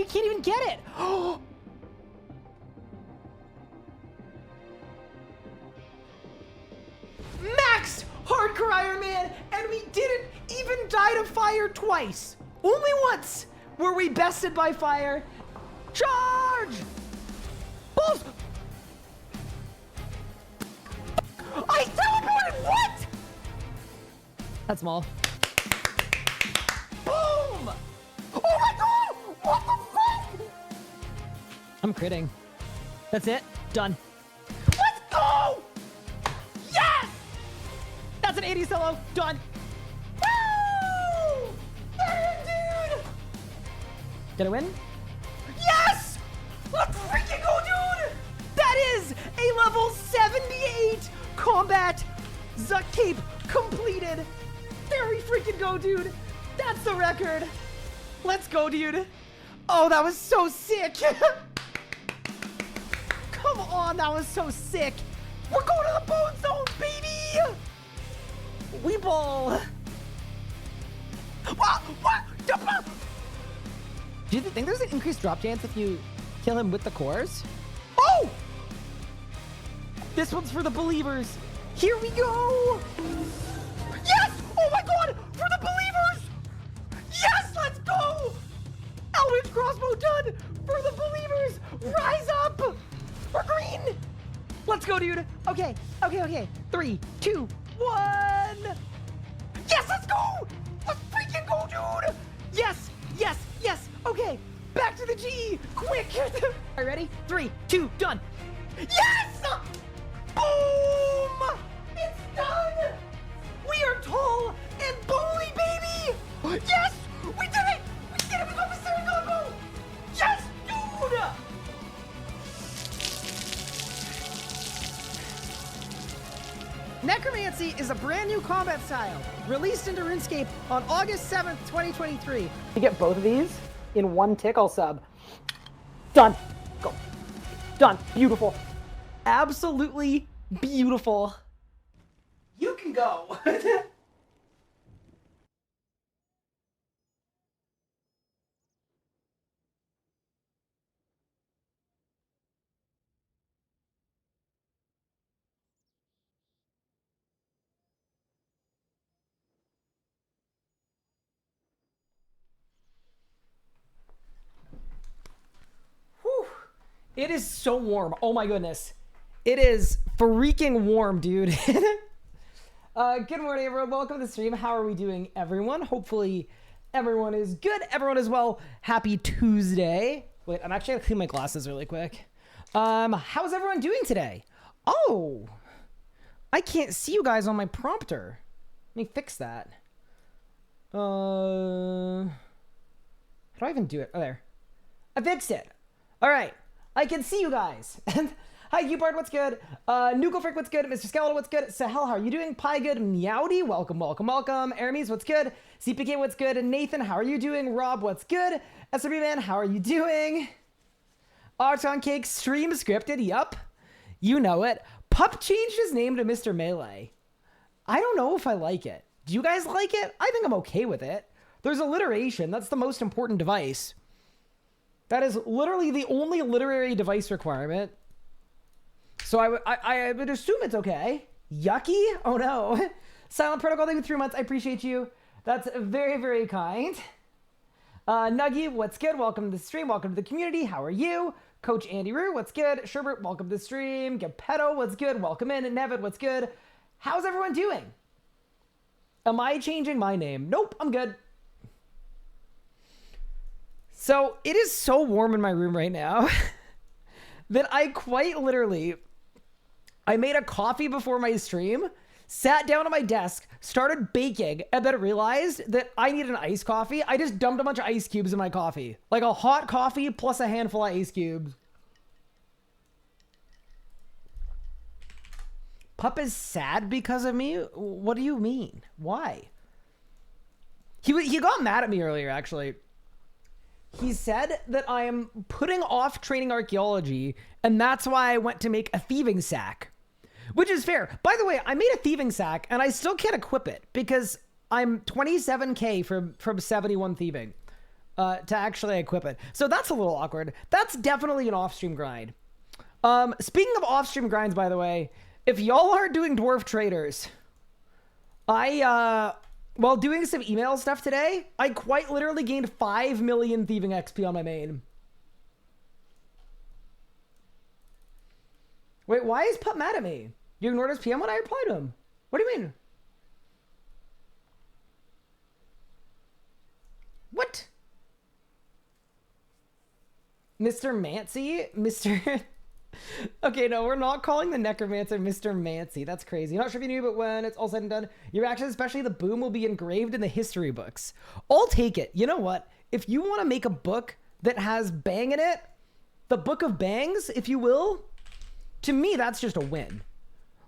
you can't even get it. Max Hardcore Ironman, and we didn't even die to fire twice. Only once were we bested by fire. Charge! Balls! I teleported! What? That's small. Boom! Oh my god! What the fuck? I'm critting. That's it. Done. Let's go! Yes! That's an 80 solo. Done. Woo! There, dude! Did I win? Yes! Let's freaking go, dude! That is a level 78 combat Zuck Cape completed. There we freaking go, dude. That's the record. Let's go, dude. Oh, that was so sick. Come on, that was so sick. We're going to the bone zone, baby. We ball. What? Do you think there's an increased drop chance if you kill him with the cores? Oh! This one's for the believers. Here we go. Yes! Oh my god! For the believers! Yes! Let's go! Eldritch crossbow done! For the believers! Rise up! We're green! Let's go, dude. Okay. 3, 2, 1. Yes, let's go! Let's freaking go, dude! Yes! Okay, back to the G! Quick! All right, ready? 3, 2, done! Yes! Boom! It's done! We are tall and bowly, baby! Yes! We did it! We did it! We got the Sarah combo! Yes, dude! Necromancy is a brand new combat style, released into RuneScape on August 7th, 2023. You get both of these in one tick, I'll sub. Done. Go. Done. Beautiful. Absolutely beautiful. You can go. Whew. It is so warm. Oh my goodness. It is freaking warm, dude. Good morning, everyone. Welcome to the stream. How are we doing, everyone? Hopefully everyone is good. Everyone is well. Happy Tuesday. Wait, I'm actually gonna clean my glasses really quick. How's everyone doing today? Oh, I can't see you guys on my prompter. Let me fix that. How do I even do it? Oh, there. I fixed it. All right. I can see you guys. Hi, U-Bard, what's good? Nuko Frick, what's good? Mr. Skeletal, what's good? Sahel, how are you doing? Pie good. Meowdy, welcome. Aramis, what's good? CPK, what's good? And Nathan, how are you doing? Rob, what's good? SRB Man, how are you doing? Arton Cake, stream scripted, yup. You know it. Pup changed his name to Mr. Melee. I don't know if I like it. Do you guys like it? I think I'm okay with it. There's alliteration. That's the most important device. That is literally the only literary device requirement. So I would assume it's okay. Yucky? Oh no. Silent Protocol, thank you for 3 months. I appreciate you. That's very, very kind. Nuggy, what's good? Welcome to the stream. Welcome to the community. How are you? Coach Andy Rue, what's good? Sherbert, welcome to the stream. Geppetto, what's good? Welcome in. Nevid, what's good? How's everyone doing? Am I changing my name? Nope, I'm good. So it is so warm in my room right now that I quite literally, I made a coffee before my stream, sat down at my desk, started baking, and then realized that I need an iced coffee. I just dumped a bunch of ice cubes in my coffee. Like a hot coffee plus a handful of ice cubes. Pup is sad because of me? What do you mean? Why? He got mad at me earlier, actually. He said that I am putting off training archaeology, and that's why I went to make a thieving sack. Which is fair. By the way, I made a thieving sack, and I still can't equip it, because I'm 27k from 71 thieving. to actually equip it. So that's a little awkward. That's definitely an off-stream grind. Speaking of off-stream grinds, by the way, if y'all are doing dwarf traders, while doing some email stuff today, I quite literally gained 5 million thieving XP on my main. Wait, why is Pup mad at me? You ignored his PM when I replied to him. What do you mean? What? Mr. Mancy? Mr. Okay, no, we're not calling the necromancer Mr. Mancy. That's crazy. Not sure if you knew, but when it's all said and done, your actions, especially the boom, will be engraved in the history books. I'll take it. You know what? If you want to make a book that has bang in it, the book of bangs, if you will, to me, that's just a win.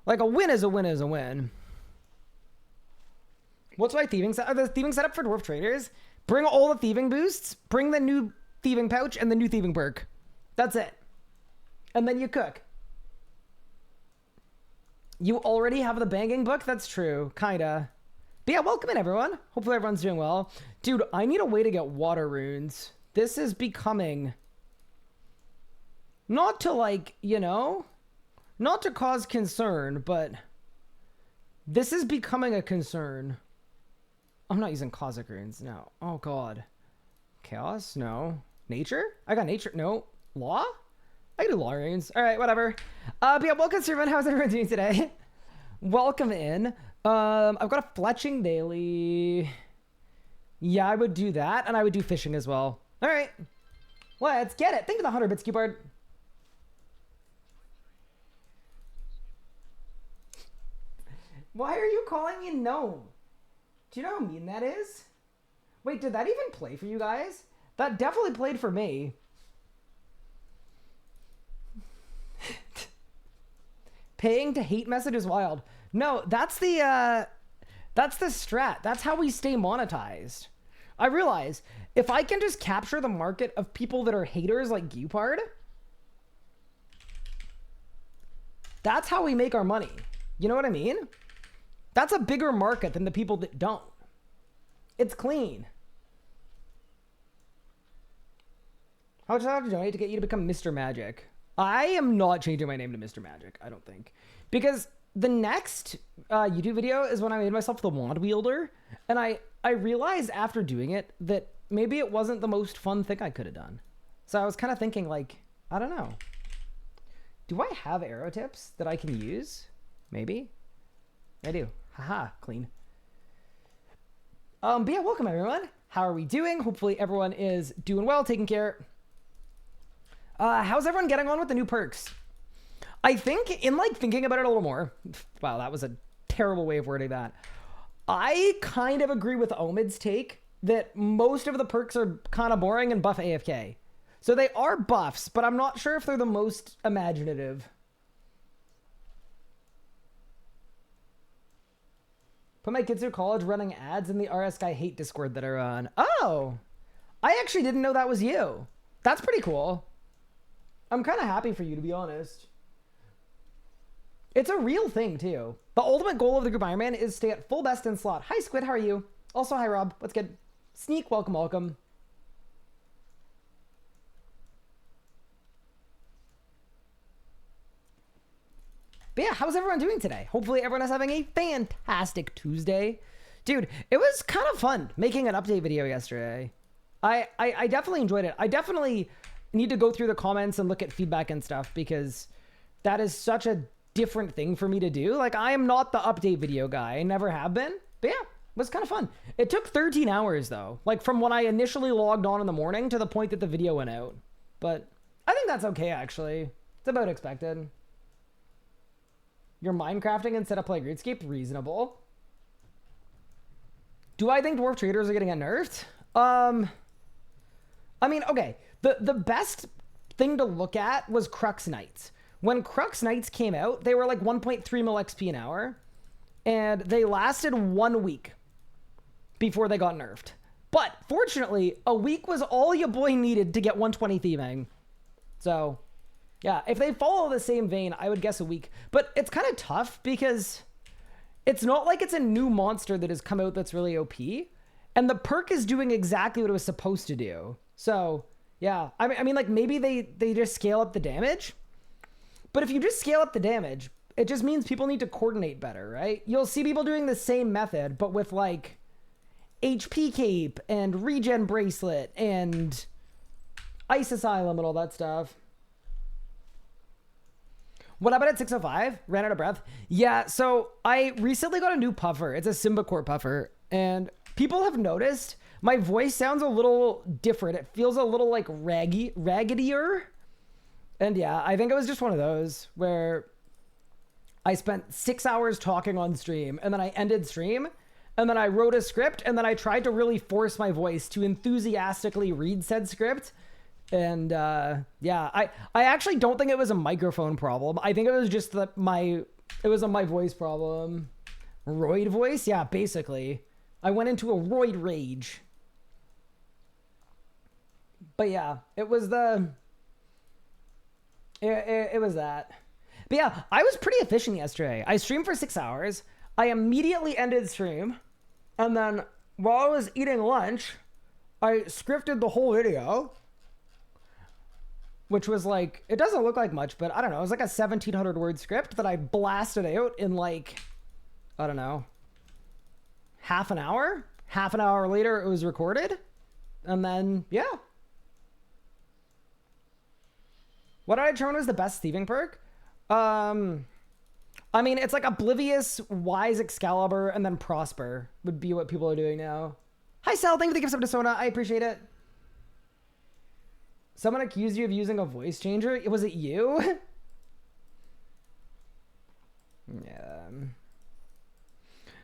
Like, a win is a win is a win. What's my thieving set? The thieving setup for dwarf traders? Bring all the thieving boosts, bring the new thieving pouch, and the new thieving perk. That's it. And then you cook. You already have the banging book? That's true. Kinda. But yeah, welcome in, everyone. Hopefully everyone's doing well. Dude, I need a way to get water runes. This is becoming... Not to, like, you know... Not to cause concern, but... This is becoming a concern. I'm not using Cosmic runes. No. Oh, God. Chaos? No. Nature? I got nature. No. Law? I can do law runes. All right, whatever. But yeah, welcome, Servant. How's everyone doing today? Welcome in. I've got a fletching daily. Yeah, I would do that, and I would do fishing as well. All right. Let's get it. Think of the 100 bits, keyboard. Why are you calling me gnome? Do you know how mean that is? Wait, did that even play for you guys? That definitely played for me. Paying to hate message is wild. No, that's the strat. That's how we stay monetized. I realize if I can just capture the market of people that are haters like Gupard, that's how we make our money. You know what I mean? That's a bigger market than the people that don't. It's clean. How much do I have to donate to get you to become Mr. Magic? I am not changing my name to Mr. Magic, I don't think. Because the next YouTube video is when I made myself the wand wielder. And I realized after doing it that maybe it wasn't the most fun thing I could have done. So I was kind of thinking, like, I don't know. Do I have arrow tips that I can use? Maybe. I do. Haha, clean. But yeah, welcome everyone. How are we doing? Hopefully everyone is doing well, taking care. How's everyone getting on with the new perks? I think in like thinking about it a little more, wow, that was a terrible way of wording that. I kind of agree with Omid's take that most of the perks are kind of boring and buff AFK. So they are buffs, but I'm not sure if they're the most imaginative. Put my kids through college running ads in the RS Guy hate Discord that are on. Oh, I actually didn't know that was you. That's pretty cool. I'm kind of happy for you, to be honest. It's a real thing, too. The ultimate goal of the group Ironman is stay at full best in slot. Hi, Squid. How are you? Also, hi, Rob. What's good? Sneak, welcome, welcome. But yeah, how's everyone doing today? Hopefully everyone is having a fantastic Tuesday. Dude, it was kind of fun making an update video yesterday. I definitely enjoyed it. I definitely need to go through the comments and look at feedback and stuff because that is such a different thing for me to do. Like, I am not the update video guy. I never have been. But yeah, it was kind of fun. It took 13 hours though. Like from when I initially logged on in the morning to the point that the video went out. But I think that's okay, actually. It's about expected. You're Minecrafting instead of playing RuneScape? Reasonable. Do I think dwarf traders are getting nerfed? I mean, okay. The best thing to look at was Crux Knights. When Crux Knights came out, they were like 1.3 mil XP an hour. And they lasted 1 week before they got nerfed. But fortunately, a week was all your boy needed to get 120 thieving. So... yeah, if they follow the same vein, I would guess a week. But it's kind of tough because it's not like it's a new monster that has come out that's really OP. And the perk is doing exactly what it was supposed to do. So, yeah. I mean, like, maybe they just scale up the damage. But if you just scale up the damage, it just means people need to coordinate better, right? You'll see people doing the same method, but with, like, HP cape and regen bracelet and ice asylum and all that stuff. What about at 6:05? Ran out of breath. Yeah, so I recently got a new puffer. It's a Symbicort puffer. And people have noticed my voice sounds a little different. It feels a little like raggedier. And yeah, I think it was just one of those where I spent 6 hours talking on stream and then I ended stream and then I wrote a script and then I tried to really force my voice to enthusiastically read said script. And yeah, I actually don't think it was a microphone problem. I think it was just it was a my voice problem. Roid voice? Yeah, basically. I went into a roid rage. But yeah, it was it was that. But yeah, I was pretty efficient yesterday. I streamed for 6 hours. I immediately ended stream. And then while I was eating lunch, I scripted the whole video. Which was like, it doesn't look like much, but I don't know. It was like a 1,700 word script that I blasted out in like, I don't know, half an hour. Half an hour later, it was recorded. And then, yeah. What did I determine was the best thieving perk? I mean, it's like Oblivious, Wise Excalibur, and then Prosper would be what people are doing now. Hi, Sal. Thank you for the gift of Desona. I appreciate it. Someone accused you of using a voice changer. Was it you? Yeah.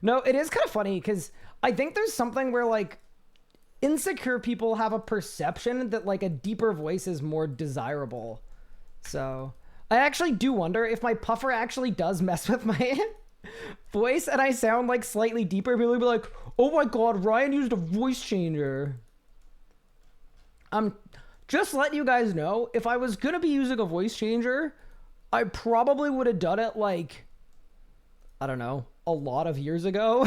No, it is kind of funny because I think there's something where like insecure people have a perception that like a deeper voice is more desirable. So I actually do wonder if my puffer actually does mess with my voice and I sound like slightly deeper. People will be like, oh my God, Ryan used a voice changer. Just letting you guys know, if I was going to be using a voice changer, I probably would have done it like, I don't know, a lot of years ago.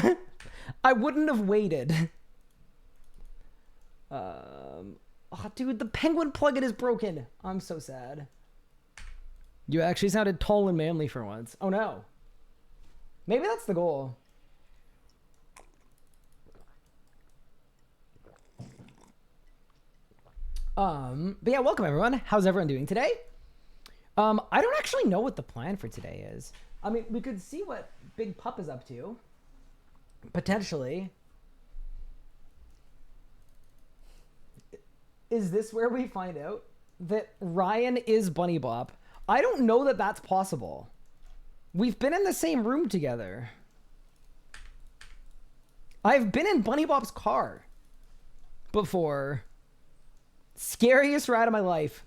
I wouldn't have waited. Oh, dude, the penguin plugin is broken. I'm so sad. You actually sounded tall and manly for once. Oh no. Maybe that's the goal. But yeah, welcome everyone. How's everyone doing today? I don't actually know what the plan for today is. I mean, we could see what Big Pup is up to. Potentially. Is this where we find out that Ryan is Bunny Bop? I don't know that that's possible. We've been in the same room together. I've been in Bunny Bop's car before. Scariest ride of my life.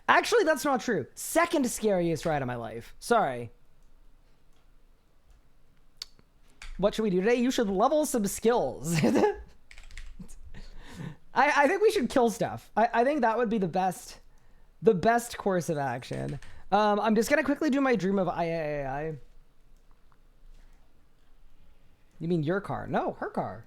Actually, that's not true. Second scariest ride of my life. Sorry. What should we do today? You should level some skills. I think we should kill stuff. I think that would be the best course of action. I'm just going to quickly do my dream of IAAI. You mean your car? No, her car.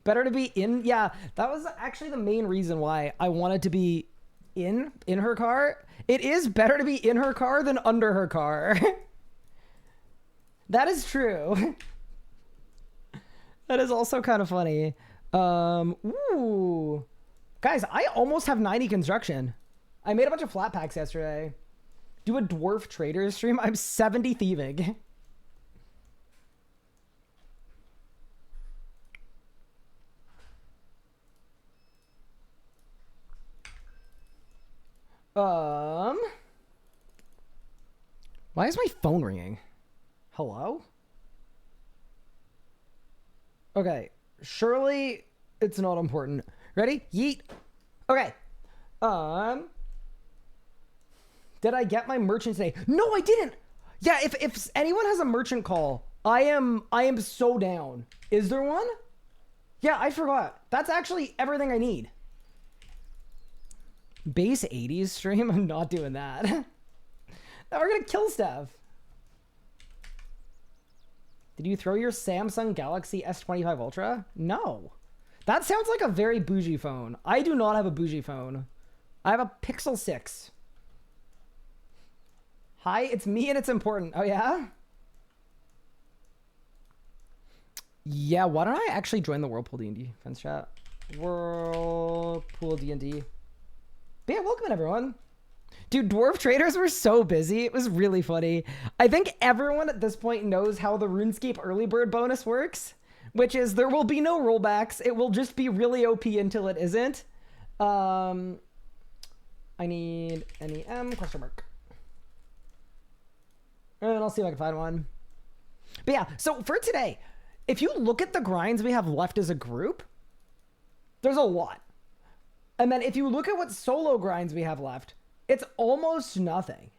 Better to be in. Yeah, that was actually the main reason why I wanted to be in her car. It is better to be in her car than under her car. That is true. That is also kind of funny. Ooh. Guys, I almost have 90 construction. I made a bunch of flat packs yesterday. Do a dwarf trader stream. I'm 70 thieving. Why is my phone ringing? Hello? Okay, surely it's not important. Ready? Yeet. Okay. Did I get my merchant today? No, I didn't. Yeah, if anyone has a merchant call, I am so down. Is there one? Yeah, I forgot. That's actually everything I need. Base 80s stream? I'm not doing that. Now we're gonna kill stuff. Did you throw your Samsung Galaxy S25 Ultra? No. That sounds like a very bougie phone. I do not have a bougie phone. I have a Pixel 6. Hi, it's me and it's important. Oh, yeah? Yeah, why don't I actually join the Whirlpool D&D friends chat? Whirlpool D&D. But yeah, welcome everyone. Dude, dwarf traders were so busy. It was really funny. I think everyone at this point knows how the RuneScape early bird bonus works, which is there will be no rollbacks. It will just be really OP until it isn't. I need NEM question mark. And I'll see if I can find one. But yeah, so for today, if you look at the grinds we have left as a group, there's a lot. And then if you look at what solo grinds we have left, it's almost nothing.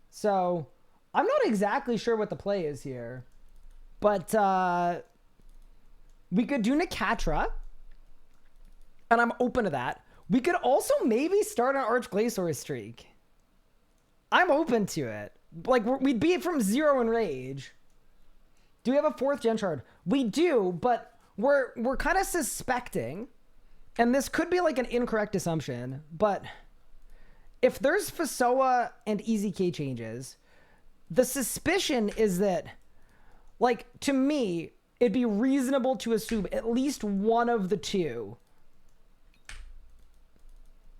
So I'm not exactly sure what the play is here, but we could do Nakatra, and I'm open to that. We could also maybe start an Arch Glacier streak. I'm open to it. Like, we'd be from 0 in Rage. Do we have a 4th gen shard? We do, but we're kind of suspecting, and this could be like an incorrect assumption, but if there's Fasoa and EZK changes, the suspicion is that, like, to me, it'd be reasonable to assume at least one of the two.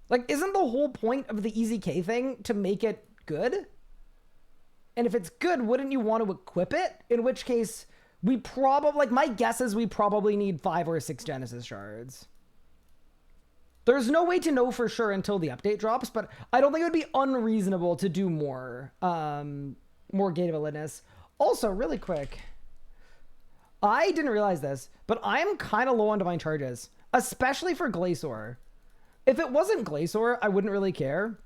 Like, isn't the whole point of the EZK thing to make it good? And if it's good, wouldn't you want to equip it? In which case, we probably, like, my guess is we probably need 5 or 6 Genesis shards. There's no way to know for sure until the update drops, but I don't think it would be unreasonable to do more Gate of Elidness. Also, really quick, I didn't realize this, but I'm kind of low on divine charges, especially for Glacier. If it wasn't Glacier, I wouldn't really care.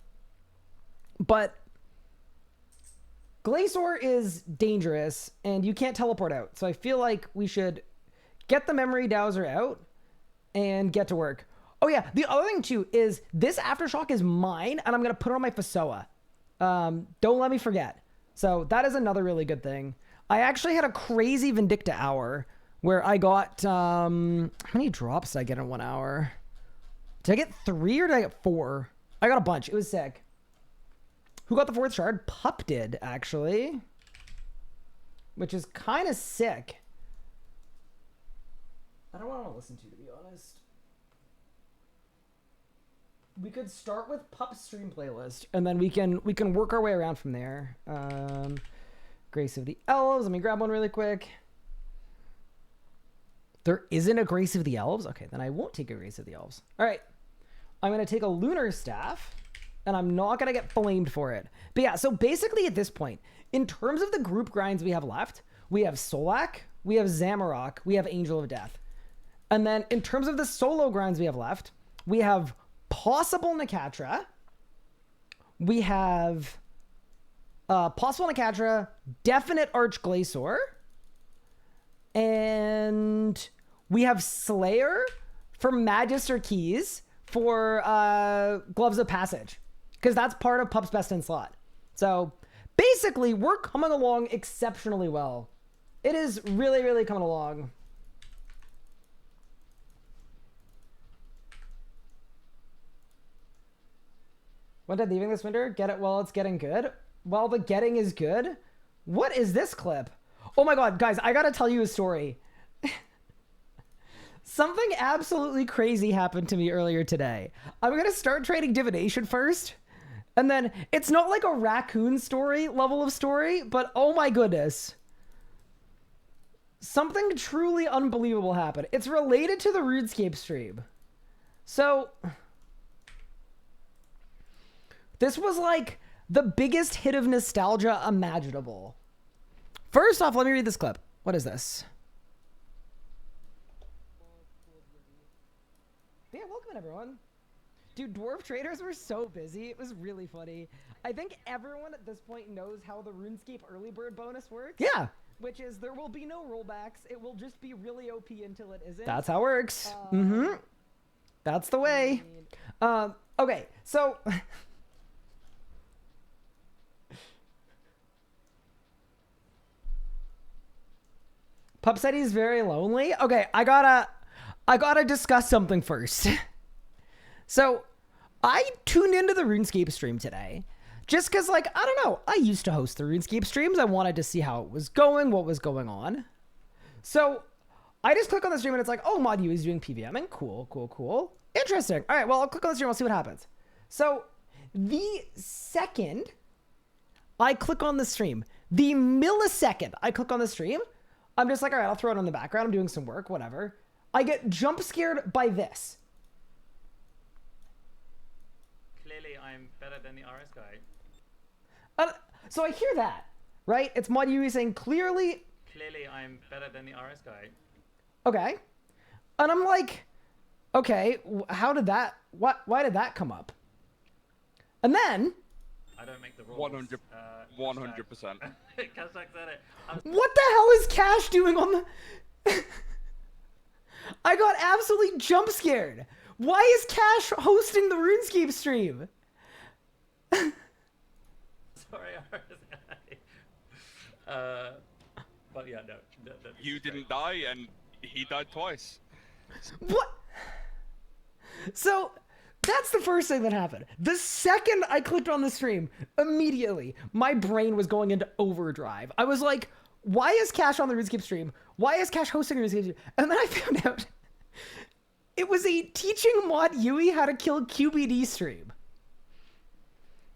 But Glacier is dangerous, and you can't teleport out. So I feel like we should get the memory dowser out and get to work. Oh yeah, the other thing too is this Aftershock is mine, and I'm going to put it on my Fasoa. Don't let me forget. So that is another really good thing. I actually had a crazy Vindicta hour where I got, how many drops did I get in 1 hour? Did I get 3 or did I get 4? I got a bunch. It was sick. Who got the 4th shard? Pup did, actually. Which is kind of sick. I don't want to listen to be honest. We could start with Pup's stream playlist, and then we can work our way around from there. Grace of the Elves. Let me grab one really quick. There isn't a Grace of the Elves? Okay, then I won't take a Grace of the Elves. All right. I'm going to take a Lunar Staff, and I'm not going to get flamed for it. But yeah, so basically at this point, in terms of the group grinds we have left, we have Solak, we have Zamorak, we have Angel of Death. And then in terms of the solo grinds we have left, we have possible Nakatra, we have possible Nakatra, definite Arch Glacier, and we have Slayer for Magister Keys for Gloves of Passage, because that's part of Pup's best in slot. So basically, we're coming along exceptionally well. It is really, really coming along. When did leaving this winter? Get it while it's getting good? While the getting is good? What is this clip? Oh my god, guys, I gotta tell you a story. Something absolutely crazy happened to me earlier today. I'm gonna start trading divination first. And then it's not like a raccoon story level of story, but oh my goodness. Something truly unbelievable happened. It's related to the RuneScape stream. So this was like the biggest hit of nostalgia imaginable. First off, let me read this clip. What is this? Yeah, welcome everyone. Dude, dwarf traders were so busy. It was really funny. I think everyone at this point knows how the RuneScape early bird bonus works. Yeah. Which is there will be no rollbacks. It will just be really OP until it isn't. That's how it works. That's the way. Okay, so Pup said he's very lonely. Okay, I gotta discuss something first. So, I tuned into the RuneScape stream today. Just because, like, I don't know. I used to host the RuneScape streams. I wanted to see how it was going, what was going on. So, I just click on the stream and it's like, oh, Mod U is doing PVMing. Cool, cool, cool. Interesting. All right, well, I'll click on the stream. I'll see what happens. So, the second I click on the stream, the millisecond I click on the stream, I'm just like, all right, I'll throw it on the background. I'm doing some work, whatever. I get jump scared by this. Clearly, I'm better than the RS guy. So I hear that, right? It's Mod Yui saying clearly. Clearly, I'm better than the RS guy. Okay. And I'm like, okay, how did that, why did that come up? And then. I don't make the rules. 100%. Cash said it. What the hell is Cash doing on the... I got absolutely jump scared. Why is Cash hosting the RuneScape stream? Sorry, RS guy. But yeah, no. You didn't die, and he died twice. What? So, that's the first thing that happened. The second I clicked on the stream, immediately, my brain was going into overdrive. I was like, why is Cash on the RuneScape stream? Why is Cash hosting a RuneScape stream? And then I found out it was a teaching Mod Yui how to kill QBD stream.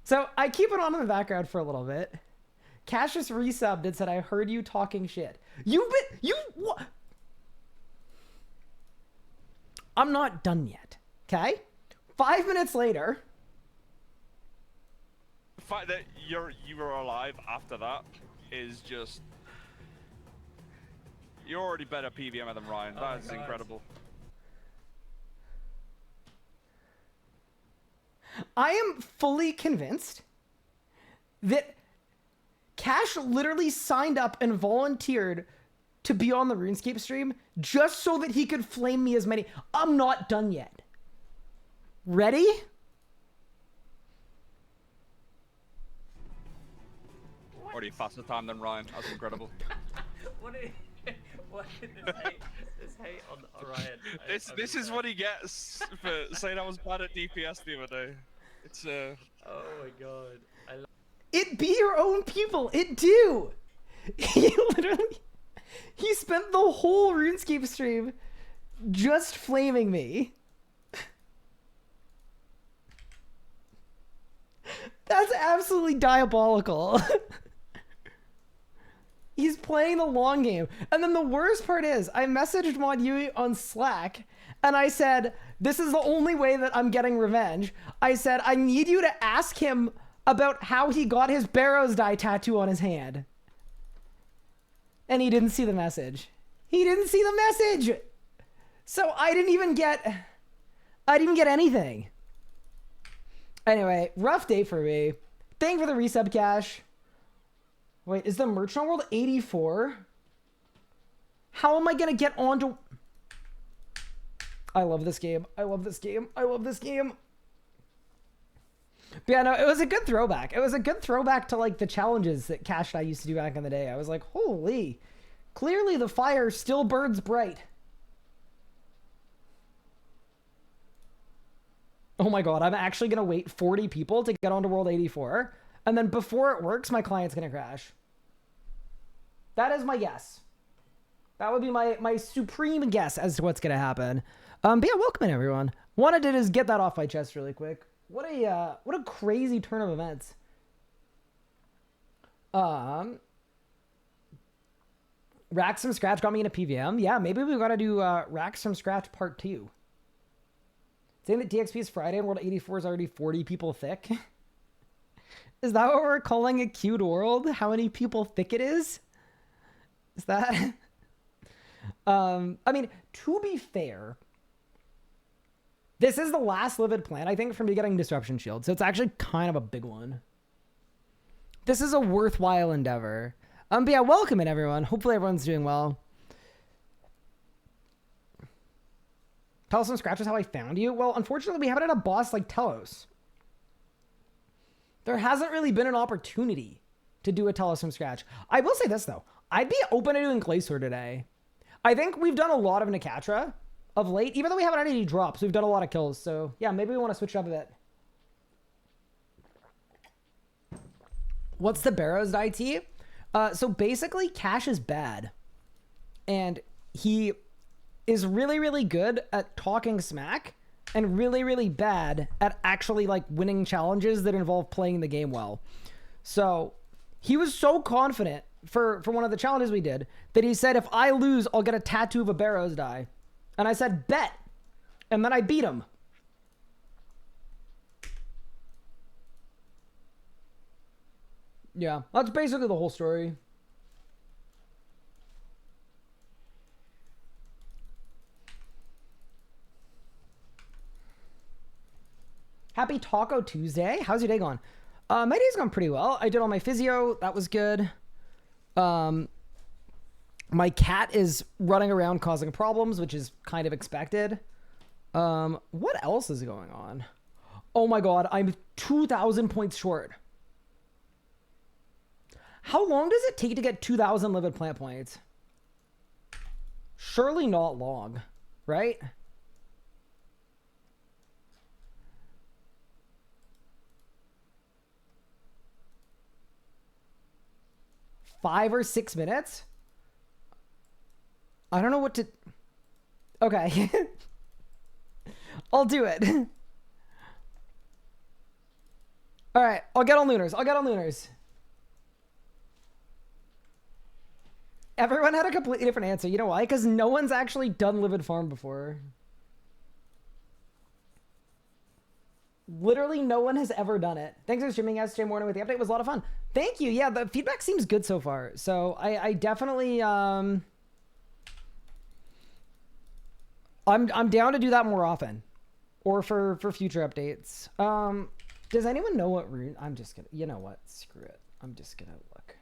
So I keep it on in the background for a little bit. Cash just resubbed and said, I heard you talking shit. What? I'm not done yet, okay? 5 minutes later. The fact that you were alive after that is just... You're already better PVMer than Ryan. That is incredible. I am fully convinced that Cash literally signed up and volunteered to be on the RuneScape stream just so that he could flame me as many. I'm not done yet. Ready? Already faster time than Ryan. That's incredible. What is this hate on Ryan? This is what he gets for saying I was bad at DPS the other day. It's Oh my god. It be your own people. It do. He spent the whole RuneScape stream just flaming me. That's absolutely diabolical. He's playing the long game. And then the worst part is, I messaged Mod Yui on Slack, and I said, this is the only way that I'm getting revenge. I said, I need you to ask him about how he got his Barrows Die tattoo on his hand. And he didn't see the message. He didn't see the message! So I didn't get anything. Anyway, rough day for me. Thank you for the resub, Cash. Wait, is the Merchant World 84? How am I gonna get onto... I love this game. I love this game. I love this game. But yeah, no, it was a good throwback. It was a good throwback to, like, the challenges that Cash and I used to do back in the day. I was like, holy. Clearly the fire still burns bright. Oh my god, I'm actually gonna wait 40 people to get onto World 84. And then before it works, my client's gonna crash. That is my guess. That would be my supreme guess as to what's gonna happen. But yeah, welcome in everyone. Wanted to just get that off my chest really quick. What a crazy turn of events. Racks from Scratch got me into PVM. Yeah, maybe we gotta do Racks from Scratch Part 2. Saying that DXP is Friday and World 84 is already 40 people thick. Is that what we're calling a cute world? How many people thick it is? Is that... I mean, to be fair, this is the last Livid plan, I think, from me getting Disruption Shield. So it's actually kind of a big one. This is a worthwhile endeavor. But yeah, welcome in, everyone. Hopefully everyone's doing well. Telos from Scratch is how I found you. Well, unfortunately, we haven't had a boss like Telos. There hasn't really been an opportunity to do a Telos from Scratch. I will say this, though. I'd be open to doing Glacier today. I think we've done a lot of Nakatra of late. Even though we haven't had any drops, we've done a lot of kills. So yeah, maybe we want to switch it up a bit. What's the Barrows IT? So basically, Cash is bad. And he is really, really good at talking smack and really, really bad at actually like winning challenges that involve playing the game well. So he was so confident for one of the challenges we did that he said, if I lose, I'll get a tattoo of a Barrows die. And I said, bet. And then I beat him. Yeah, that's basically the whole story. Happy Taco Tuesday. How's your day going? My day's gone pretty well. I did all my physio. That was good. My cat is running around causing problems, which is kind of expected. What else is going on? Oh my god, I'm 2,000 points short. How long does it take to get 2,000 livid plant points? Surely not long, right? Five or 6 minutes? I don't know what to... Okay. I'll do it. All right, I'll get on Lunars. I'll get on Lunars. Everyone had a completely different answer. You know why? Because no one's actually done Livid Farm before. Literally no one has ever done it. Thanks for streaming yesterday morning with the update. It was a lot of fun. Thank you. Yeah, the feedback seems good so far. So I definitely... I'm down to do that more often. Or for future updates. Does anyone know what rune? I'm just gonna... You know what? Screw it. I'm just gonna look.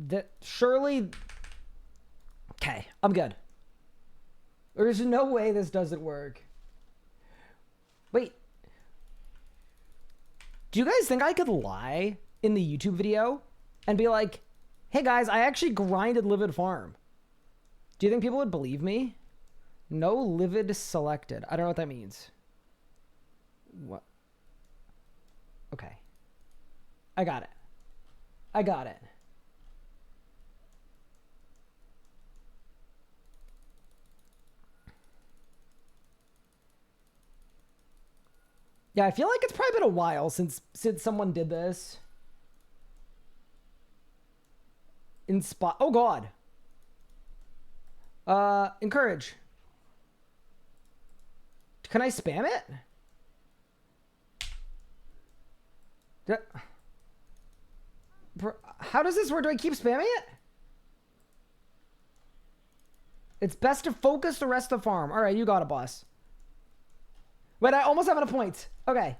That surely... Okay, I'm good. There's no way this doesn't work. Wait. Do you guys think I could lie in the YouTube video and be like, hey guys, I actually grinded Livid Farm? Do you think people would believe me? No Livid selected. I don't know what that means. What? Okay. I got it. I got it. Yeah, I feel like it's probably been a while since someone did this. In spot. Oh god. Encourage. Can I spam it? How does this work? Do I keep spamming it? It's best to focus the rest of the farm. All right, you got it, boss. Wait, I almost have enough points. Okay.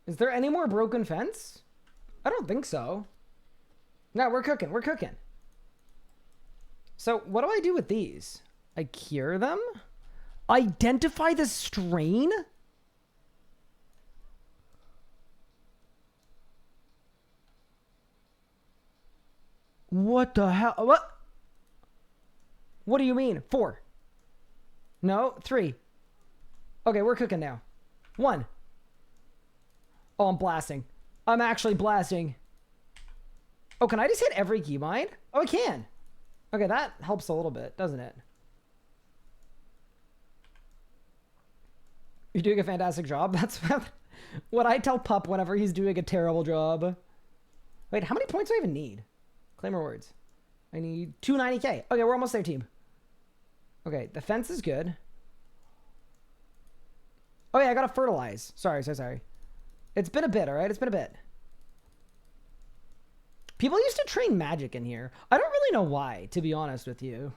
Is there any more broken fence? I don't think so. No, we're cooking. We're cooking. So what do I do with these? I cure them? Identify the strain? What the hell? What? What do you mean? 4. No, 3. Okay, we're cooking now. 1. Oh, I'm blasting. I'm actually blasting. Oh, can I just hit every keybind? Oh, I can. Okay, that helps a little bit, doesn't it? You're doing a fantastic job. That's what I tell Pup whenever he's doing a terrible job. Wait, how many points do I even need? Claim rewards. I need 290k. Okay, we're almost there, team. Okay, the fence is good. Oh yeah, I gotta fertilize. Sorry. It's been a bit, alright? It's been a bit. People used to train magic in here. I don't really know why, to be honest with you.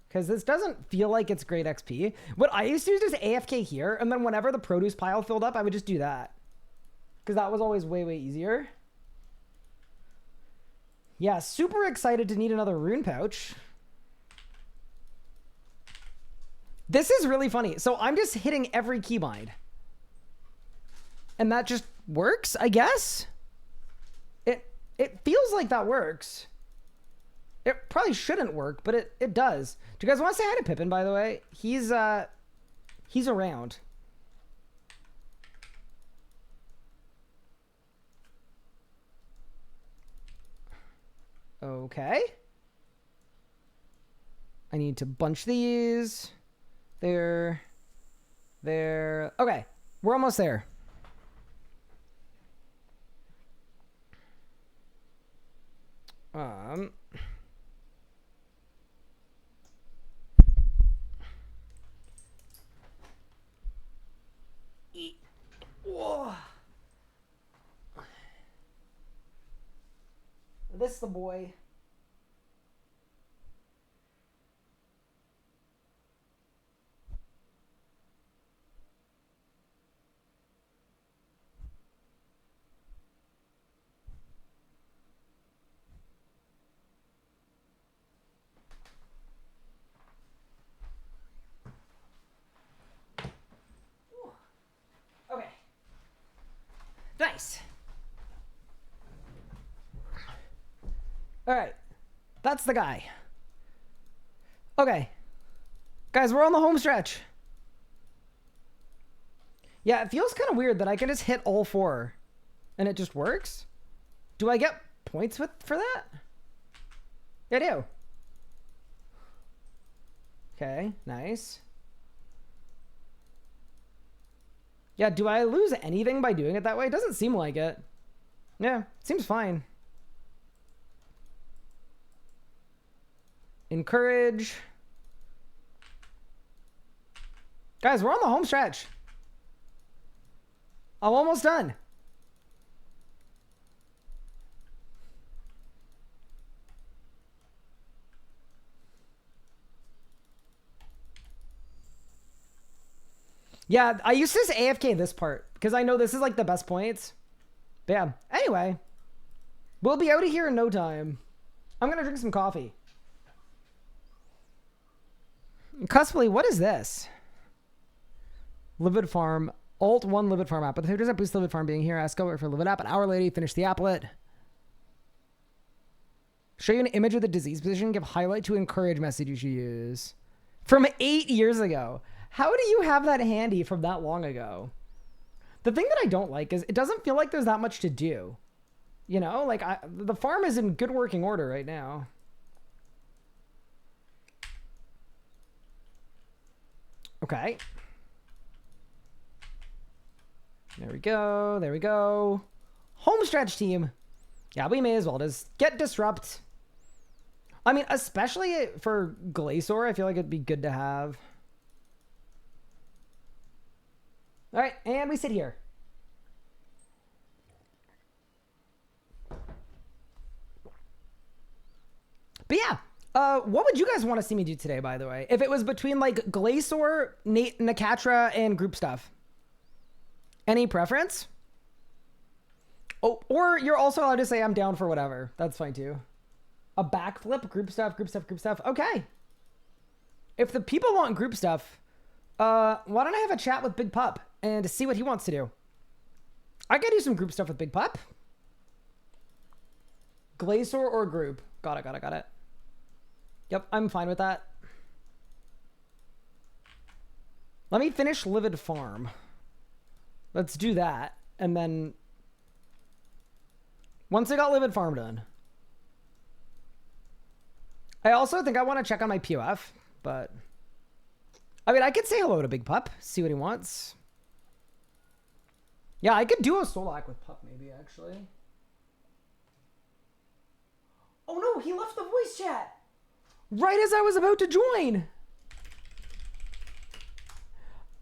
Because this doesn't feel like it's great XP. What I used to do is just AFK here, and then whenever the produce pile filled up, I would just do that. Because that was always way, way easier. Yeah, super excited to need another rune pouch. This is really funny. So I'm just hitting every keybind. And that just works, I guess. It feels like that works. It probably shouldn't work, but it does. Do you guys want to say hi to Pippin, by the way? He's around. Okay. I need to bunch these. There. Okay. We're almost there. Whoa. This the boy. Okay. Nice. All right. That's the guy. Okay. Guys, we're on the home stretch. Yeah, it feels kind of weird that I can just hit all 4 and it just works. Do I get points for that? Yeah, I do. Okay, nice. Yeah, do I lose anything by doing it that way? It doesn't seem like it. Yeah, seems fine. Encourage. Guys, we're on the home stretch. I'm almost done. Yeah, I used to just AFK this part because I know this is like the best points. But yeah, anyway, we'll be out of here in no time. I'm going to drink some coffee. Cusply, what is this? Livid Farm. Alt 1 Livid Farm app. But who does that boost Livid Farm being here? Ask go for Livid app. An hour later, finish the applet. Show you an image of the disease position. Give highlight to encourage message you should use. From 8 years ago. How do you have that handy from that long ago? The thing that I don't like is it doesn't feel like there's that much to do. You know, like the farm is in good working order right now. Okay. There we go. There we go. Home stretch team. Yeah, we may as well just get disrupt. I mean, especially for Glacier, I feel like it'd be good to have. All right, and we sit here. But yeah, what would you guys want to see me do today, by the way? If it was between like Glacier, Nakatra, and group stuff. Any preference? Oh, or you're also allowed to say I'm down for whatever. That's fine too. A backflip, group stuff, group stuff, group stuff. Okay. If the people want group stuff, why don't I have a chat with Big Pup and see what he wants to do? I could do some group stuff with Big Pup. Glacier or group. Got it, got it, got it. Yep, I'm fine with that. Let me finish Livid Farm. Let's do that. And then once I got Livid Farm done. I also think I want to check on my POF, but I mean, I could say hello to Big Pup, see what he wants. Yeah, I could do a Solak with Pup maybe, actually. Oh no, he left the voice chat right as I was about to join.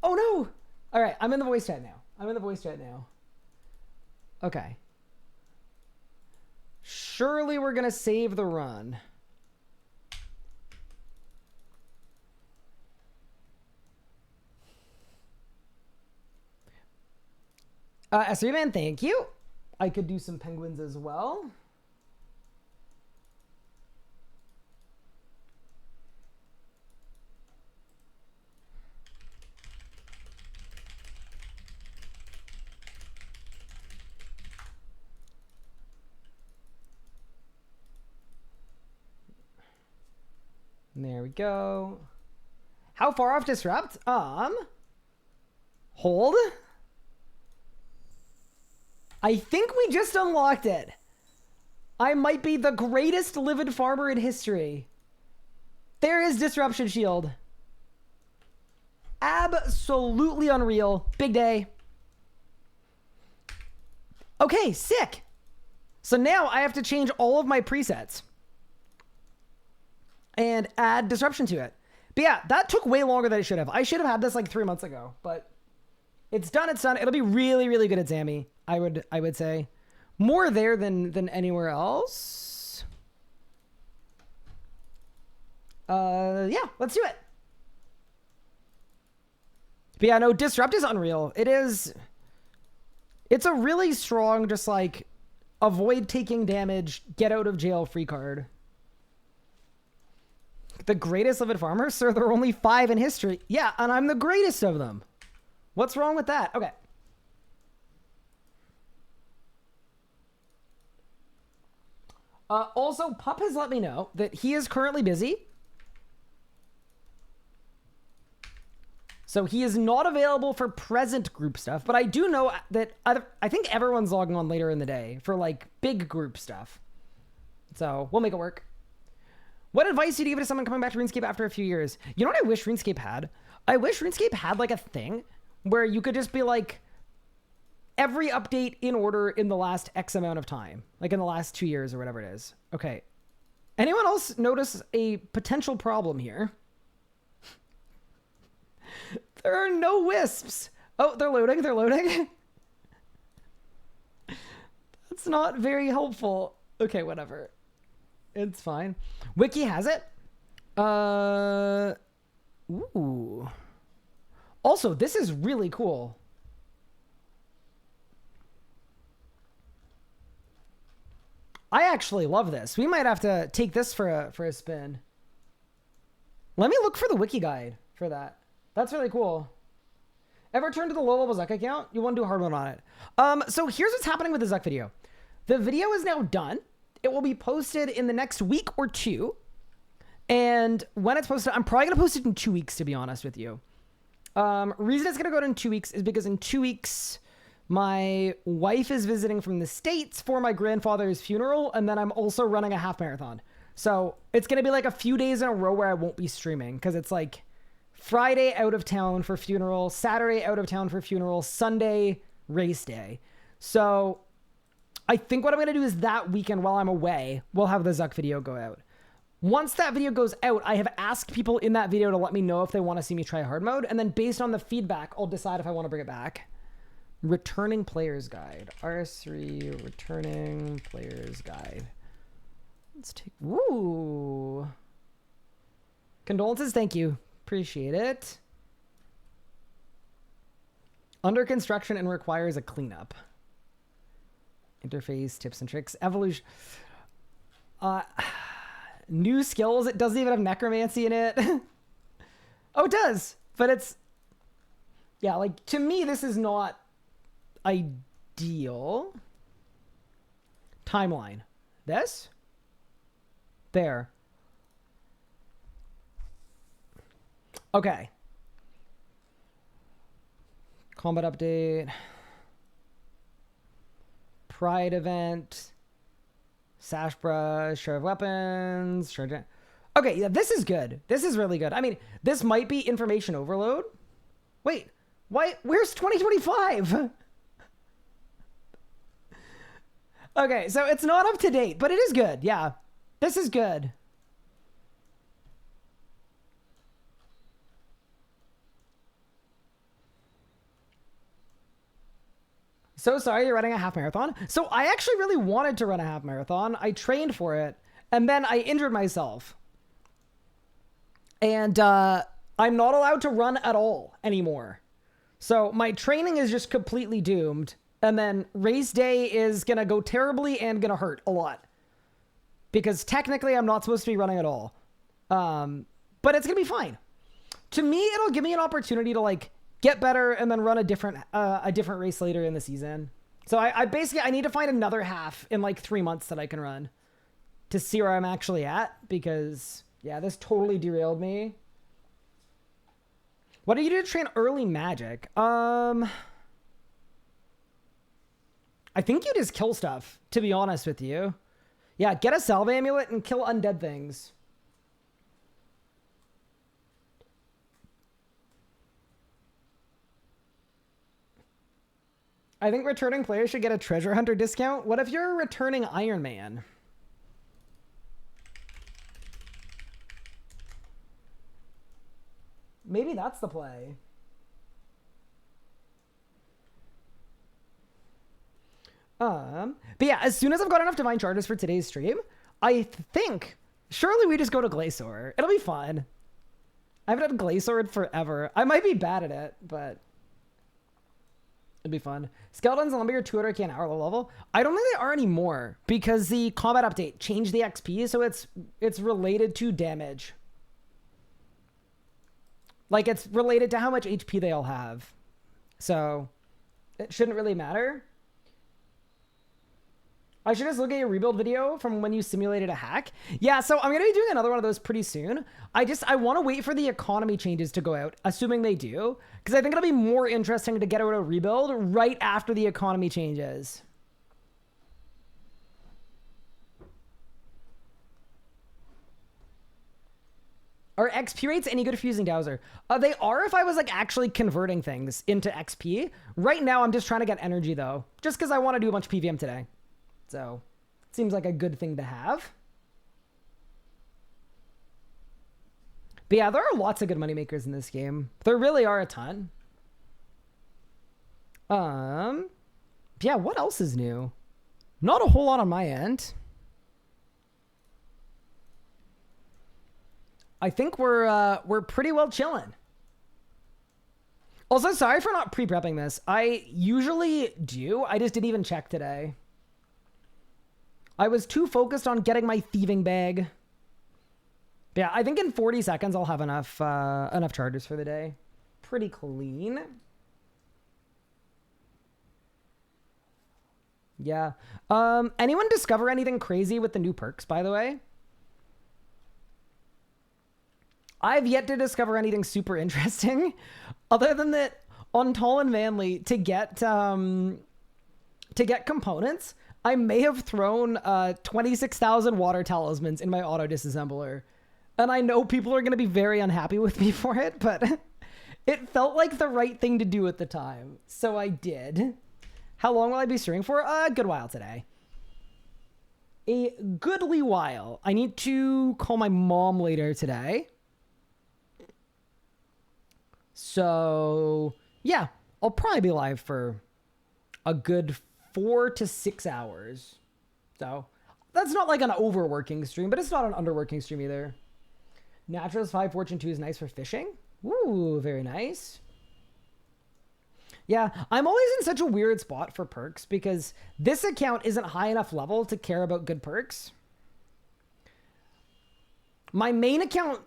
Oh no. All right, I'm in the voice chat now. I'm in the voice chat now. Okay. Surely we're going to save the run. SRE Man, thank you. I could do some penguins as well. There we go. How far off disrupt? Hold. I think we just unlocked it. I might be the greatest livid farmer in history. There is disruption shield. Absolutely unreal. Big day. Okay, sick. So now I have to change all of my presets and add disruption to it. But yeah, that took way longer than it should have. I should have had this like 3 months ago, but it's done. It's done. It'll be really, really good at Zammy. I would say more there than anywhere else. Yeah, let's do it. But yeah, no, disrupt is unreal. It's a really strong, just like avoid taking damage, get out of jail free card. The greatest livid farmers? Sir, there are only 5 in history. Yeah, and I'm the greatest of them. What's wrong with that? Okay. Also, Pup has let me know that he is currently busy. So he is not available for present group stuff, but I do know that I think everyone's logging on later in the day for like big group stuff. So we'll make it work. What advice do you give to someone coming back to RuneScape after a few years? You know what I wish RuneScape had? I wish RuneScape had like a thing where you could just be like, every update in order in the last X amount of time, like in the last 2 years or whatever it is. Okay. Anyone else notice a potential problem here? There are no wisps. Oh, they're loading. They're loading. That's not very helpful. Okay, whatever. It's fine. Wiki has it. Ooh. Also, this is really cool. I actually love this. We might have to take this for a spin. Let me look for the wiki guide for that. That's really cool. Ever turn to the low level Zuck account? You want to do a hard one on it. So here's what's happening with the Zuck video. The video is now done. It will be posted in the next week or 2. And when it's posted, I'm probably going to post it in 2 weeks, to be honest with you. Reason it's going to go to in 2 weeks is because in 2 weeks, my wife is visiting from the States for my grandfather's funeral. And then I'm also running a half marathon. So it's going to be like a few days in a row where I won't be streaming because it's like Friday out of town for funeral, Saturday out of town for funeral, Sunday race day. So I think what I'm going to do is that weekend while I'm away, we'll have the Zuck video go out. Once that video goes out, I have asked people in that video to let me know if they want to see me try hard mode. And then based on the feedback, I'll decide if I want to bring it back. Returning Players Guide. RS3 Returning Players Guide. Let's take... Woo! Condolences, thank you. Appreciate it. Under construction and requires a cleanup. Interface, tips and tricks. Evolution. New skills. It doesn't even have necromancy in it. Oh, it does. But it's... Yeah, like, to me, this is not ideal. Timeline. This? There. Okay. Combat update. Pride event. Sash brush. Share of weapons. Share. Okay, yeah, this is good. This is really good. I mean, this might be information overload. Wait, why? Where's 2025? Okay, so it's not up to date, but it is good. Yeah, this is good. So sorry you're running a half marathon. So I actually really wanted to run a half marathon. I trained for it, and then I injured myself. And I'm not allowed to run at all anymore. So my training is just completely doomed. And then race day is going to go terribly and going to hurt a lot. Because technically I'm not supposed to be running at all. But it's going to be fine. To me, it'll give me an opportunity to like get better and then run a different race later in the season. So I basically, I need to find another half in like 3 months that I can run to see where I'm actually at, because Yeah, this totally derailed me. What do you do to train early magic? I think you just kill stuff, to be honest with you. Yeah, get a salve amulet and kill undead things. I think returning players should get a treasure hunter discount. What if you're a returning Iron Man? Maybe that's the play. But yeah, as soon as I've got enough divine charges for today's stream, I think surely we just go to Glacier. It'll be fun. I haven't had Glacier in forever. I might be bad at it, but it'd be fun. Skeletons and Lumber are 200k an hour low level. I don't think they are anymore because the combat update changed the XP, so it's related to damage. Like, it's related to how much HP they all have. So it shouldn't really matter. I should just look at your rebuild video from when you simulated a hack. Yeah, so I'm going to be doing another one of those pretty soon. I want to wait for the economy changes to go out, assuming they do, because I think it'll be more interesting to get out a rebuild right after the economy changes. Are XP rates any good for using Dowser? They are if I was like actually converting things into XP. Right now, I'm just trying to get energy though, just because I want to do a bunch of PVM today. So, it seems like a good thing to have. But yeah, there are lots of good moneymakers in this game. There really are a ton. Yeah, what else is new? Not a whole lot on my end. I think we're pretty well chilling. Also, sorry for not pre-prepping this. I usually do. I just didn't even check today. I was too focused on getting my thieving bag. Yeah, I think in 40 seconds I'll have enough charges for the day. Pretty clean. Yeah. Anyone discover anything crazy with the new perks, by the way? I've yet to discover anything super interesting, other than that on Tall and Manly to get components, I may have thrown 26,000 water talismans in my auto disassembler, and I know people are going to be very unhappy with me for it, but it felt like the right thing to do at the time, so I did. How long will I be streaming for? A good while today. A goodly while. I need to call my mom later today. So, yeah, I'll probably be live for a good 4 to 6 hours. So, that's not like an overworking stream, but it's not an underworking stream either. Naturalist 5 Fortune 2 is nice for fishing. Ooh, very nice. Yeah, I'm always in such a weird spot for perks because this account isn't high enough level to care about good perks. My main account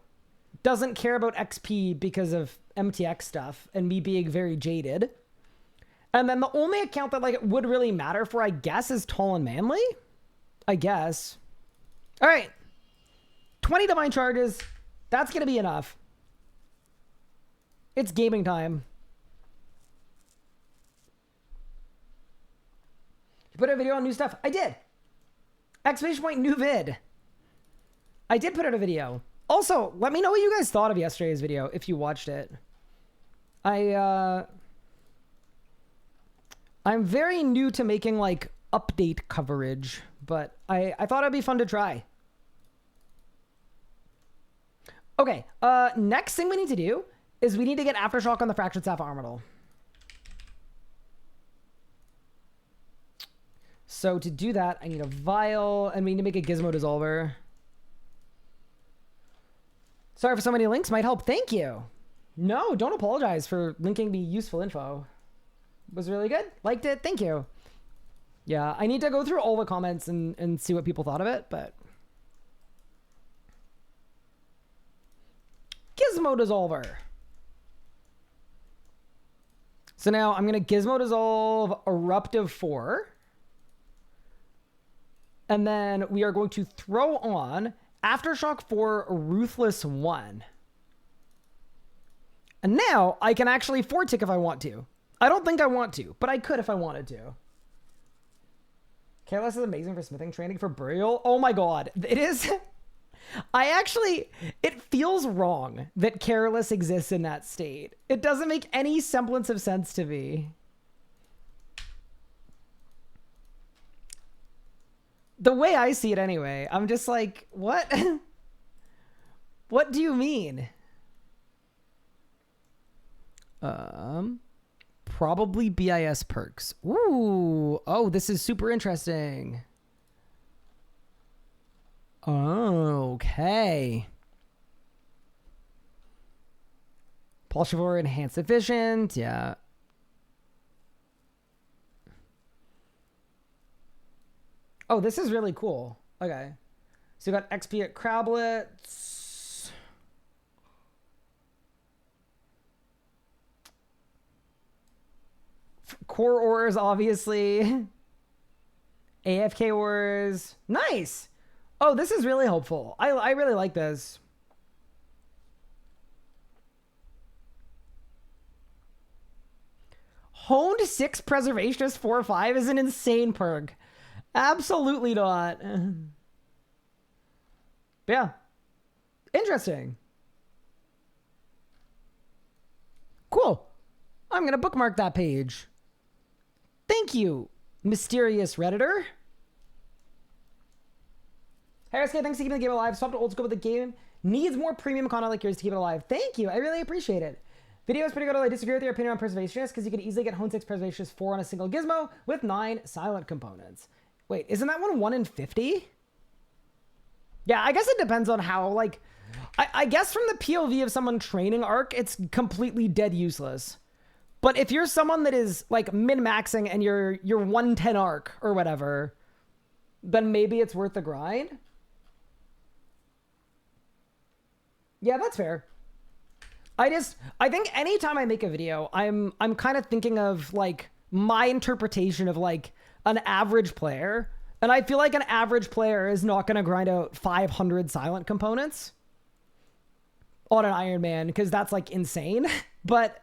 doesn't care about XP because of MTX stuff and me being very jaded. And then the only account that like would really matter for, I guess, is Tall and Manly. I guess. All right. 20 divine charges. That's going to be enough. It's gaming time. You put a video on new stuff? I did. Exclamation point new vid. I did put out a video. Also, let me know what you guys thought of yesterday's video if you watched it. I'm very new to making like update coverage, but I thought it'd be fun to try. Okay, next thing we need to do is we need to get Aftershock on the Fractured Sapphire Armadil. So to do that, I need a vial and we need to make a Gizmo Dissolver. Sorry for so many links, might help. Thank you. No, don't apologize for linking me useful info. Was really good. Liked it. Thank you. Yeah, I need to go through all the comments and see what people thought of it, but... Gizmo Dissolver. So now I'm going to Gizmo Dissolve Eruptive 4. And then we are going to throw on Aftershock 4 Ruthless 1. And now I can actually 4-tick if I want to. I don't think I want to, but I could if I wanted to. Careless is amazing for smithing training for burial. Oh my god. It is. It feels wrong that Careless exists in that state. It doesn't make any semblance of sense to me. The way I see it anyway, I'm just like, what? What do you mean? Probably BIS perks. Ooh. Oh, this is super interesting. Okay. Paul Chevrolet enhanced efficient. Yeah. Oh, this is really cool. Okay. So you got XP at Crablets. Core ores, obviously. AFK ores. Nice. Oh, this is really helpful. I really like this. Honed 6 Preservationist 4-5 is an insane perk. Absolutely not. Yeah. Interesting. Cool. I'm going to bookmark that page. Thank you, mysterious Redditor. Hey, RS Guy, thanks for keeping the game alive. Swap to old school, but the game needs more premium content like yours to keep it alive. Thank you. I really appreciate it. Video is pretty good, although I disagree with your opinion on Preservationist because you could easily get Hone 6 Preservationist 4 on a single gizmo with 9 silent components. Wait, isn't that one in 50? Yeah, I guess it depends on how, like, I guess from the POV of someone training Arc, it's completely dead useless. But if you're someone that is like min-maxing and you're 110 Arc or whatever, then maybe it's worth the grind. Yeah, that's fair. I think anytime I make a video, I'm kind of thinking of like my interpretation of like an average player. And I feel like an average player is not going to grind out 500 silent components on an Ironman because that's like insane. But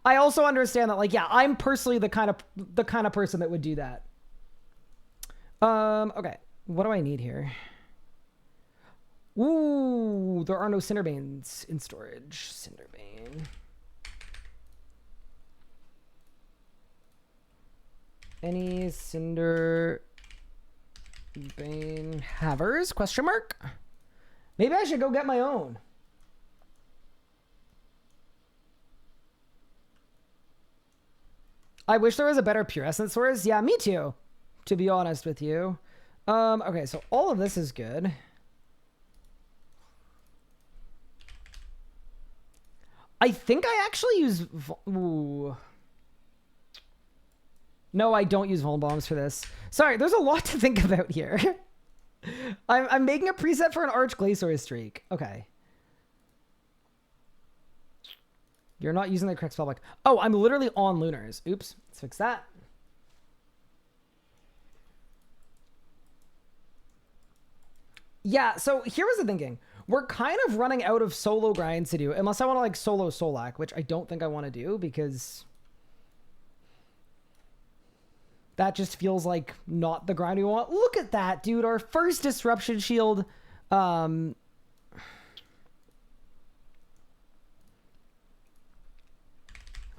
I also understand that, like, yeah, I'm personally the kind of person that would do that. Okay, what do I need here? Ooh, there are no Cinderbanes in storage. Cinderbane. Any Cinderbane havers? Question mark. Maybe I should go get my own. I wish there was a better pure essence source. Yeah, me too, to be honest with you. Okay, so all of this is good. I think I actually use... Ooh. No, I don't use Vuln Bombs for this. Sorry, there's a lot to think about here. I'm making a preset for an Arch Glacier streak. Okay. You're not using the correct spellbook. Oh, I'm literally on Lunars. Oops. Let's fix that. Yeah, so here was the thinking. We're kind of running out of solo grinds to do, unless I want to like solo Solak, which I don't think I want to do because that just feels like not the grind we want. Look at that, dude. Our first disruption shield.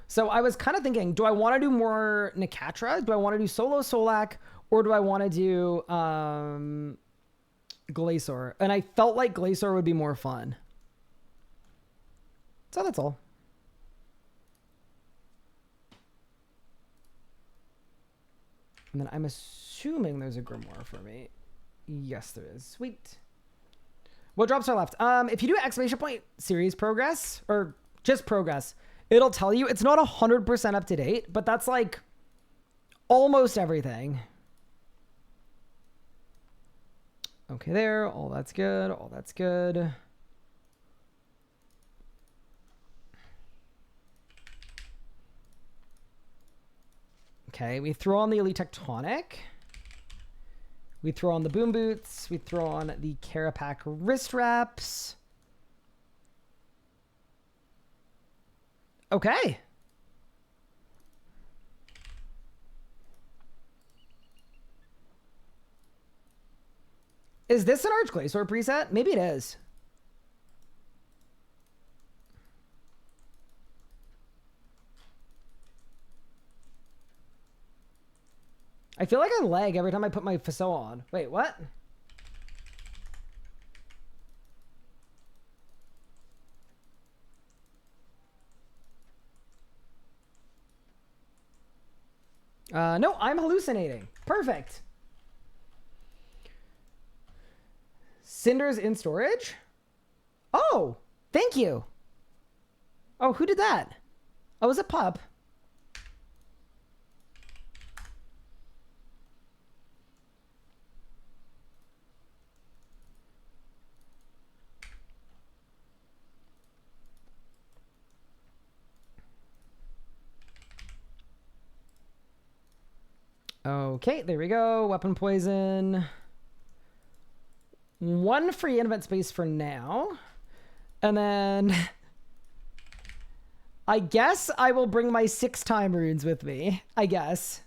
So I was kind of thinking, do I want to do more Nikatra? Do I want to do solo Solak? Or do I want to do Glacier? And I felt like Glacier would be more fun. So that's all. And then I'm assuming there's a Grimoire for me. Yes, there is. Sweet. What drops are left? If you do exclamation point series progress, or just progress, it'll tell you it's not 100% up to date, but that's like almost everything. Okay, there. All that's good. All that's good. Okay, we throw on the Elite Tectonic. We throw on the boom boots. We throw on the Carapac wrist wraps. Okay. Is this an Arch Glacier preset? Maybe it is. I feel like I lag every time I put my Faso on. Wait, what? No, I'm hallucinating. Perfect. Cinders in storage? Oh, thank you. Oh, who did that? Oh, it was a pup. Okay, there we go. Weapon poison. 1 free invent space for now. And then I guess I will bring my 6-time runes with me. I guess.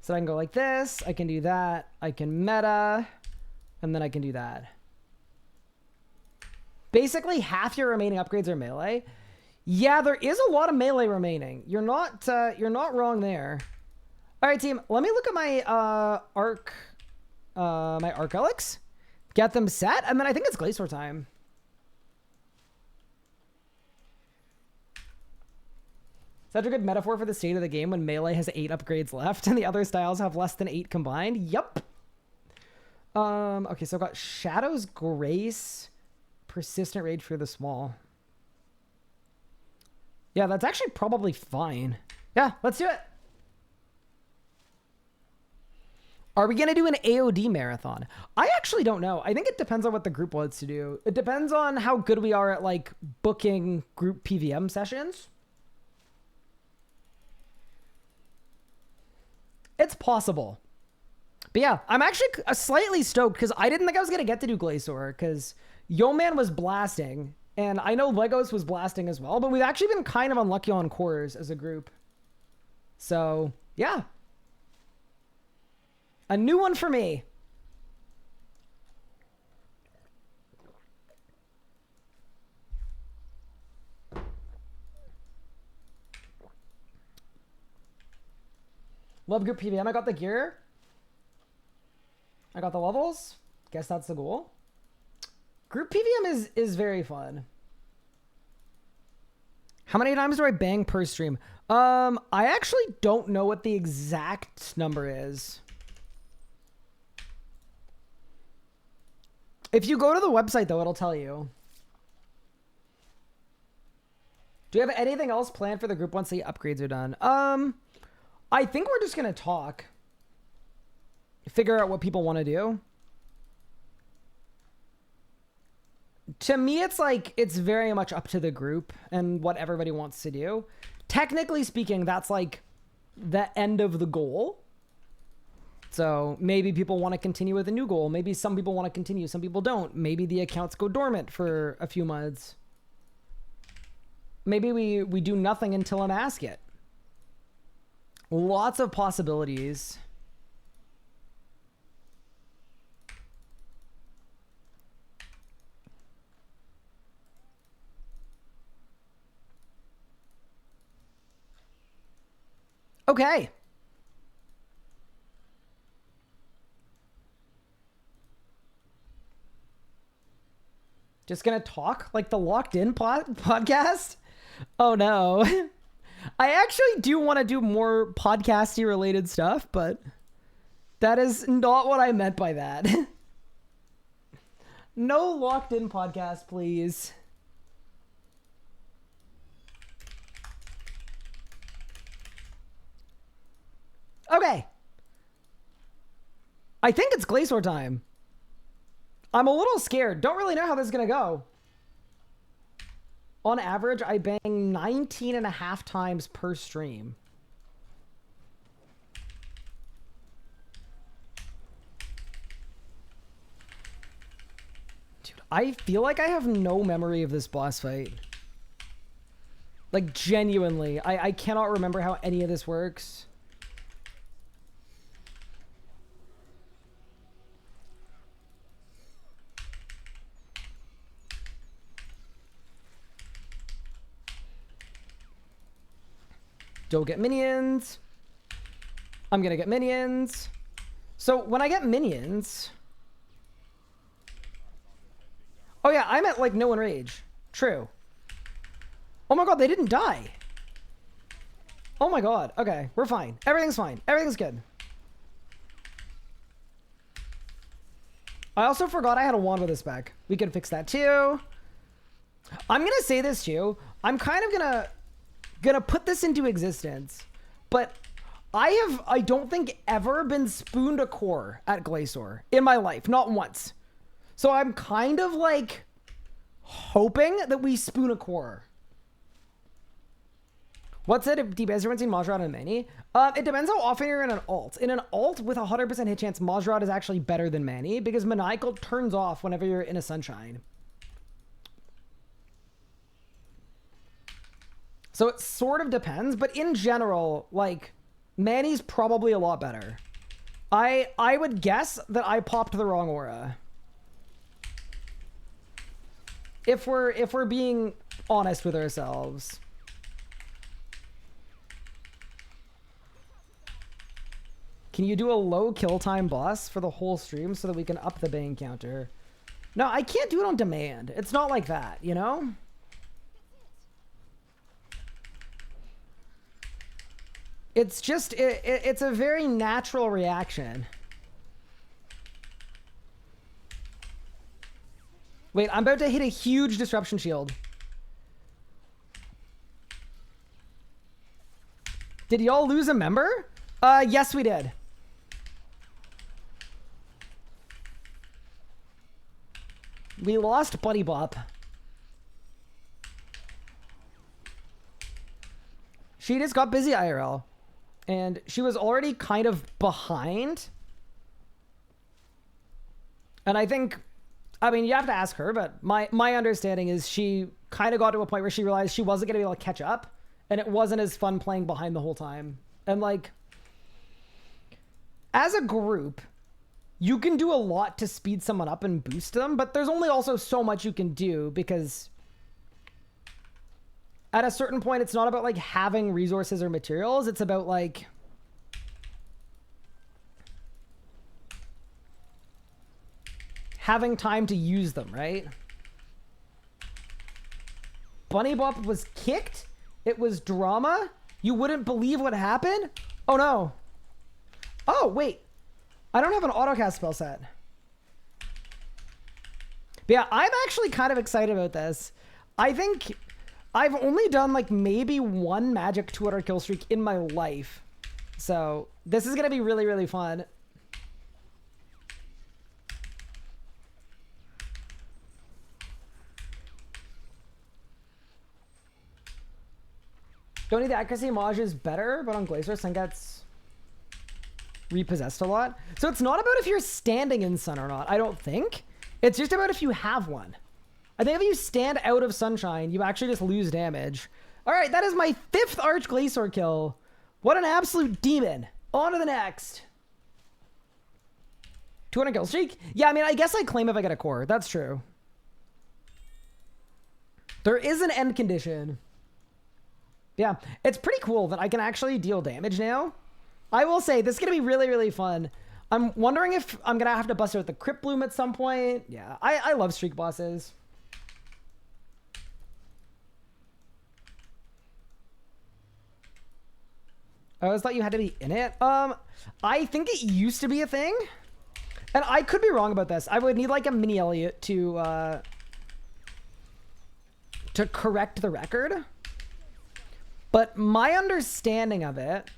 So I can go like this. I can do that. I can meta. And then I can do that. Basically, half your remaining upgrades are melee. Yeah, there is a lot of melee remaining. You're not wrong there. All right, team. Let me look at my arc relics. Get them set, and then I think it's Glacier time. Such a good metaphor for the state of the game when melee has 8 upgrades left and the other styles have less than 8 combined. Yup. Okay, so I've got Shadow's Grace, Persistent Rage for the Small. Yeah, that's actually probably fine. Yeah, let's do it. Are we going to do an AOD marathon? I actually don't know. I think it depends on what the group wants to do. It depends on how good we are at, like, booking group PVM sessions. It's possible. But yeah, I'm actually slightly stoked because I didn't think I was going to get to do Glacier because Yo-Man was blasting. And I know Legos was blasting as well, but we've actually been kind of unlucky on cores as a group. So, yeah. A new one for me. Love group PVM. I got the gear. I got the levels. Guess that's the goal. Group PVM is very fun. How many times do I bang per stream? I actually don't know what the exact number is. If you go to the website, though, it'll tell you. Do you have anything else planned for the group once the upgrades are done? I think we're just going to talk. Figure out what people want to do. To me, it's like, it's very much up to the group and what everybody wants to do. Technically speaking, that's like the end of the goal. So maybe people want to continue with a new goal. Maybe some people want to continue. Some people don't. Maybe the accounts go dormant for a few months. Maybe we do nothing until an basket. Lots of possibilities. Okay. Just gonna talk like the Locked In podcast? Oh no. I actually do want to do more podcasty related stuff, but that is not what I meant by that. No Locked In podcast, please. Okay. I think it's Glacier time. I'm a little scared. Don't really know how this is going to go. On average, I bang 19.5 times per stream. I feel like I have no memory of this boss fight. Like, genuinely. I cannot remember how any of this works. Don't get minions. I'm gonna get minions. So when I get minions... Oh yeah, I'm at like no one rage. True. Oh my god, they didn't die. Oh my god. Okay, we're fine. Everything's fine. Everything's good. I also forgot I had a wand with this back. We can fix that too. I'm gonna say this too. I'm kind of gonna put this into existence, but I don't think ever been spooned a core at Glacier in my life, not once. So I'm kind of like hoping that we spoon a core. What's it? DPS, everyone's seen Mazrod and Manny? It depends how often you're in an alt. In an alt with a 100% hit chance, Mazrod is actually better than Manny because Maniacal turns off whenever you're in a Sunshine. So it sort of depends, but in general, like, Manny's probably a lot better. I would guess that I popped the wrong aura. If we're being honest with ourselves. Can you do a low kill time boss for the whole stream so that we can up the bang counter? No, I can't do it on demand. It's not like that, you know? It's just, it's a very natural reaction. Wait, I'm about to hit a huge disruption shield. Did y'all lose a member? Yes, we did. We lost Buddy Bop. She just got busy IRL. And she was already kind of behind. And I think, I mean, you have to ask her, but my understanding is she kind of got to a point where she realized she wasn't going to be able to catch up. And it wasn't as fun playing behind the whole time. And like, as a group, you can do a lot to speed someone up and boost them, but there's only also so much you can do because at a certain point, it's not about like having resources or materials. It's about like having time to use them, right? Bunny Bop was kicked. It was drama. You wouldn't believe what happened. Oh no. Oh, wait. I don't have an autocast spell set. But yeah, I'm actually kind of excited about this. I think I've only done like maybe one magic 200 kill streak in my life. So this is going to be really, really fun. Don't need the accuracy. Maj is better, but on Glacier, Sun gets repossessed a lot. So it's not about if you're standing in Sun or not, I don't think. It's just about if you have one. I think if you stand out of Sunshine, you actually just lose damage. All right, that is my 5th Arch Glacier kill. What an absolute demon. On to the next. 200 kill streak? Yeah, I mean, I guess I claim if I get a core. That's true. There is an end condition. Yeah, it's pretty cool that I can actually deal damage now. I will say, this is going to be really, really fun. I'm wondering if I'm going to have to bust out the Crypt Bloom at some point. Yeah, I love streak bosses. I always thought you had to be in it. I think it used to be a thing. And I could be wrong about this. I would need like a mini Elliot to correct the record. But my understanding of it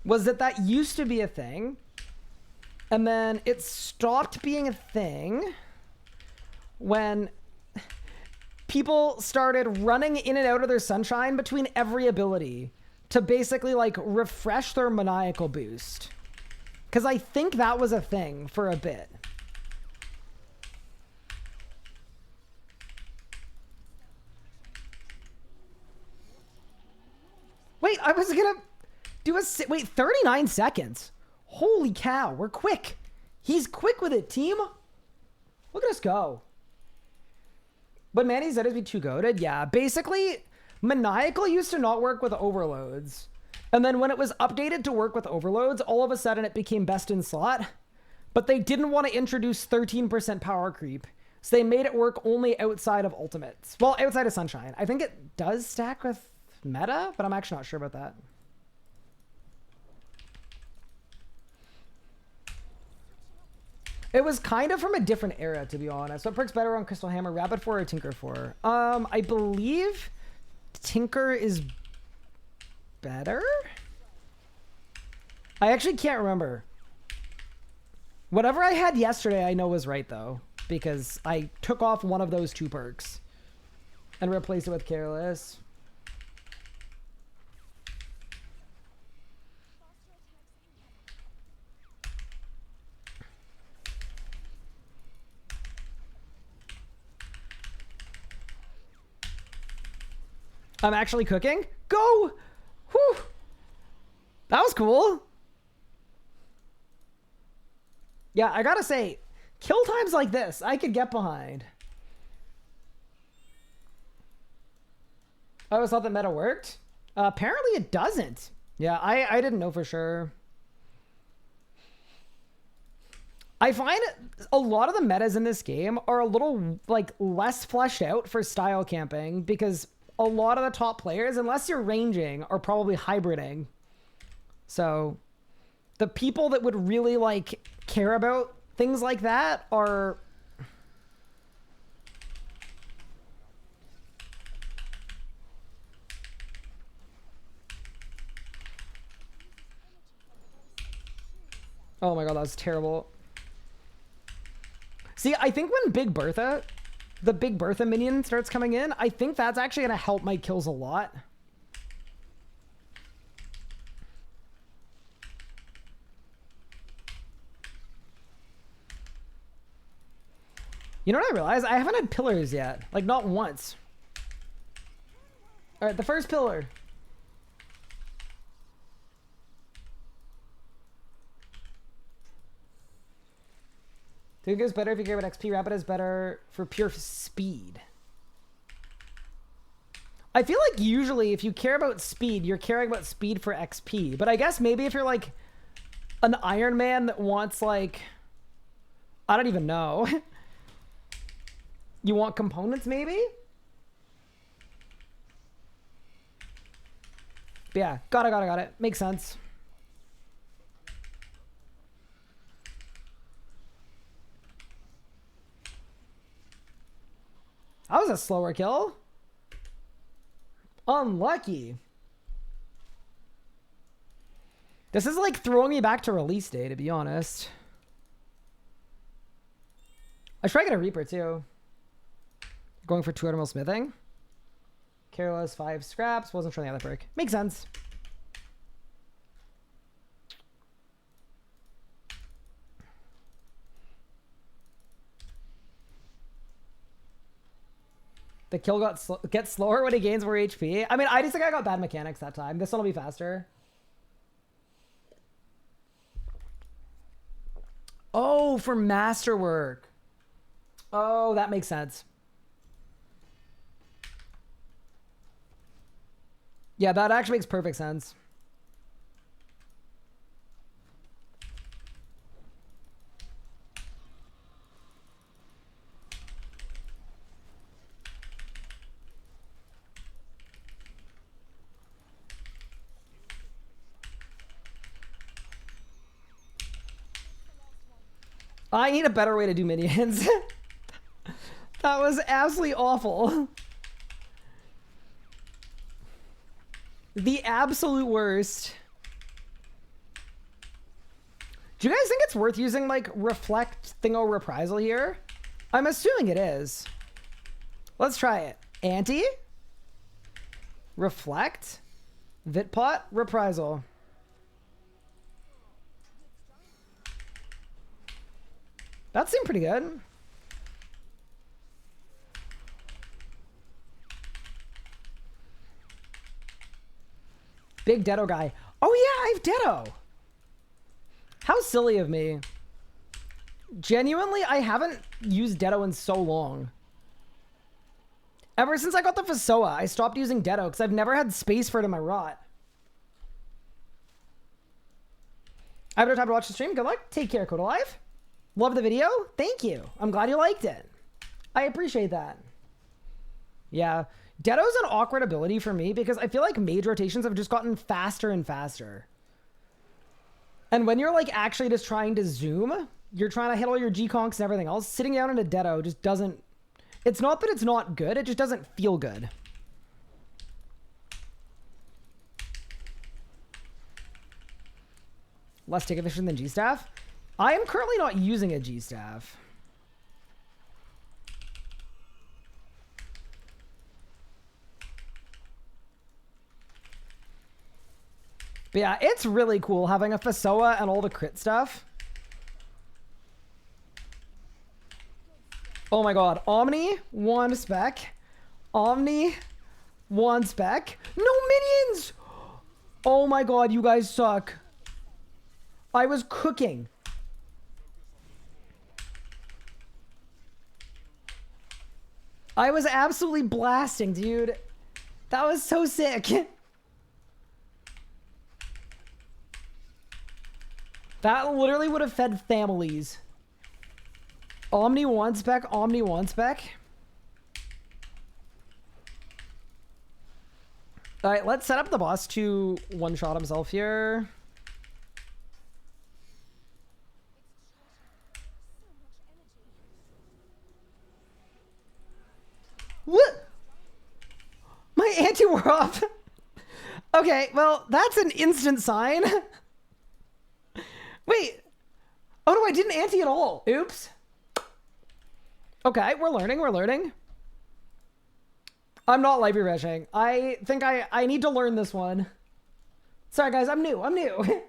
was that that used to be a thing, and then it stopped being a thing when people started running in and out of their Sunshine between every ability to basically like refresh their maniacal boost. Because I think that was a thing for a bit. Wait, I was gonna do wait, 39 seconds. Holy cow, we're quick. He's quick with it, team. Look at us go. But Manny said it'd be too goated. Yeah, basically, Maniacal used to not work with overloads. And then when it was updated to work with overloads, all of a sudden it became best in slot. But they didn't want to introduce 13% power creep. So they made it work only outside of ultimates. Well, outside of Sunshine. I think it does stack with meta, but I'm actually not sure about that. It was kind of from a different era, to be honest. What perks better on Crystal Hammer, Rapid 4 or Tinker 4? I believe Tinker is better? I actually can't remember. Whatever I had yesterday, I know was right, though. Because I took off one of those 2 perks. And replaced it with Careless. I'm actually cooking. Go! Whew! That was cool. Yeah, I gotta say, kill times like this, I could get behind. I always thought that meta worked. Apparently it doesn't. Yeah, I didn't know for sure. I find a lot of the metas in this game are a little like less fleshed out for style camping because a lot of the top players, unless you're ranging, are probably hybriding. So the people that would really like care about things like that are oh my god, that was terrible. See, I think when the Big Bertha minion starts coming in, I think that's actually going to help my kills a lot. You know what I realized? I haven't had pillars yet. Like, not once. Alright, the first pillar. Duke is better if you care about XP. Rapid is better for pure speed. I feel like usually if you care about speed, you're caring about speed for XP. But I guess maybe if you're like an Iron Man that wants like, I don't even know. You want components maybe? But yeah, got it. Makes sense. That was a slower kill. Unlucky. This is like throwing me back to release day, to be honest. I should try to get a Reaper too. Going for 200 mil smithing. Careless, 5 scraps. Wasn't sure the other perk. Makes sense. The kill gets slower when he gains more HP. I mean, I just think I got bad mechanics that time. This one will be faster. Oh, for masterwork. Oh, that makes sense. Yeah, that actually makes perfect sense. I need a better way to do minions. That was absolutely awful. The absolute worst. Do you guys think it's worth using like reflect thingo reprisal here? I'm assuming it is. Let's try it. Anti. Reflect. Vitpot. Reprisal. That seemed pretty good. Big Ditto guy. Oh yeah, I have Ditto. How silly of me. Genuinely, I haven't used Ditto in so long. Ever since I got the Fasoa, I stopped using Ditto because I've never had space for it in my rot. I have no time to watch the stream. Good luck. Take care, Code Alive. Love the video. Thank you. I'm glad you liked it. I appreciate that. Yeah. Ditto's an awkward ability for me because I feel like mage rotations have just gotten faster and faster. And when you're like actually just trying to zoom, you're trying to hit all your G-conks and everything else, sitting down in a Ditto just doesn't... It's not that it's not good, it just doesn't feel good. Less tick efficient than G-Staff? I am currently not using a G-Staff. But yeah, it's really cool having a Fasoa and all the crit stuff. Oh my god. Omni, 1 spec. Omni, 1 spec. No minions! Oh my god, you guys suck. I was cooking. I was absolutely blasting, dude. That was so sick. That literally would have fed families. Omni 1 spec, Omni 1 spec. Alright, let's set up the boss to one-shot himself here. What? My anti wore off. Okay, well, that's an instant sign. Wait. Oh no, I didn't anti at all. Oops. Okay, we're learning, we're learning. I'm not live refreshing. I think I need to learn this one. Sorry guys, I'm new.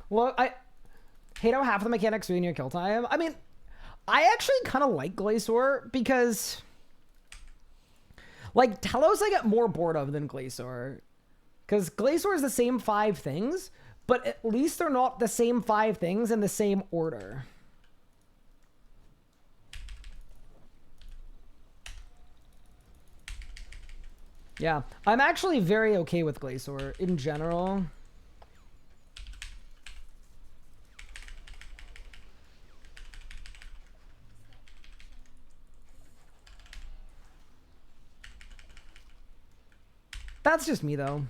Well, I hate how half of the mechanics ruin your kill time. I mean, I actually kind of like Glacier because like Telos I get more bored of than Glacier. Because Glacier is the same 5 things, but at least they're not the same 5 things in the same order. Yeah, I'm actually very okay with Glacier in general. That's just me though.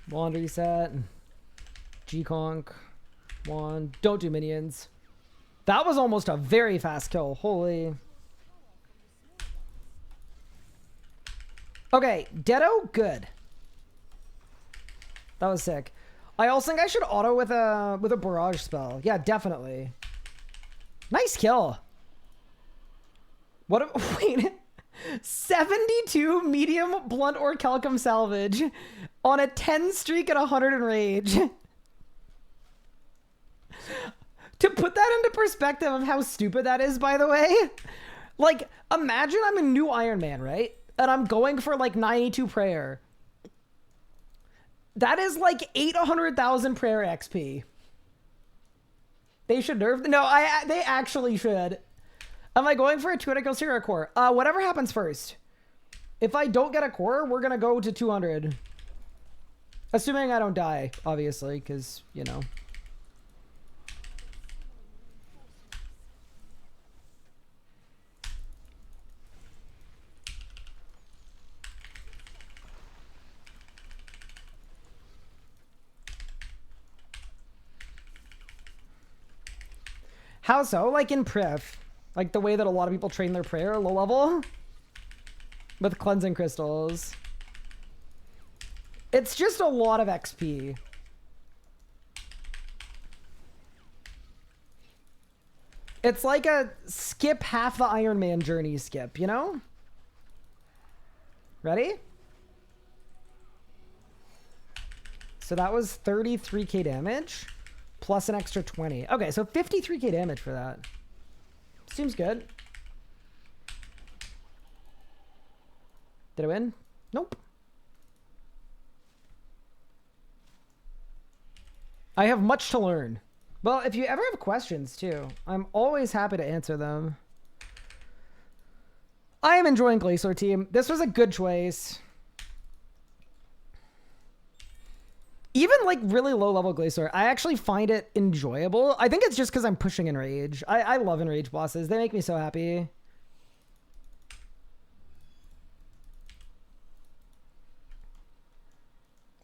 Wand reset. G-conk. Wand. Don't do minions. That was almost a very fast kill. Holy. Okay, Ditto, good. That was sick. I also think I should auto with a barrage spell. Yeah, definitely. Nice kill. What a, wait. 72 medium blunt or calcum salvage on a 10 streak at 100 in rage. To put that into perspective of how stupid that is, by the way, like, imagine I'm a new Iron Man, right? And I'm going for, like, 92 prayer. That is, like, 800,000 prayer XP. They should nerf... No, they actually should. Am I going for a 200 kill serial core? Whatever happens first. If I don't get a core, we're gonna go to 200. Assuming I don't die, obviously, because, you know... How so? Like in Priv. Like the way that a lot of people train their prayer low level. With cleansing crystals. It's just a lot of XP. It's like a skip half the Iron Man journey skip, you know? Ready? So that was 33k damage. Plus an extra 20. Okay, so 53k damage for that. Seems good. Did I win? Nope. I have much to learn. Well, if you ever have questions too, I'm always happy to answer them. I am enjoying Glacier Team. This was a good choice. Even like really low level Glacier, I actually find it enjoyable. I think it's just because I'm pushing Enrage. I love Enrage bosses. They make me so happy.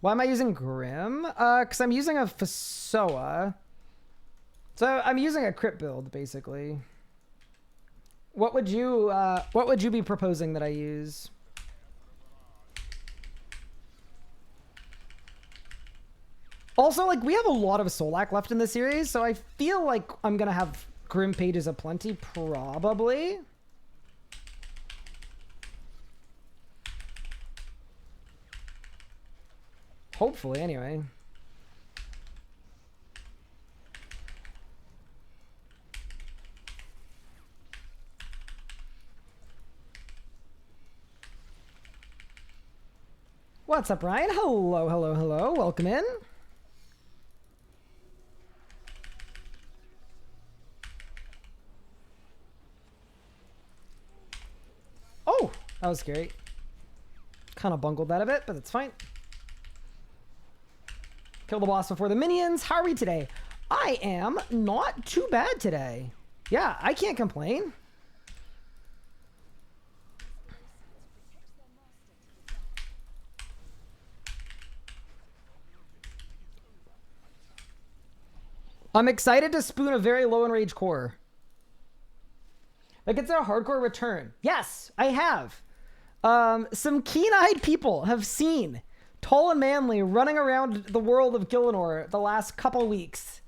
Why am I using Grim? Because I'm using a Fasoa. So I'm using a crit build, basically. What would you be proposing that I use? Also, like, we have a lot of Solak left in the series, so I feel like I'm gonna have Grim pages aplenty, probably. Hopefully, anyway. What's up, Ryan? Hello, hello, hello. Welcome in. Oh, that was scary. Kind of bungled that a bit, but it's fine. Kill the boss before the minions. How are we today? I am not too bad today. Yeah, I can't complain. I'm excited to spoon a very low enrage core. Like, it's a hardcore return. Yes, I have. Some keen-eyed people have seen Tall and Manly running around the world of Gillinor the last couple weeks.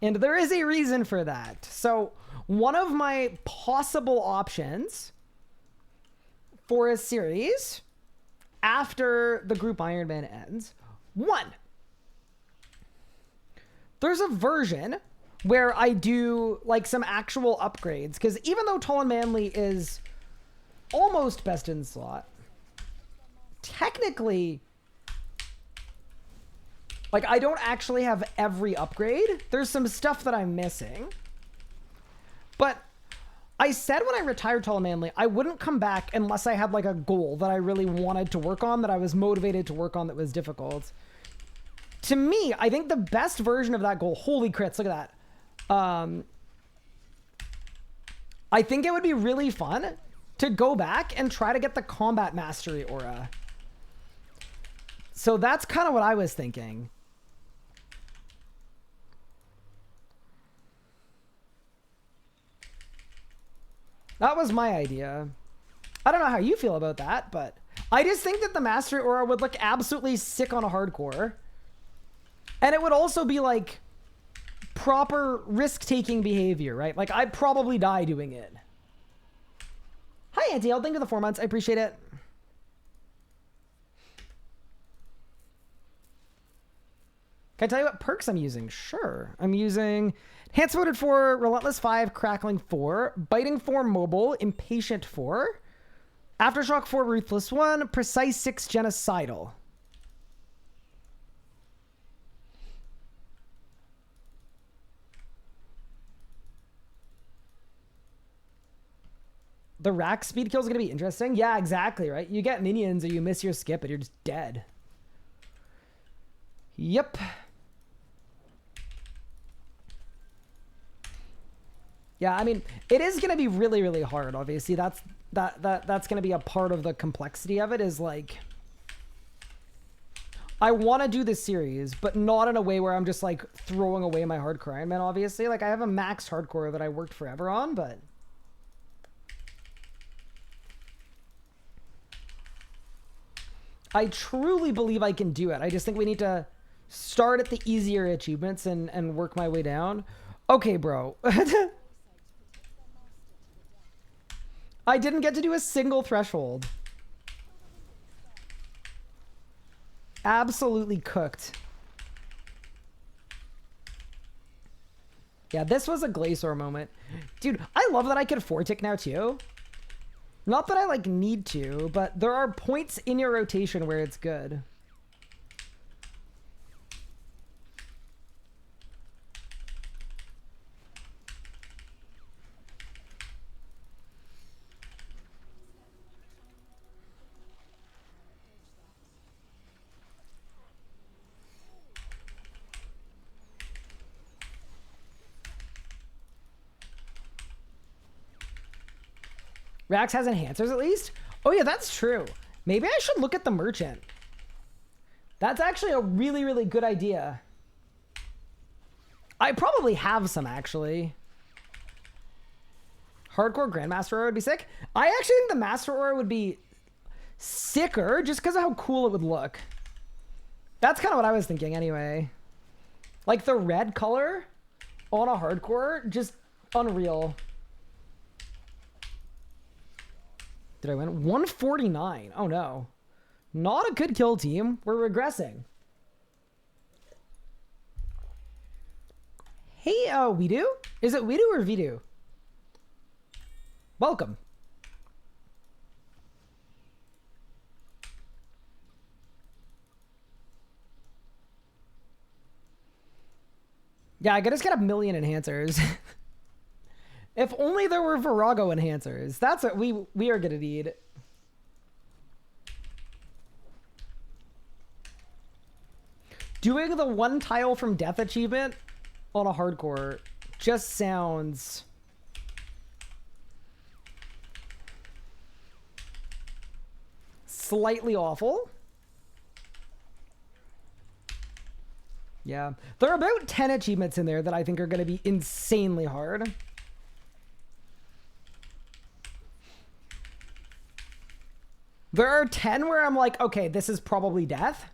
And there is a reason for that. So one of my possible options for a series after the group Ironman ends, one, there's a version where I do like some actual upgrades, because even though Tall and Manly is almost best in slot, technically, like, I don't actually have every upgrade. There's some stuff that I'm missing. But I said when I retired Tall and Manly, I wouldn't come back unless I had like a goal that I really wanted to work on, that I was motivated to work on, that was difficult. To me, I think the best version of that goal, holy crits, look at that. I think it would be really fun to go back and try to get the combat mastery aura. So that's kind of what I was thinking. That was my idea. I don't know how you feel about that, but I just think that the mastery aura would look absolutely sick on a hardcore. And it would also be like proper risk-taking behavior, right? Like, I'd probably die doing it. Hi, Auntie. Thank you for the 4 months. I appreciate it. Can I tell you what perks I'm using? Sure. I'm using Enhanced Voted 4, Relentless 5, Crackling 4, Biting 4, Mobile, Impatient 4, Aftershock 4, Ruthless 1, Precise 6, Genocidal. The rack speed kill is going to be interesting. Yeah, exactly, right? You get minions or you miss your skip and you're just dead. Yep. Yeah, I mean, it is going to be really, really hard, obviously. That's going to be a part of the complexity of it, is like, I want to do this series, but not in a way where I'm just like throwing away my hardcore Ironman, obviously. Like, I have a maxed hardcore that I worked forever on, but I truly believe I can do it. I just think we need to start at the easier achievements and work my way down. Okay, bro. I didn't get to do a single threshold. Absolutely cooked. Yeah, this was a Glacier moment. Dude, I love that I can 4-tick now too. Not that I like need to, but there are points in your rotation where it's good. Rax has enhancers at least? Oh yeah, that's true. Maybe I should look at the merchant. That's actually a really, really good idea. I probably have some actually. Hardcore Grandmaster Aura would be sick. I actually think the Master Aura would be sicker just because of how cool it would look. That's kind of what I was thinking anyway. Like the red color on a hardcore, just unreal. Did I win? 149. Oh no. Not a good kill team. We're regressing. Hey, Weedu? Is it Weedu or Vidu? Welcome. Yeah, I could just get a million enhancers. If only there were Virago enhancers. That's what we are gonna need. Doing the one tile from death achievement on a hardcore just sounds slightly awful. Yeah, there are about 10 achievements in there that I think are going to be insanely hard. There are 10 where I'm like, okay, this is probably death.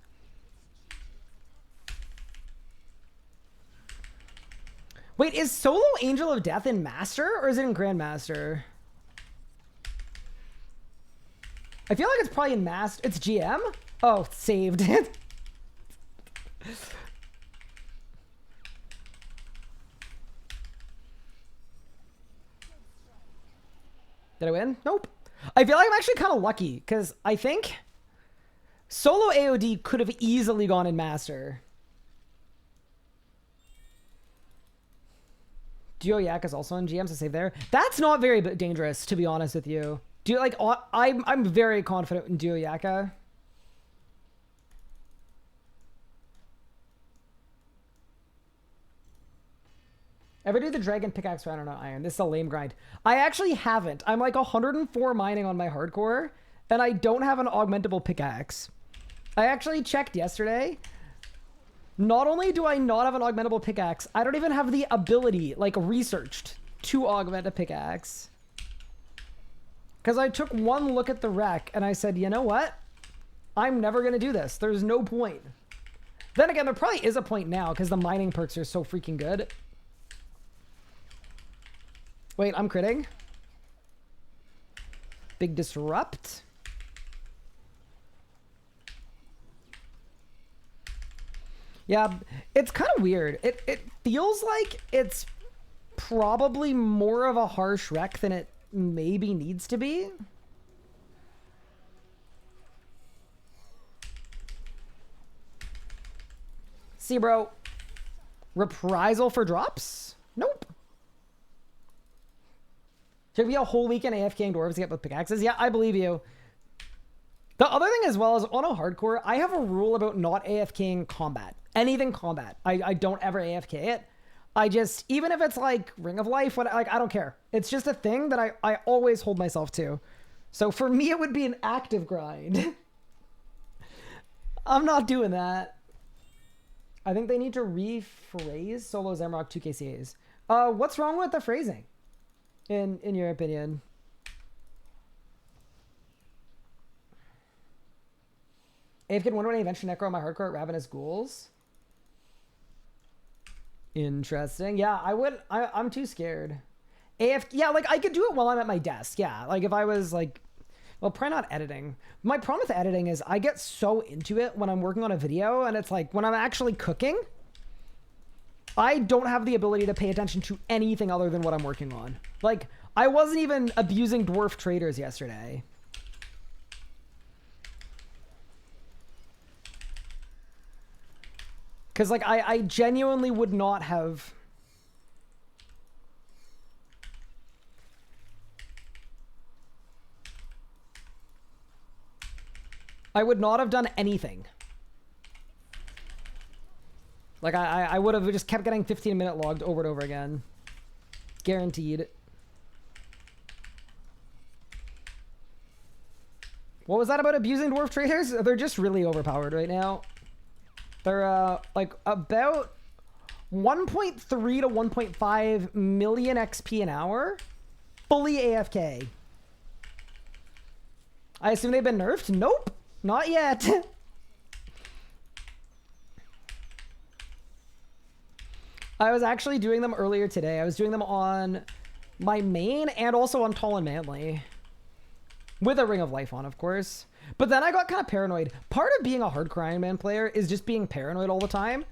Wait, is Solo Angel of Death in Master or is it in Grandmaster? I feel like it's probably in Master. It's GM? Oh, saved. Did I win? Nope. I feel like I'm actually kind of lucky because I think Solo AOD could have easily gone in Master. Duo Yak is also in GM, so save there. That's not very dangerous, to be honest with you. Do you like? I'm very confident in Duo Yaka. Ever do the dragon pickaxe round or not iron? This is a lame grind. I actually haven't. I'm like 104 mining on my hardcore, and I don't have an augmentable pickaxe. I actually checked yesterday. Not only do I not have an augmentable pickaxe, I don't even have the ability, like, researched to augment a pickaxe. Because I took one look at the rec, and I said, you know what? I'm never going to do this. There's no point. Then again, there probably is a point now, because the mining perks are so freaking good. Wait, I'm critting. Big disrupt. Yeah, it's kind of weird. It feels like it's probably more of a harsh wreck than it maybe needs to be. See, bro. Reprisal for drops? Nope. Should be a whole weekend AFKing dwarves to get with pickaxes? Yeah, I believe you. The other thing as well is on a hardcore, I have a rule about not AFKing combat. Anything combat. I don't ever AFK it. I just, even if it's like Ring of Life, what, like, I don't care. It's just a thing that I always hold myself to. So for me, it would be an active grind. I'm not doing that. I think they need to rephrase Solo Zamrock 2KCAs. What's wrong with the phrasing? In your opinion? AFK 1-1 Adventure Necro on my hardcore at Ravenous Ghouls. Interesting. Yeah, I'm too scared. Yeah, like I could do it while I'm at my desk. Yeah, like if I was like, well, probably not editing. My problem with editing is I get so into it when I'm working on a video, and it's like when I'm actually cooking, I don't have the ability to pay attention to anything other than what I'm working on. Like I wasn't even abusing dwarf traders yesterday. Because, like, I genuinely would not have... I would not have done anything. Like, I would have just kept getting 15-minute logged over and over again. Guaranteed. What was that about abusing dwarf traders? They're just really overpowered right now. They're, like, about 1.3 to 1.5 million XP an hour. Fully AFK. I assume they've been nerfed? Nope. Not yet. I was actually doing them earlier today. I was doing them on my main and also on Tall and Manly. With a Ring of Life on, of course. But then I got kind of paranoid. Part of being a hardcore Ironman player is just being paranoid all the time.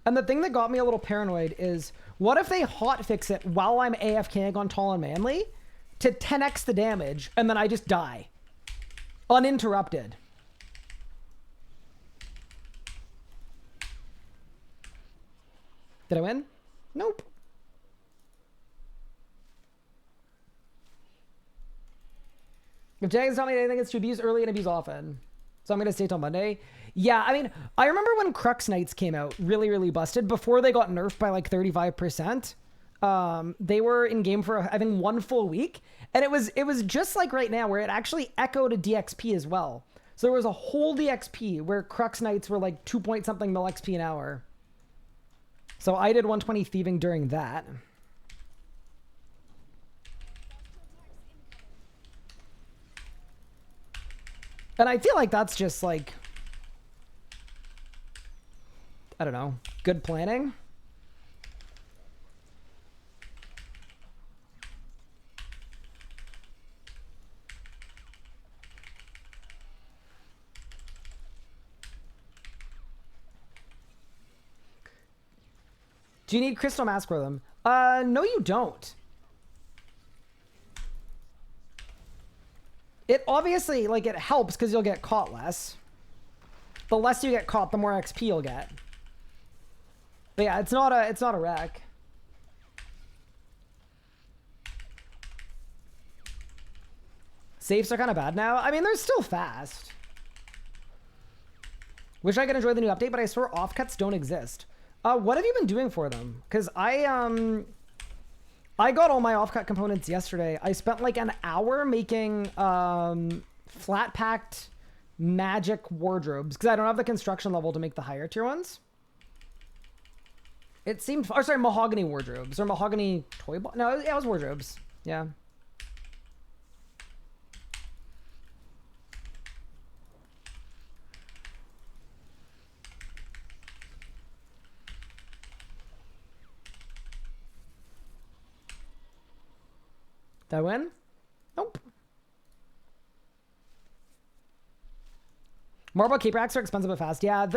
And the thing that got me a little paranoid is, what if they hotfix it while I'm AFKing on Tall and Manly to 10x the damage, and then I just die? Uninterrupted. Did I win? Nope. If Jags tell me anything, it's to abuse early and abuse often. So I'm going to stay till Monday. Yeah, I mean, I remember when Crux Knights came out, really, really busted. Before they got nerfed by like 35%, they were in game for, I think, 1 full week. And it was just like right now, where it actually echoed a DXP as well. So there was a whole DXP where Crux Knights were like 2 point something mil XP an hour. So I did 120 thieving during that. And I feel like that's just like, I don't know, good planning. Do you need crystal mask for them? No, you don't. It obviously, like, it helps because you'll get caught less. The less you get caught, the more XP you'll get. But yeah, it's not a wreck. Safes are kind of bad now. I mean, they're still fast. Wish I could enjoy the new update, but I swear offcuts don't exist. What have you been doing for them? Because I got all my offcut components yesterday. I spent like an hour making flat packed magic wardrobes because I don't have the construction level to make the higher tier ones. It seemed, or sorry, mahogany wardrobes or mahogany toy box. No, it was wardrobes. Yeah. Did I win? Nope. Marble cape racks are expensive but fast. Yeah,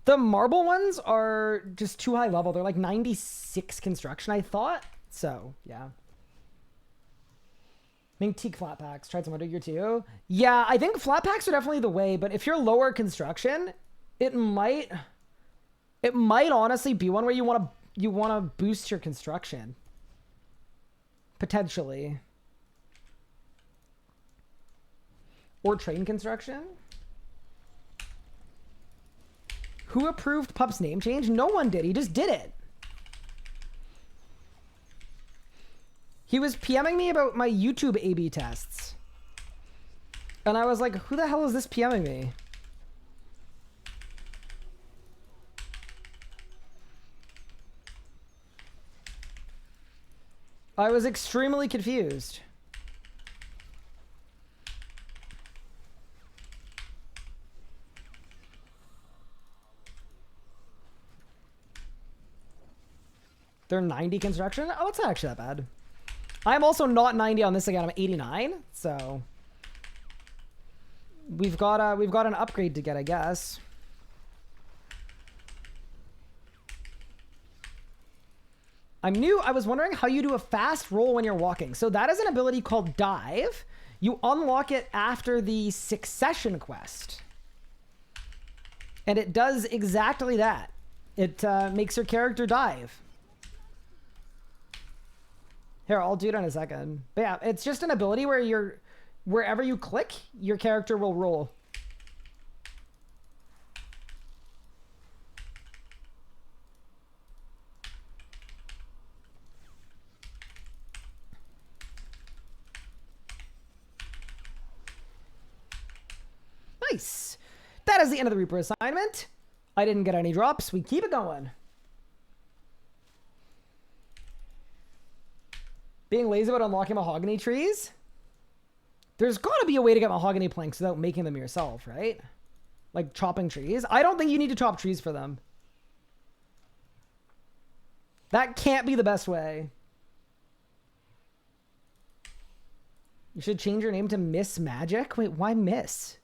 the marble ones are just too high level. They're like 96 construction, I thought. So, yeah. Mink teak flat packs. Tried some under year too. Yeah, I think flat packs are definitely the way, but if you're lower construction, it might honestly be one where you want to boost your construction. Potentially. Or train construction? Who approved Pup's name change? No one did. He just did it. He was PMing me about my YouTube A/B tests. And I was like, who the hell is this PMing me? I was extremely confused. They're 90 construction? Oh, it's not actually that bad. I'm also not 90 on this again. I'm 89, so we've got an upgrade to get, I guess. I'm new. I was wondering how you do a fast roll when you're walking. So that is an ability called Dive. You unlock it after the Succession quest. And it does exactly that. It makes your character dive. Here, I'll do it in a second. But yeah, it's just an ability where wherever you click, your character will roll. Nice. That is the end of the Reaper assignment. I didn't get any drops. We keep it going. Being lazy about unlocking mahogany trees. There's got to be a way to get mahogany planks without making them yourself, right? Like chopping trees. I don't think you need to chop trees for them. That can't be the best way. You should change your name to Miss Magic. Wait, why Miss?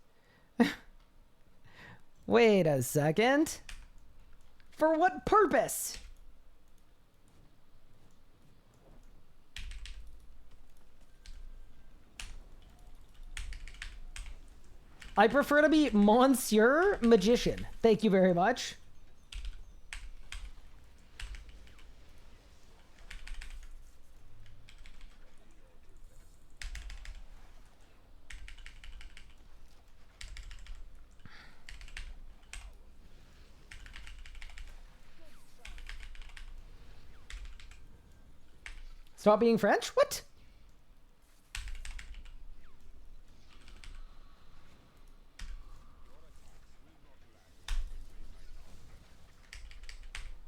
Wait a second. For what purpose? I prefer to be Monsieur Magician. Thank you very much. Stop being French? What?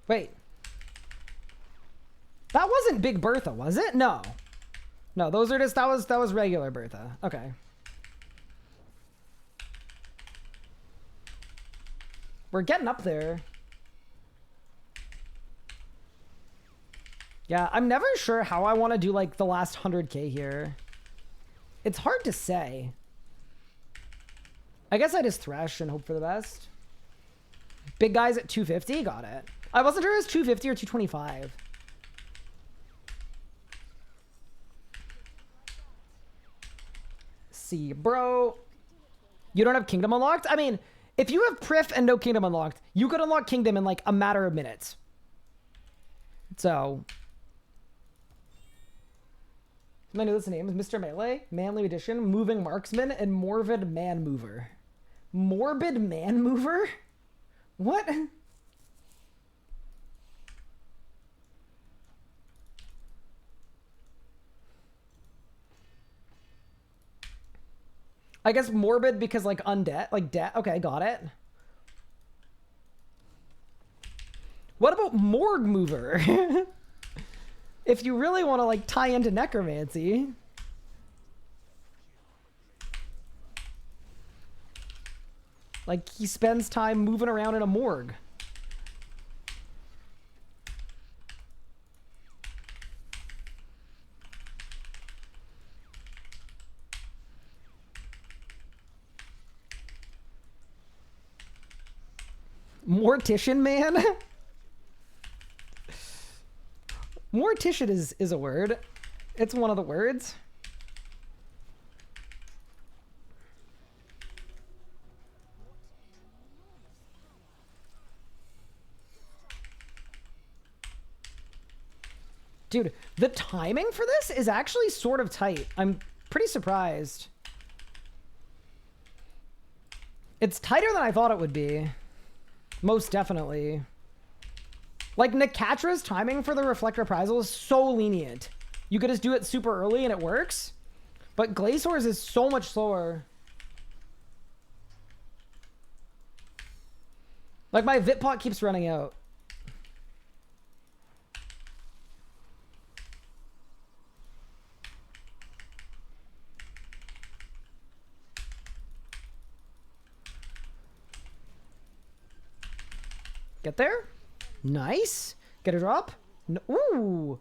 Wait. That wasn't Big Bertha, was it? No. No, those are just, that was regular Bertha. Okay. We're getting up there. Yeah, I'm never sure how I want to do like the last 100K here. It's hard to say. I guess I just thresh and hope for the best. Big guys at 250, got it. I wasn't sure it was 250 or 225. See, bro. You don't have Kingdom unlocked? I mean, if you have Prif and no Kingdom unlocked, you could unlock Kingdom in like a matter of minutes. So... I know this name is Mr. Melee, Manly Edition, Moving Marksman, and Morbid Man Mover. Morbid Man Mover? What? I guess morbid because like undead, like dead. Okay, got it. What about Morgue Mover? If you really want to like tie into necromancy. Like he spends time moving around in a morgue. Mortician man? Mortician is a word. It's one of the words. Dude, the timing for this is actually sort of tight. I'm pretty surprised. It's tighter than I thought it would be. Most definitely. Like, Nakatra's timing for the Reflect Reprisal is so lenient. You could just do it super early and it works. But Glacior's is so much slower. Like, my Vitpot keeps running out. Get there? Nice. Get a drop. No, ooh.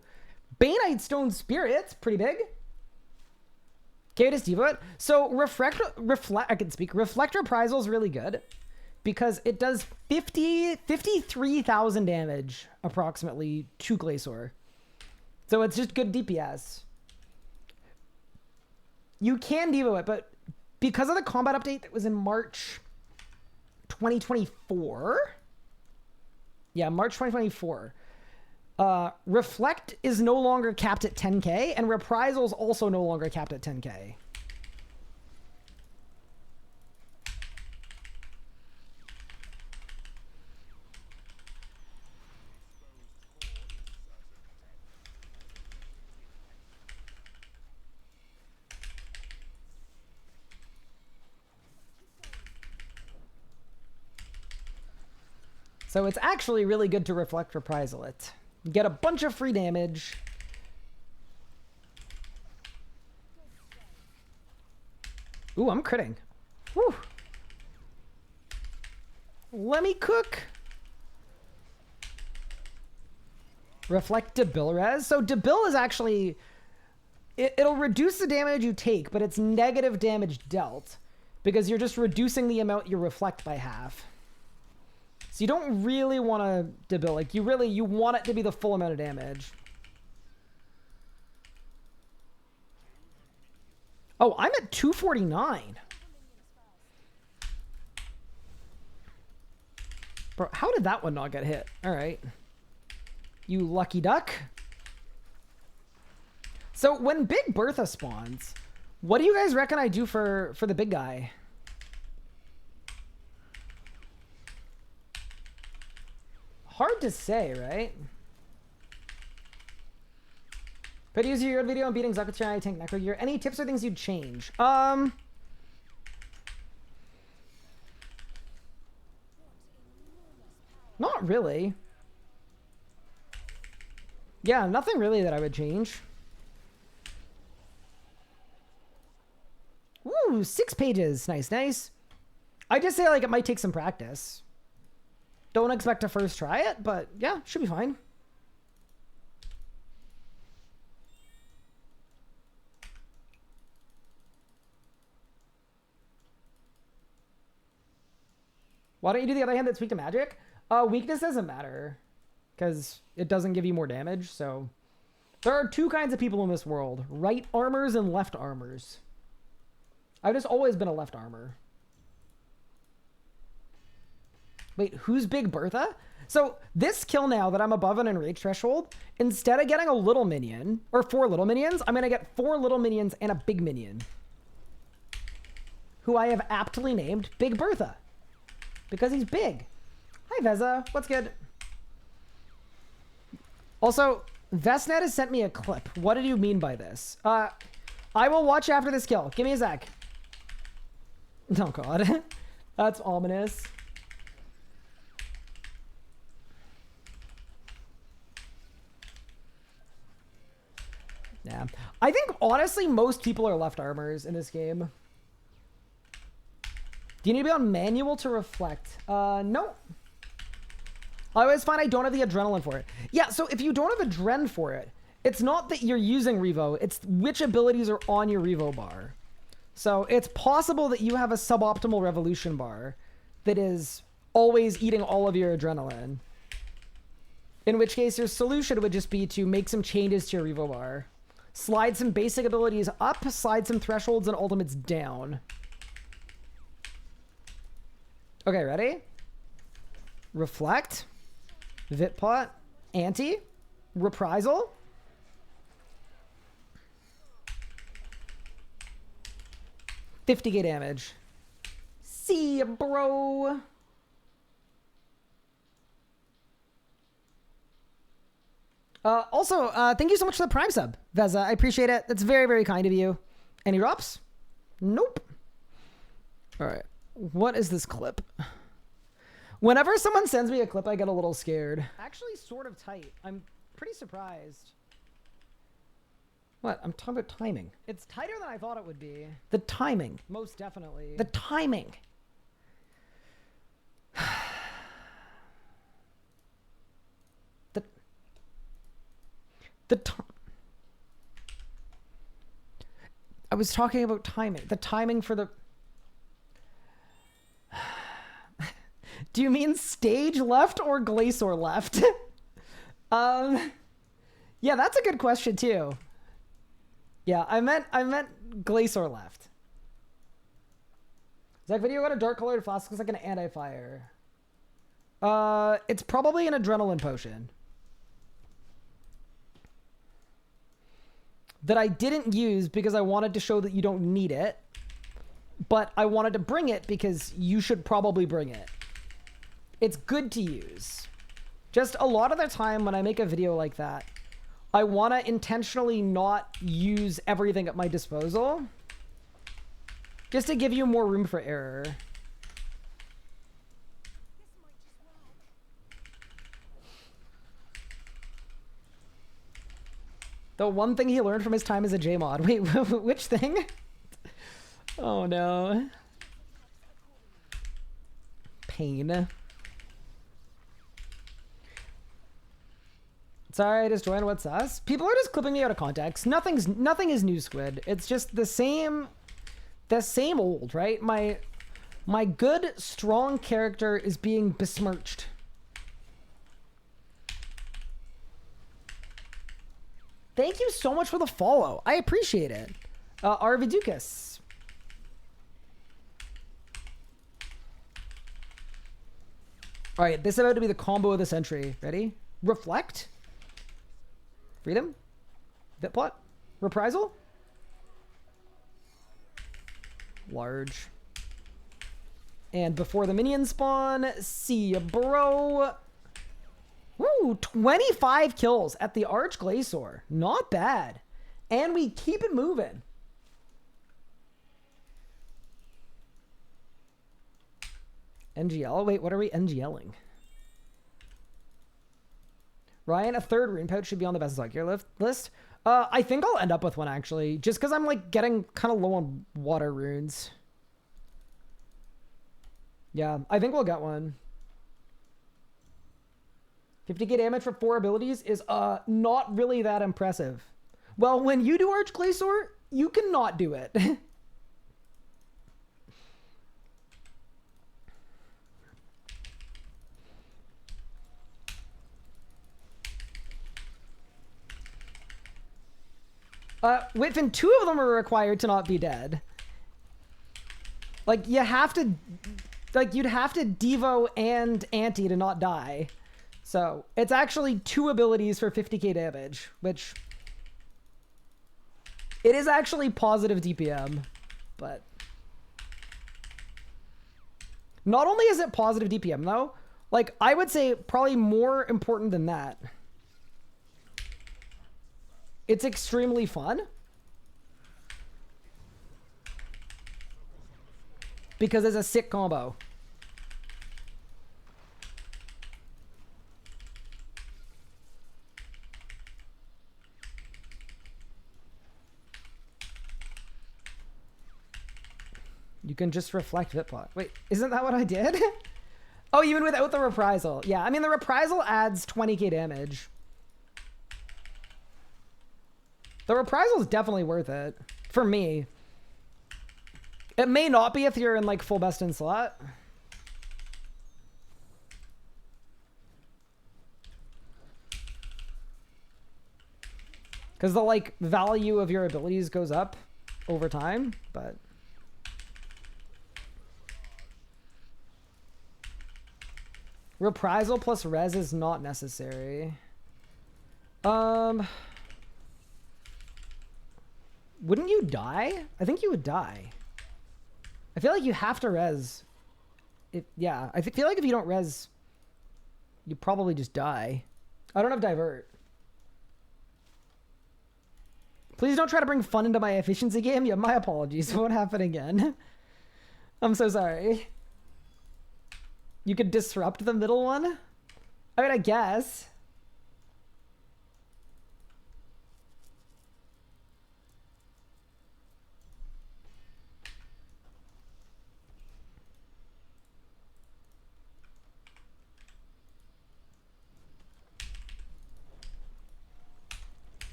Baneite Stone Spirits. Pretty big. Okay, just devo it. So I can speak. Reflect Reprisal is really good because it does 53,000 damage approximately to Glacior. So it's just good DPS. You can Devo it, but because of the combat update that was in March 2024. Yeah, March 2024. Reflect is no longer capped at 10k, and Reprisal is also no longer capped at 10k. So it's actually really good to Reflect Reprisal it. Get a bunch of free damage. Ooh, I'm critting. Whew. Let me cook. Reflect Debil Res. So Debil is actually... It'll reduce the damage you take, but it's negative damage dealt. Because you're just reducing the amount you reflect by half. So you don't really want to debil. Like, you want it to be the full amount of damage. Oh, I'm at 249. Bro, how did that one not get hit? All right. You lucky duck. So when Big Bertha spawns, what do you guys reckon I do for the big guy? Hard to say, right? Produce your video on beating Zucker's tank necro gear. Any tips or things you'd change? Not really. Yeah, nothing really that I would change. Ooh, 6 pages. Nice, nice. I just say, like, it might take some practice. Don't expect to first try it, but yeah, should be fine. Why don't you do the other hand that's weak to magic? Weakness doesn't matter because it doesn't give you more damage. So there are two kinds of people in this world: right armors and left armors. I've just always been a left armor. Wait, who's Big Bertha? So this kill now that I'm above an enrage threshold, instead of getting a little minion, or 4 little minions, I'm going to get 4 little minions and a big minion. Who I have aptly named Big Bertha. Because he's big. Hi, Veza. What's good? Also, Vestnet has sent me a clip. What did you mean by this? I will watch after this kill. Give me a sec. Oh, God. That's ominous. Yeah. I think, honestly, most people are left armors in this game. Do you need to be on manual to reflect? No. I always find I don't have the adrenaline for it. Yeah, so if you don't have adren for it, it's not that you're using Revo, it's which abilities are on your Revo bar. So it's possible that you have a suboptimal revolution bar that is always eating all of your adrenaline. In which case, your solution would just be to make some changes to your Revo bar. Slide some basic abilities up, slide some thresholds and ultimates down. Okay, ready? Reflect. Vitpot. Anti. Reprisal. $50k damage. See ya, bro. Also, thank you so much for the Prime sub, Veza. I appreciate it. That's very, very kind of you. Any drops? Nope. All right. What is this clip? Whenever someone sends me a clip, I get a little scared. Actually, sort of tight. I'm pretty surprised. What? I'm talking about timing. It's tighter than I thought it would be. The timing. Most definitely. The timing. I was talking about timing. The timing for the... Do you mean stage left or Glacier left? Yeah, that's a good question too. Yeah, I meant Glacier left. Does that video got a dark colored flask? Looks like an anti-fire. It's probably an adrenaline potion that I didn't use because I wanted to show that you don't need it, but I wanted to bring it because you should probably bring it. It's good to use. Just a lot of the time when I make a video like that, I want to intentionally not use everything at my disposal just to give you more room for error. The one thing he learned from his time as a J-mod. Wait, which thing? Oh no. Pain. Sorry, I just joined. What's us? People are just clipping me out of context. Nothing is new, Squid. It's just the same old, right? My good, strong character is being besmirched. Thank you so much for the follow. I appreciate it. Arvidukas. All right, this is about to be the combo of the century. Ready? Reflect. Freedom. Bitplot. Reprisal. Large. And before the minions spawn, see ya, bro. Woo, 25 kills at the Arch Glacier. Not bad. And we keep it moving. NGL? Wait, what are we NGLing? Ryan, a third rune pouch should be on the best slot gear list. I think I'll end up with one, actually. Just because I'm, like, getting kind of low on water runes. Yeah, I think we'll get one. 50k damage for 4 abilities is not really that impressive. Well, when you do Arch Glacier, you cannot do it. Whitfin, 2 of them are required to not be dead. Like, you have to... Like, you'd have to Devo and Anti to not die. So, it's actually 2 abilities for 50k damage, which... It is actually positive DPM, but... Not only is it positive DPM, though, like, I would say probably more important than that. It's extremely fun. Because it's a sick combo. You can just reflect Bitplot. Wait, isn't that what I did? Oh, even without the reprisal. Yeah, I mean, the reprisal adds 20k damage. The reprisal is definitely worth it. For me. It may not be if you're in, like, full best in slot. Because the, like, value of your abilities goes up over time, but... Reprisal plus res is not necessary. Wouldn't you die? I think you would die. I feel like you have to res. Yeah, I feel like if you don't res, you probably just die. I don't have divert. Please don't try to bring fun into my efficiency game. Yeah, my apologies. It won't happen again. I'm so sorry. You could disrupt the middle one? I mean, I guess.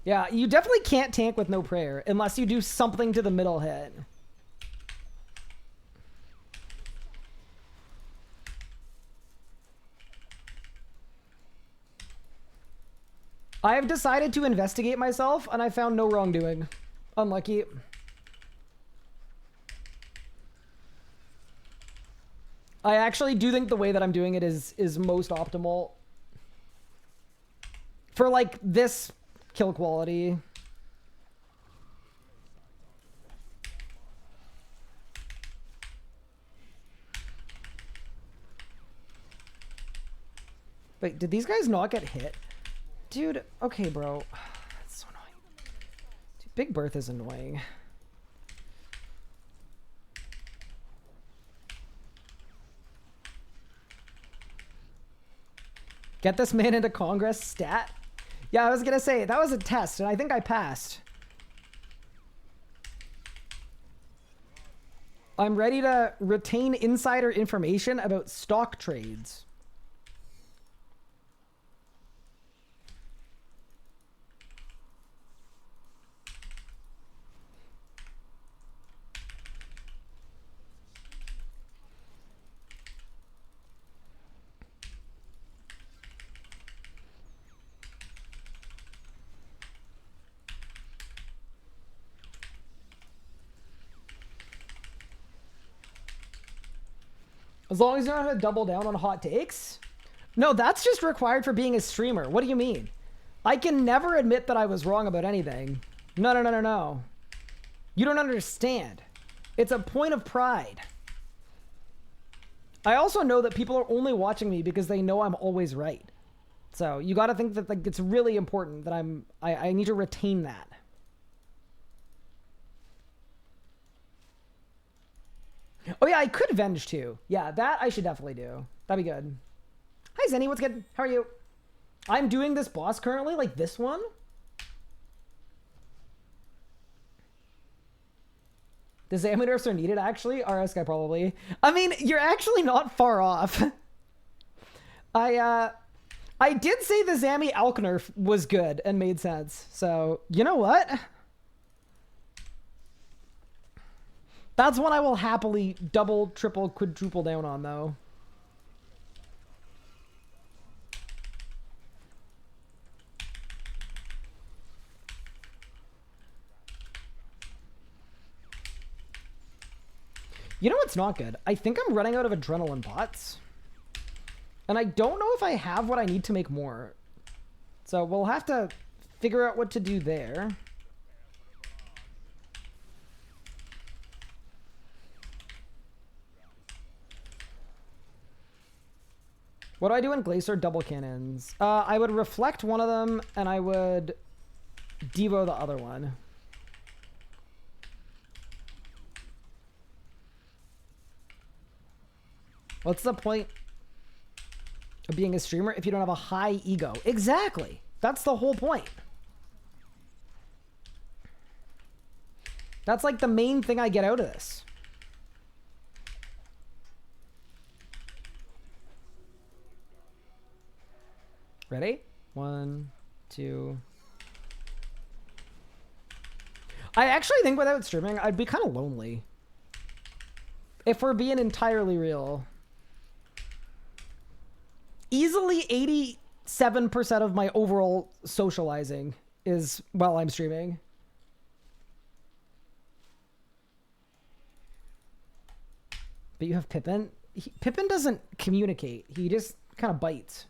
Yeah, you definitely can't tank with no prayer unless you do something to the middle hit. I have decided to investigate myself, and I found no wrongdoing. Unlucky. I actually do think the way that I'm doing it is most optimal. For, like, this kill quality. Wait, did these guys not get hit? Dude, okay, bro. That's so annoying. Dude, Big Berth is annoying. Get this man into Congress stat? Yeah, I was gonna say, that was a test, and I think I passed. I'm ready to retain insider information about stock trades. As long as you don't have to double down on hot takes? No, that's just required for being a streamer. What do you mean? I can never admit that I was wrong about anything. No, no, no, no, no. You don't understand. It's a point of pride. I also know that people are only watching me because they know I'm always right. So you got to think that, like, it's really important that I need to retain that. Oh yeah, I could venge too. Yeah, that I should definitely do. That'd be good. Hi Zenny, what's good? How are you? I'm doing this boss currently, like this one. Does nerfs are needed actually? RS Guy probably. I mean, you're actually not far off. I did say the Zammy Alk nerf was good and made sense. So, you know what? That's one I will happily double, triple, quadruple down on, though. You know what's not good? I think I'm running out of adrenaline pots. And I don't know if I have what I need to make more. So we'll have to figure out what to do there. What do I do in Glacier double cannons? I would reflect one of them, and I would Devo the other one. What's the point of being a streamer if you don't have a high ego? Exactly. That's the whole point. That's like the main thing I get out of this. Ready? 1, 2. I actually think without streaming, I'd be kind of lonely. If we're being entirely real. Easily 87% of my overall socializing is while I'm streaming. But you have Pippin. Pippin doesn't communicate. He just kind of bites.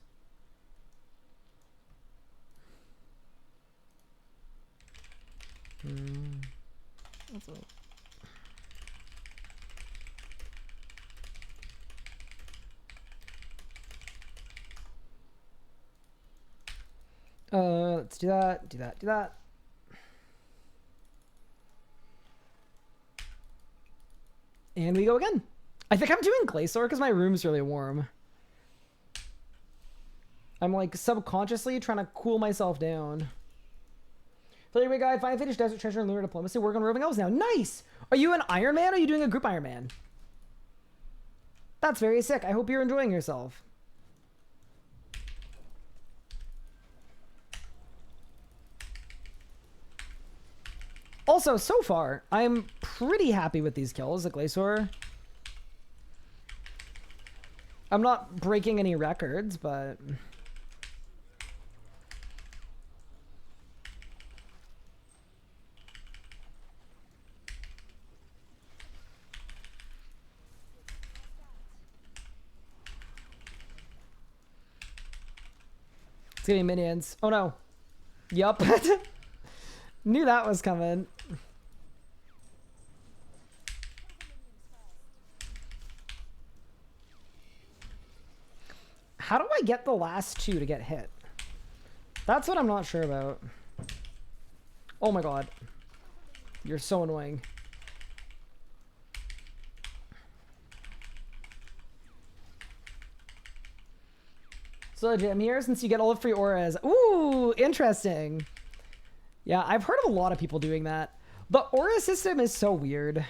That's all. Let's do that, do that, do that. And we go again. I think I'm doing Glacier because my room's really warm. I'm like subconsciously trying to cool myself down. So anyway, guy, if I finish Desert Treasure and Lunar Diplomacy, work on Roving Elves now. Nice! Are you an Ironman or are you doing a group Ironman? That's very sick. I hope you're enjoying yourself. Also, so far, I'm pretty happy with these kills at Glacier. I'm not breaking any records, but... gonna be minions. Oh no. Yup. Knew that was coming. How do I get the last two to get hit? That's what I'm not sure about. Oh my god. You're so annoying. So legit, I'm here since you get all the free auras. Ooh, interesting. Yeah, I've heard of a lot of people doing that. The aura system is so weird.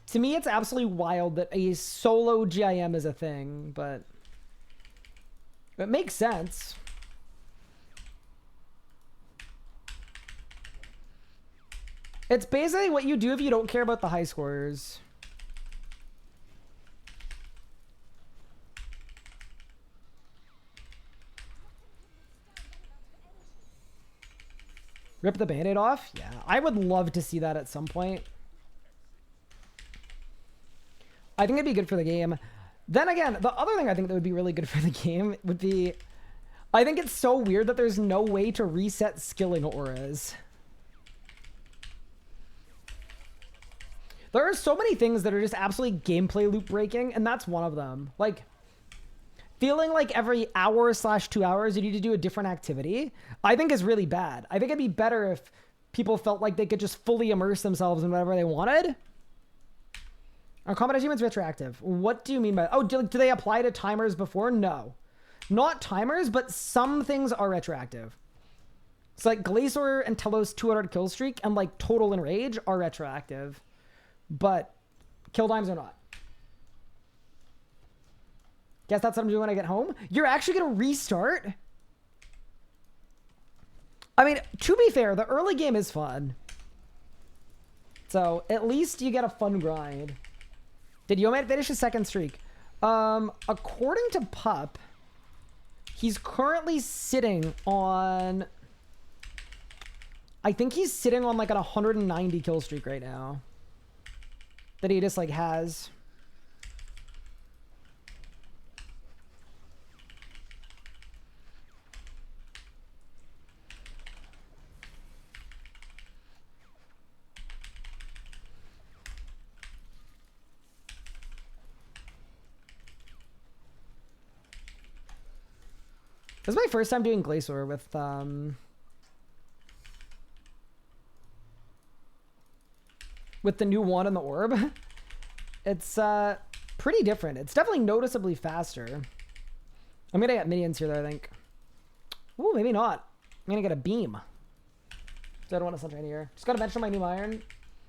To me, it's absolutely wild that a solo GIM is a thing, but it makes sense. It's basically what you do if you don't care about the high scores. Rip the band-aid off? Yeah, I would love to see that at some point. I think it'd be good for the game. Then again, the other thing I think that would be really good for the game would be... I think it's so weird that there's no way to reset skilling auras. There are so many things that are just absolutely gameplay loop breaking, and that's one of them. Like, feeling like every hour / 2 hours you need to do a different activity, I think is really bad. I think it'd be better if people felt like they could just fully immerse themselves in whatever they wanted. Are combat achievements retroactive? What do you mean by... Oh, do they apply to timers before? No. Not timers, but some things are retroactive. So like Glacier and Telos 200 kill streak and like Total Enrage are retroactive. But kill times are not. Guess that's what I'm doing when I get home. You're actually going to restart? I mean, to be fair, the early game is fun. So at least you get a fun grind. Did Yomet finish his second streak? According to Pup, he's currently sitting on... I think he's sitting on like an 190 kill streak right now. That he just like has. This is my first time doing Glacier with the new one and the orb. It's pretty different. It's definitely noticeably faster. I'm gonna get minions here though, I think. Ooh, maybe not. I'm gonna get a beam. So I don't want to sunshine here. Just gotta mention my new iron.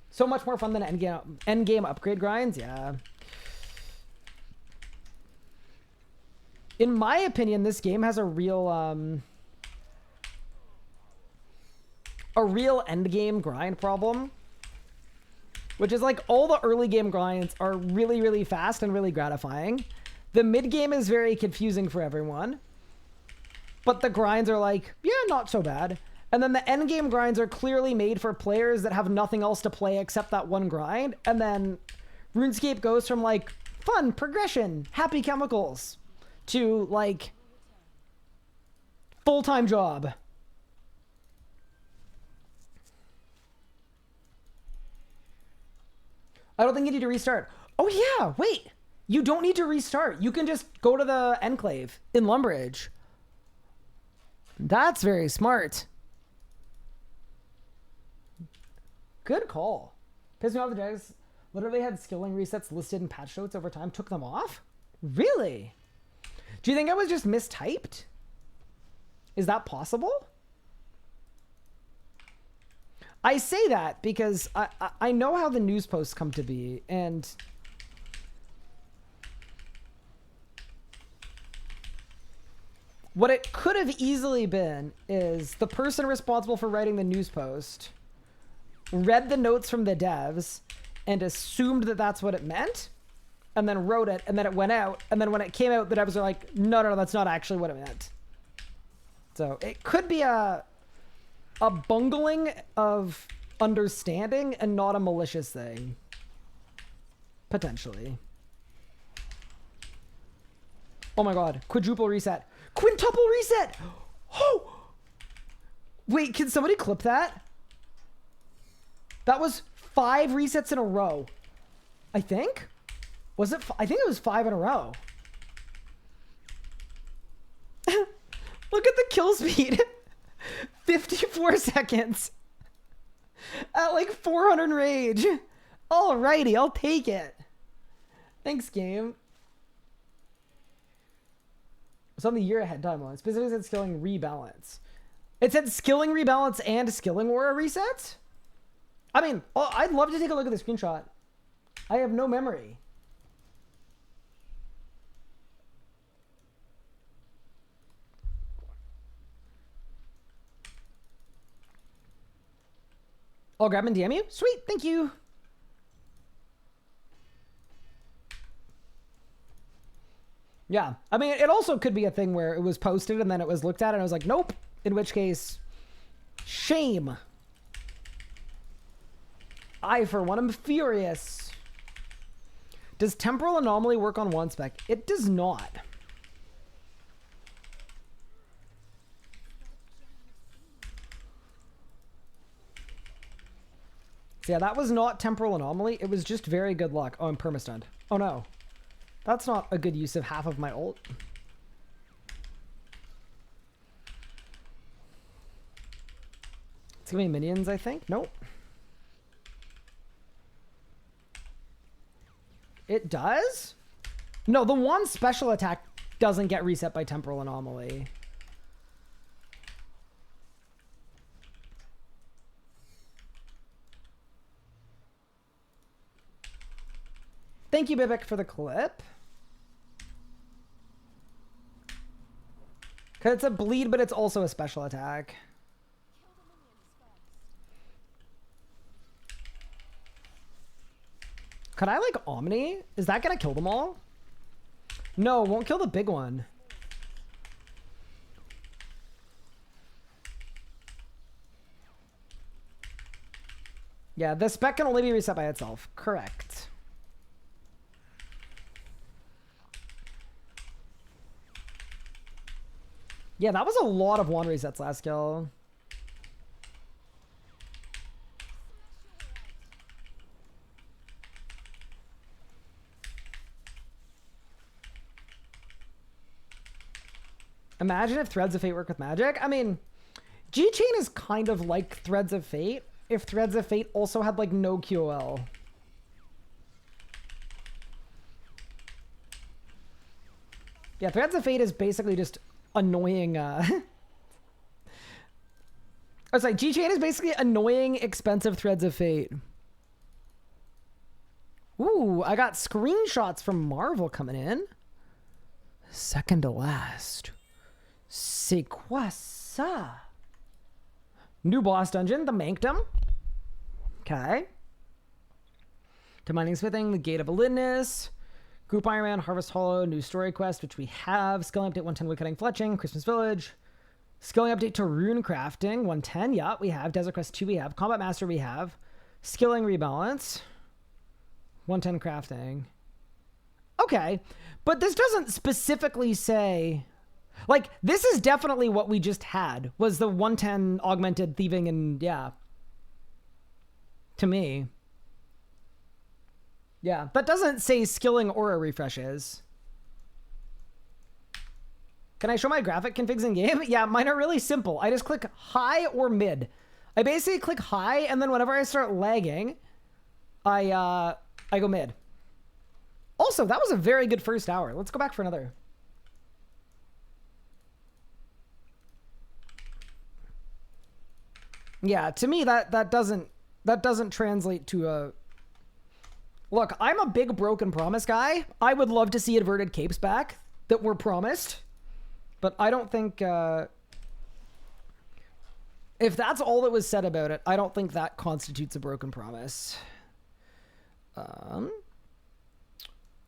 So much more fun than endgame upgrade grinds. Yeah. In my opinion, this game has a real endgame grind problem. Which is like all the early game grinds are really, really fast and really gratifying. The mid game is very confusing for everyone. But the grinds are like, yeah, not so bad. And then the end game grinds are clearly made for players that have nothing else to play except that one grind. And then RuneScape goes from like fun, progression, happy chemicals to like full-time job. I don't think you need to restart. Oh yeah, wait. You don't need to restart. You can just go to the Enclave in Lumbridge. That's very smart. Good call. Pissed me off the Jags literally had skilling resets listed in patch notes over time. Took them off? Really? Do you think I was just mistyped? Is that possible? I say that because I know how the news posts come to be, and what it could have easily been is the person responsible for writing the news post read the notes from the devs and assumed that that's what it meant, and then wrote it, and then it went out, and then when it came out, the devs are like, no, that's not actually what it meant. So it could be a bungling of understanding and not a malicious thing. Potentially. Oh my god. Quadruple reset. Quintuple reset! Oh! Wait, can somebody clip that? That was 5 resets in a row. I think? Was it? I think it was 5 in a row. Look at the kill speed. 54 seconds. At like 400 rage. Alrighty, I'll take it. Thanks, game. It's on the year ahead timeline. Specifically said skilling rebalance. It said skilling rebalance and skilling aura resets? I mean, I'd love to take a look at the screenshot. I have no memory. I'll grab and DM you. Sweet, thank you. Yeah, I mean, it also could be a thing where it was posted and then it was looked at and I was like, nope. In which case, shame. I, for one, am furious. Does temporal anomaly work on one spec? It does not. So yeah, that was not temporal anomaly. It was just very good luck. Oh, I'm permastunned. Oh no. That's not a good use of half of my ult. It's gonna be minions, I think. Nope. It does? No, the one special attack doesn't get reset by temporal anomaly. Thank you, Bibik, for the clip. Because it's a bleed, but it's also a special attack. Could I, like, Omni? Is that gonna kill them all? No, won't kill the big one. Yeah, the spec can only be reset by itself. Correct. Yeah, that was a lot of 1 resets last kill. Imagine if Threads of Fate work with magic. I mean, G-Chain is kind of like Threads of Fate if Threads of Fate also had like no QOL. Yeah, Threads of Fate is basically just annoying. I was like, G-Chain is basically annoying, expensive Threads of Fate. Ooh, I got screenshots from Marvel coming in. Second to last. C'est quoi ça? New boss dungeon, the Manctum. Okay. To mining smithing, the Gate of Validness. Group Ironman, Harvest Hollow, new story quest, which we have. Skilling update 110, woodcutting, fletching, Christmas Village. Skilling update to rune crafting, 110. Yeah, we have. Desert Quest 2, we have. Combat Master, we have. Skilling rebalance, 110 crafting. Okay, but this doesn't specifically say... Like, this is definitely what we just had, was the 110 augmented thieving and, yeah. To me. Yeah, that doesn't say skilling aura refreshes. Can I show my graphic configs in game? Yeah, mine are really simple. I just click high or mid. I basically click high, and then whenever I start lagging, I go mid. Also, that was a very good first hour. Let's go back for another. Yeah, to me that doesn't translate to a... Look, I'm a big Broken Promise guy. I would love to see inverted capes back that were promised, but I don't think if that's all that was said about it, I don't think that constitutes a broken promise.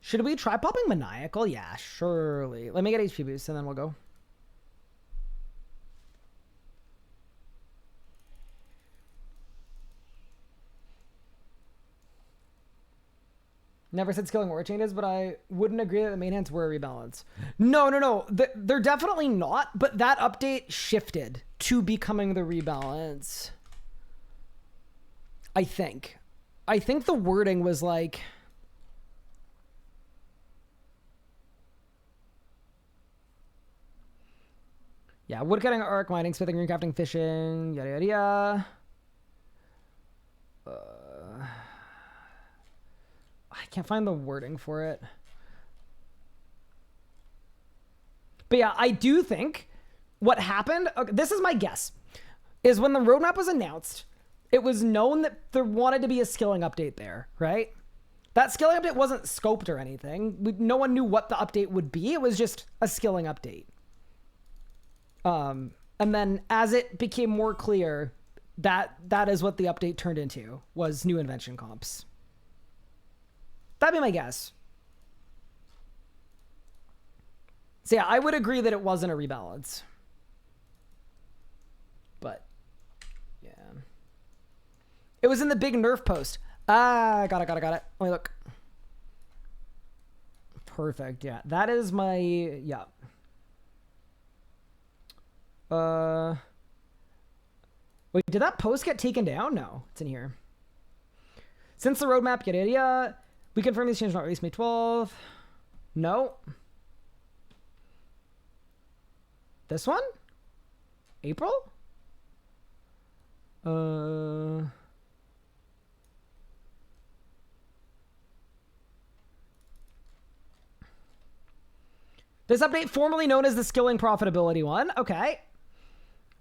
Should we try popping Maniacal? Yeah, surely. Let me get HP boost and then we'll go. Never said skilling or changes, but I wouldn't agree that the main hands were a rebalance. No. They're definitely not, but that update shifted to becoming the rebalance. I think the wording was like... Yeah, woodcutting, arc, mining, smithing, greencrafting, fishing, yada yada yada. I can't find the wording for it. But yeah, I do think what happened, okay, this is my guess, is when the roadmap was announced, it was known that there wanted to be a skilling update there, right? That skilling update wasn't scoped or anything. No one knew what the update would be. It was just a skilling update. And then as it became more clear, that is what the update turned into, was new invention comps. That'd be my guess. So yeah, I would agree that it wasn't a rebalance. But, yeah. It was in the big nerf post. Ah, got it. Let me look. Perfect, yeah. That is my, yeah. Wait, did that post get taken down? No, it's in here. Since the roadmap, yada yada, we confirm these changes not released May 12th. No. This one? April? This update, formerly known as the skilling profitability one. Okay.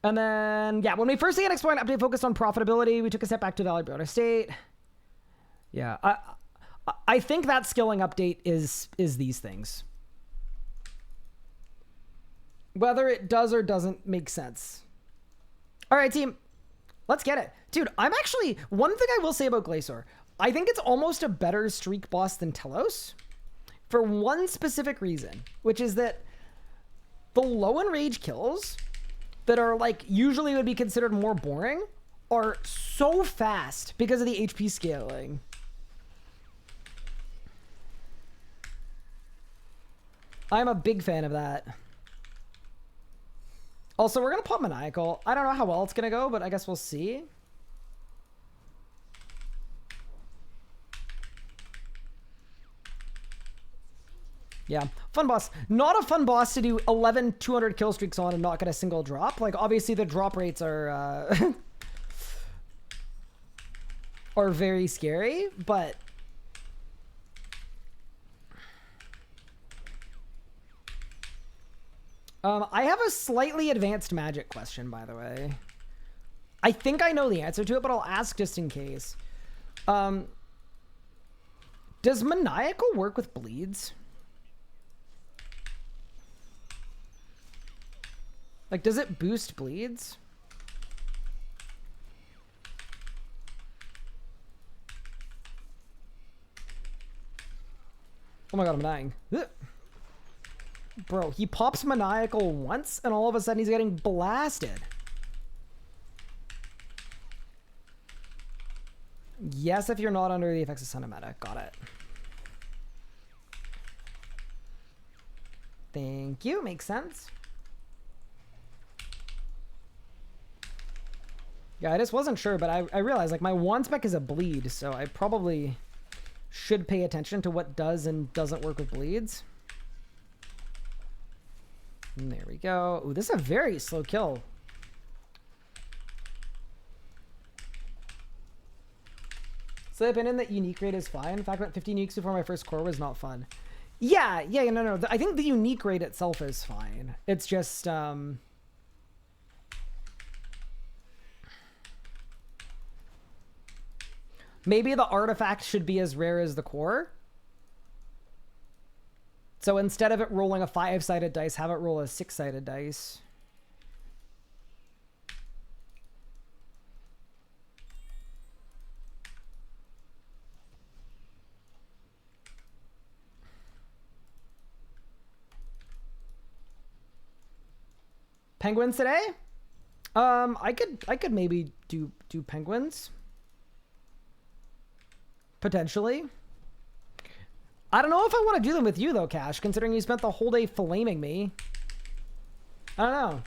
And then, yeah, when we first began exploring, update focused on profitability. We took a step back to valid broader state. Yeah, I think that skilling update is these things. Whether it does or doesn't make sense. All right, team, let's get it. Dude, I'm actually, one thing I will say about Glacier, I think it's almost a better streak boss than Telos for one specific reason, which is that the low enrage kills that are like usually would be considered more boring are so fast because of the HP scaling. I'm a big fan of that. Also, we're gonna pop Maniacal. I don't know how well it's gonna go, but I guess we'll see. Yeah, fun boss. Not a fun boss to do 11 200 kill streaks on and not get a single drop. Like, obviously the drop rates are are very scary, but I have a slightly advanced magic question, by the way. I think I know the answer to it, but I'll ask just in case. Does Maniacal work with bleeds? Like, does it boost bleeds? Oh my god, I'm dying. Ugh. Bro, he pops Maniacal once, and all of a sudden he's getting blasted. Yes, if you're not under the effects of Cinemata. Got it. Thank you. Makes sense. Yeah, I just wasn't sure, but I realized, like, my wand spec is a bleed, so I probably should pay attention to what does and doesn't work with bleeds. And there we go. Ooh, this is a very slow kill. So the opinion that unique rate is fine. In fact, about 15 uniques before my first core was not fun. Yeah, no. I think the unique rate itself is fine. It's just, maybe the artifact should be as rare as the core. So instead of it rolling a 5-sided dice, have it roll a 6-sided dice. Penguins today? I could maybe do penguins. Potentially. I don't know if I want to do them with you, though, Cash, considering you spent the whole day flaming me. I don't know.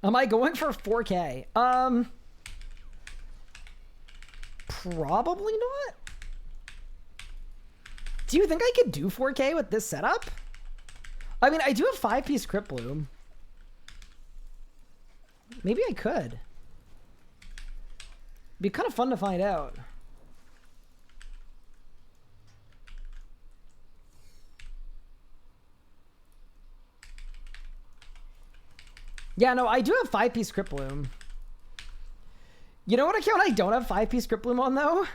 Am I going for 4K? Probably not. Do you think I could do 4K with this setup? I mean, I do have 5-piece Crypt Bloom. Maybe I could. Be kind of fun to find out. Yeah, no, I do have 5-piece Crypt Bloom. You know what account I don't have 5-piece Crypt Bloom on, though?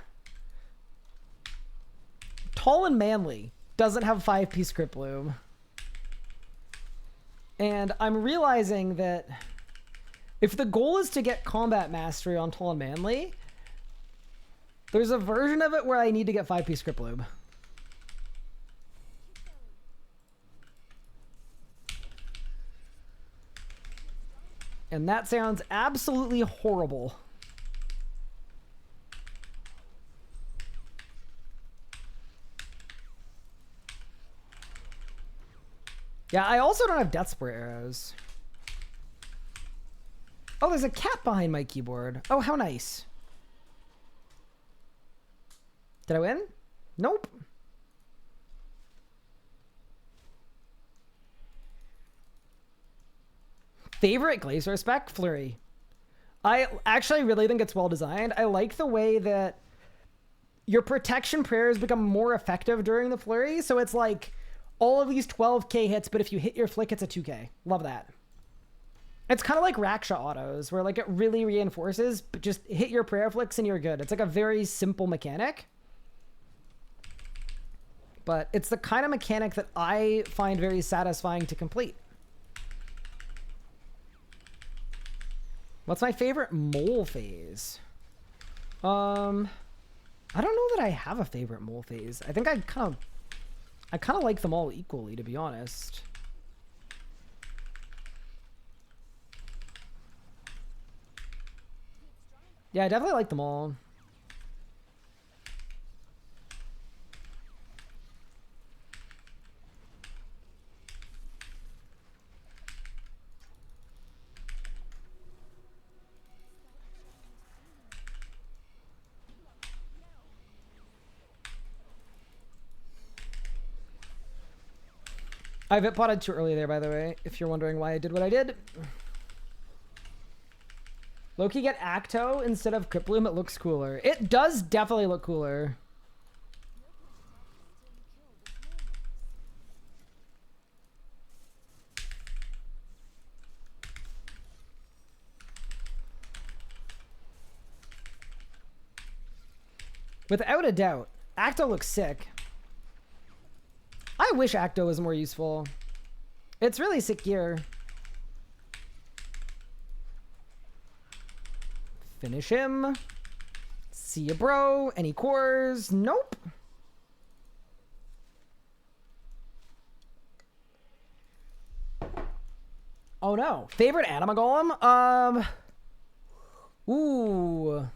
Tall and Manly doesn't have 5-piece Crypt Bloom. And I'm realizing that if the goal is to get combat mastery on Tall and Manly, there's a version of it where I need to get 5-piece Crypt Bloom. And that sounds absolutely horrible. Yeah, I also don't have Death Spray arrows. Oh, there's a cat behind my keyboard. Oh, how nice. Did I win? Nope. Favorite Glacier Spec? Flurry. I actually really think it's well designed. I like the way that your protection prayers become more effective during the flurry. So it's like all of these 12k hits, but if you hit your flick, it's a 2k. Love that. It's kind of like Raksha autos, where like it really reinforces, but just hit your prayer flicks and you're good. It's like a very simple mechanic. But it's the kind of mechanic that I find very satisfying to complete. What's my favorite mole phase? I don't know that I have a favorite mole phase. I think I kind of like them all equally, to be honest. Yeah, I definitely like them all. I hit potted too early there, by the way, if you're wondering why I did what I did. Loki, get Acto instead of Crypt Bloom. It looks cooler. It does definitely look cooler. Without a doubt, Acto looks sick. I wish Acto was more useful. It's really sick gear. Finish him. See ya, bro. Any cores? Nope. Oh no. Favorite anima golem? Ooh.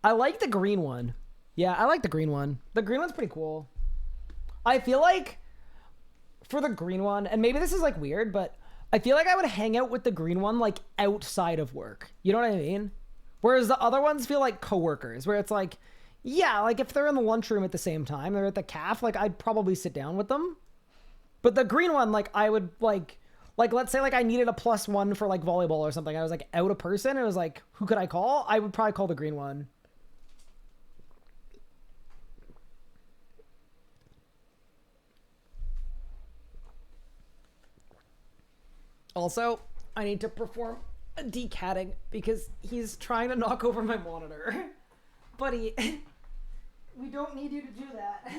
I like the green one. Yeah, I like the green one. The green one's pretty cool. I feel like for the green one, and maybe this is like weird, but I feel like I would hang out with the green one like outside of work. You know what I mean? Whereas the other ones feel like coworkers, where it's like, yeah, like if they're in the lunchroom at the same time, they're at the caf, like I'd probably sit down with them. But the green one, like I would like let's say like I needed a +1 for like volleyball or something. I was like out a person. It was like, who could I call? I would probably call the green one. Also, I need to perform a decatting because he's trying to knock over my monitor. Buddy, we don't need you to do that.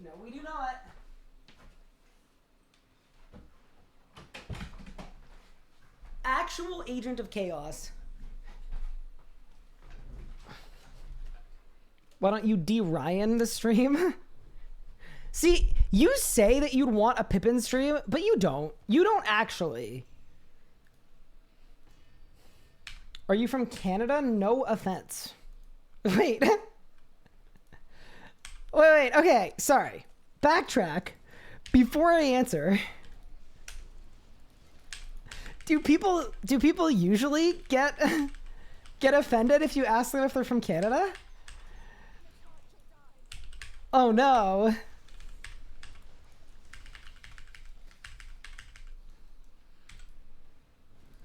No, we do not. actual agent of chaos. Why don't you de-Ryan the stream? See, you say that you'd want a Pippin stream, but you don't. You don't actually. Are you from Canada? No offense. Wait. Wait, okay, sorry. Backtrack. Before I answer, do people usually get offended if you ask them if they're from Canada? Oh no.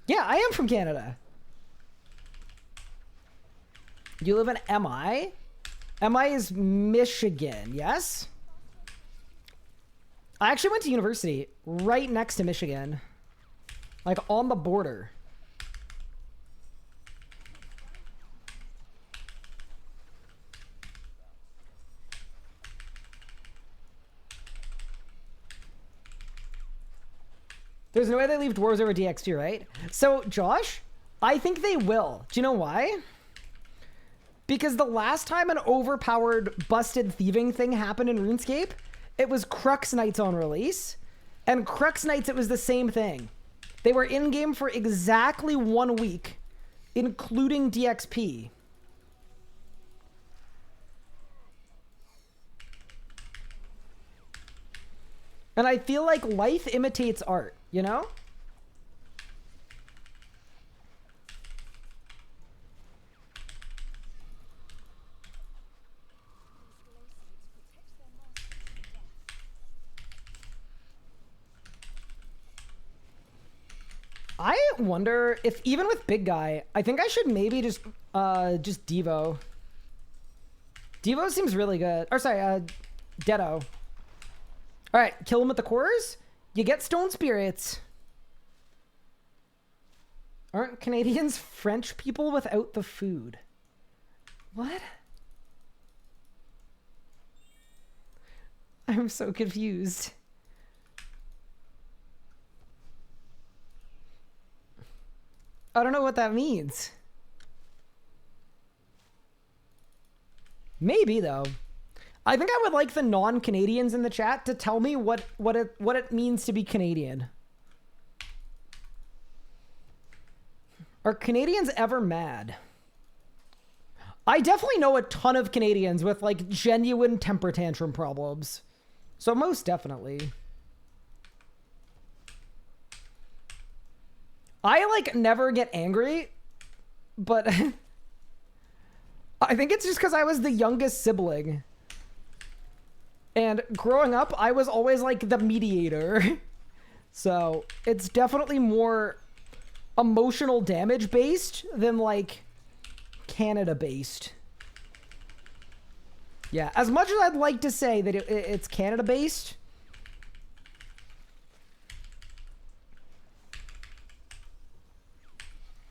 Yeah, I am from Canada. You live in MI? MI is Michigan, yes? I actually went to university right next to Michigan. Like on the border. There's no way they leave dwarves over DXP, right? So, Josh, I think they will. Do you know why? Because the last time an overpowered, busted thieving thing happened in RuneScape, it was Crux Knights on release. And Crux Knights, it was the same thing. They were in-game for exactly 1 week, including DXP. And I feel like life imitates art, you know? I wonder if even with Big Guy, I think I should maybe just Devo. Devo seems really good. Or sorry, Deado. All right, kill him with the cores. You get stone spirits. Aren't Canadians French people without the food? What? I'm so confused. I don't know what that means. Maybe though. I think I would like the non-Canadians in the chat to tell me what it means to be Canadian. Are Canadians ever mad? I definitely know a ton of Canadians with like genuine temper tantrum problems. So most definitely. I like never get angry, but I think it's just because I was the youngest sibling. And growing up, I was always like the mediator. So it's definitely more emotional damage based than like Canada based. Yeah, as much as I'd like to say that it's Canada based.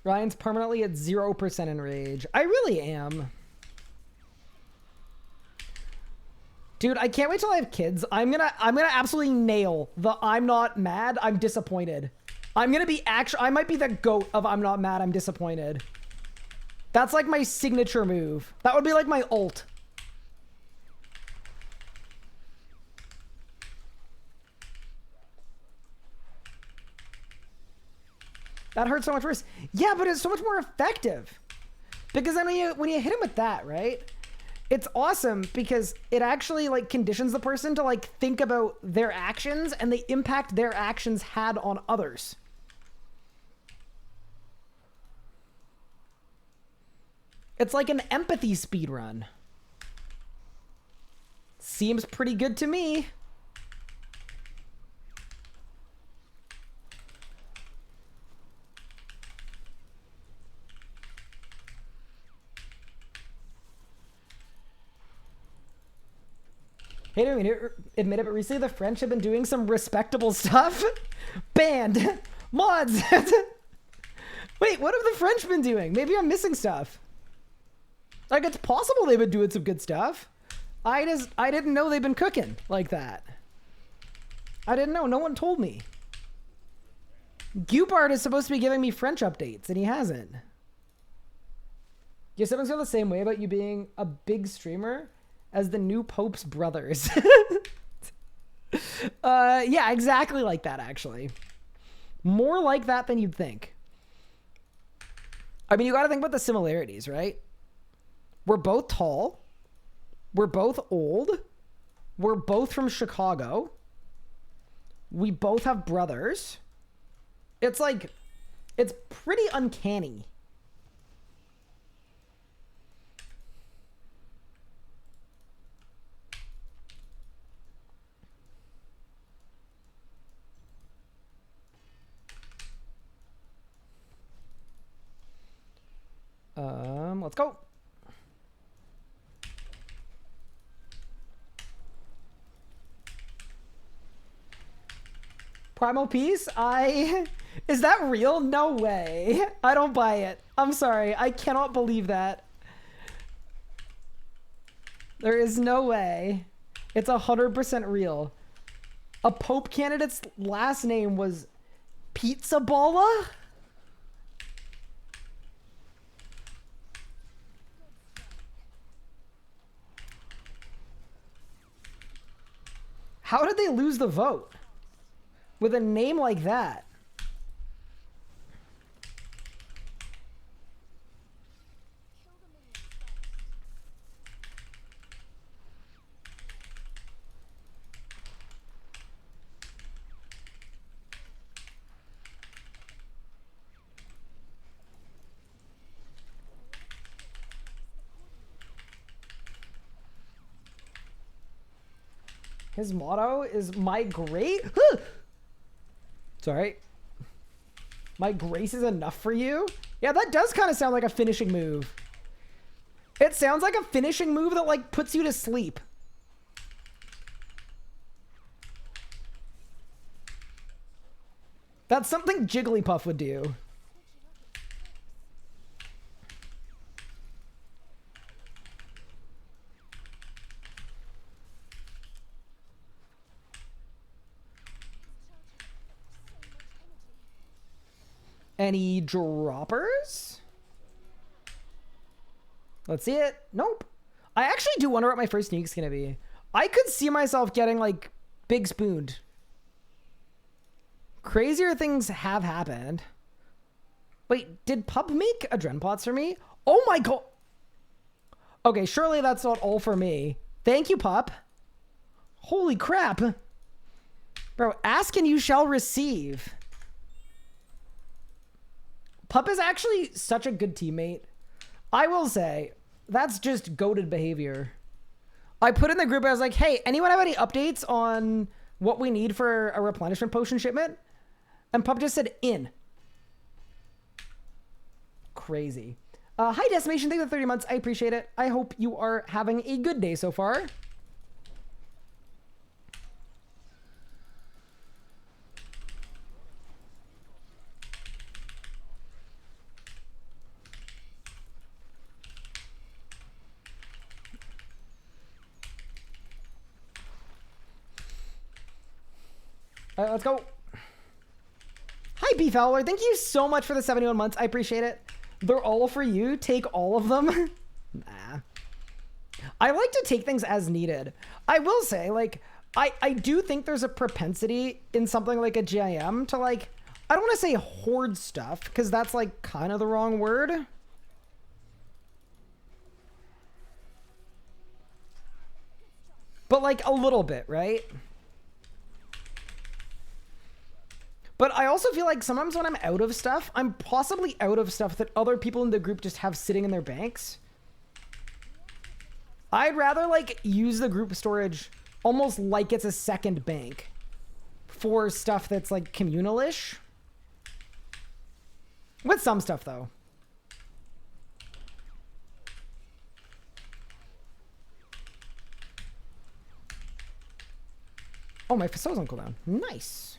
Ryan's permanently at 0% in rage. I really am. Dude, I can't wait till I have kids. I'm gonna absolutely nail the I'm not mad, I'm disappointed. I'm gonna be I might be the GOAT of I'm not mad, I'm disappointed. That's like my signature move. That would be like my ult. That hurts so much worse. Yeah, but it's so much more effective. Because then when you hit him with that, right? It's awesome because it actually like conditions the person to like think about their actions and the impact their actions had on others. It's like an empathy speed run. Seems pretty good to me. Hey, do we admit it, but recently the French have been doing some respectable stuff. Banned. Mods. Wait, what have the French been doing? Maybe I'm missing stuff. Like, it's possible they've been doing some good stuff. I didn't know they've been cooking like that. I didn't know. No one told me. Gupard is supposed to be giving me French updates, and he hasn't. Your siblings feel the same way about you being a big streamer as the new Pope's brothers. Yeah, exactly like that, actually. More like that than you'd think. I mean, you got to think about the similarities, right? We're both tall. We're both old. We're both from Chicago. We both have brothers. It's like, it's pretty uncanny. Let's go. Primal Peace? Is that real? No way. I don't buy it. I'm sorry. I cannot believe that. There is no way. It's 100% real. A Pope candidate's last name was Pizza Balla? How did they lose the vote with a name like that? His motto is my great. Sorry. My grace is enough for you. Yeah, that does kind of sound like a finishing move. It sounds like a finishing move that like puts you to sleep. That's something Jigglypuff would do. Any droppers? Let's see it. Nope. I actually do wonder what my first sneak's gonna be. I could see myself getting like big spooned. Crazier things have happened. Wait, did Pub make Adren pots for me? Oh my god. Okay, surely that's not all for me. Thank you, Pup. Holy crap. Bro, ask and you shall receive. Pup is actually such a good teammate. I will say, that's just goated behavior. I put in the group, I was like, hey, anyone have any updates on what we need for a replenishment potion shipment? And Pup just said, in. Crazy. Hi, Decimation. Thank you for 30 months. I appreciate it. I hope you are having a good day so far. All right, let's go. Hi, B Fowler. Thank you so much for the 71 months. I appreciate it. They're all for you. Take all of them. Nah. I like to take things as needed. I will say, like, I do think there's a propensity in something like a GIM to, like, I don't want to say hoard stuff, because that's, like, kind of the wrong word. But, like, a little bit, right? But I also feel like sometimes when I'm out of stuff, I'm possibly out of stuff that other people in the group just have sitting in their banks. I'd rather like use the group storage almost like it's a second bank for stuff that's like communal-ish. With some stuff though. Oh, my facil's on cooldown. Nice.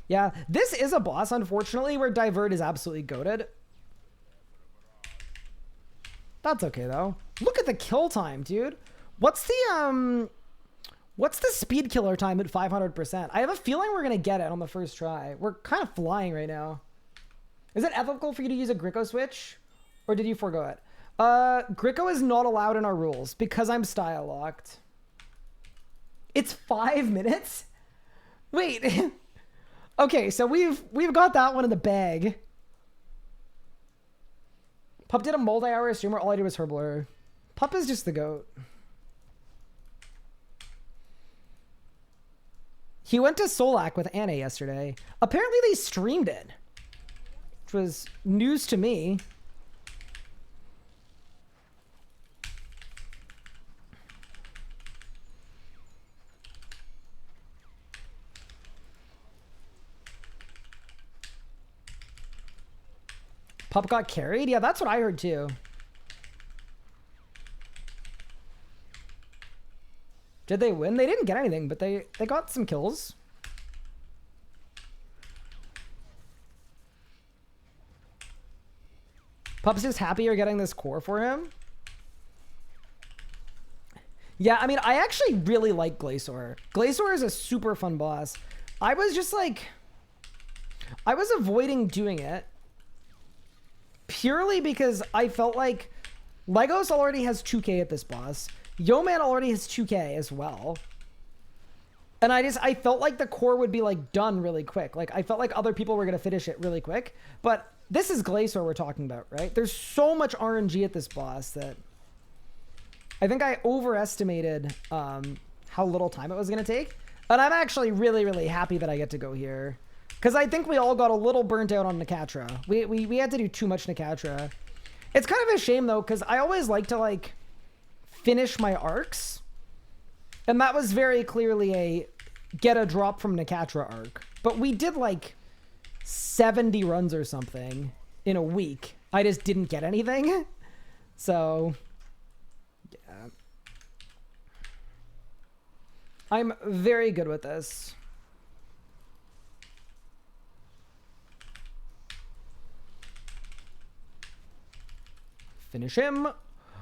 Yeah, this is a boss, unfortunately, where Divert is absolutely goated. That's okay, though. Look at the kill time, dude. What's What's the speed killer time at 500%? I have a feeling we're going to get it on the first try. We're kind of flying right now. Is it ethical for you to use a Gricko switch? Or did you forego it? Gricko is not allowed in our rules because I'm style locked. It's 5 minutes? Wait. Okay, so we've got that one in the bag. Pup did a multi-hour streamer. All I did was Herblur. Pup is just the GOAT. He went to Solak with Anna yesterday. Apparently they streamed it, which was news to me. Pup got carried? Yeah, that's what I heard too. Did they win? They didn't get anything, but they got some kills. Pup's just happy you're getting this core for him. Yeah, I mean, I actually really like Glacior. Glacior is a super fun boss. I was just like... I was avoiding doing it purely because I felt like Legos already has 2k at this boss. Yo-Man already has 2k as well. And I felt like the core would be like done really quick. Like I felt like other people were going to finish it really quick. But this is Glacior we're talking about, right? There's so much RNG at this boss that I think I overestimated how little time it was going to take. And I'm actually really, really happy that I get to go here. Because I think we all got a little burnt out on Nakatra. We had to do too much Nakatra. It's kind of a shame though, because I always like to like finish my arcs. And that was very clearly a get a drop from Nakatra arc. But we did like 70 runs or something in a week. I just didn't get anything. So, yeah. I'm very good with this. Finish him.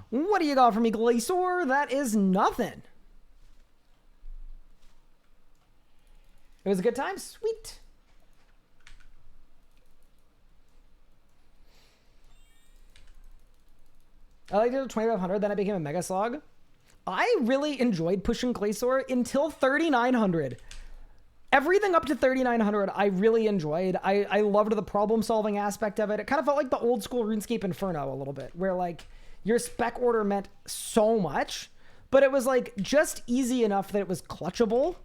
What do you got for me, Glacior? That is nothing. It was a good time? Sweet. I liked it at 2500, then I became a Mega Slog. I really enjoyed pushing Glacior until 3900. Everything up to 3900 I really enjoyed. I loved the problem solving aspect of it. It kind of felt like the old school RuneScape Inferno a little bit, where like your spec order meant so much, but it was like just easy enough that it was clutchable.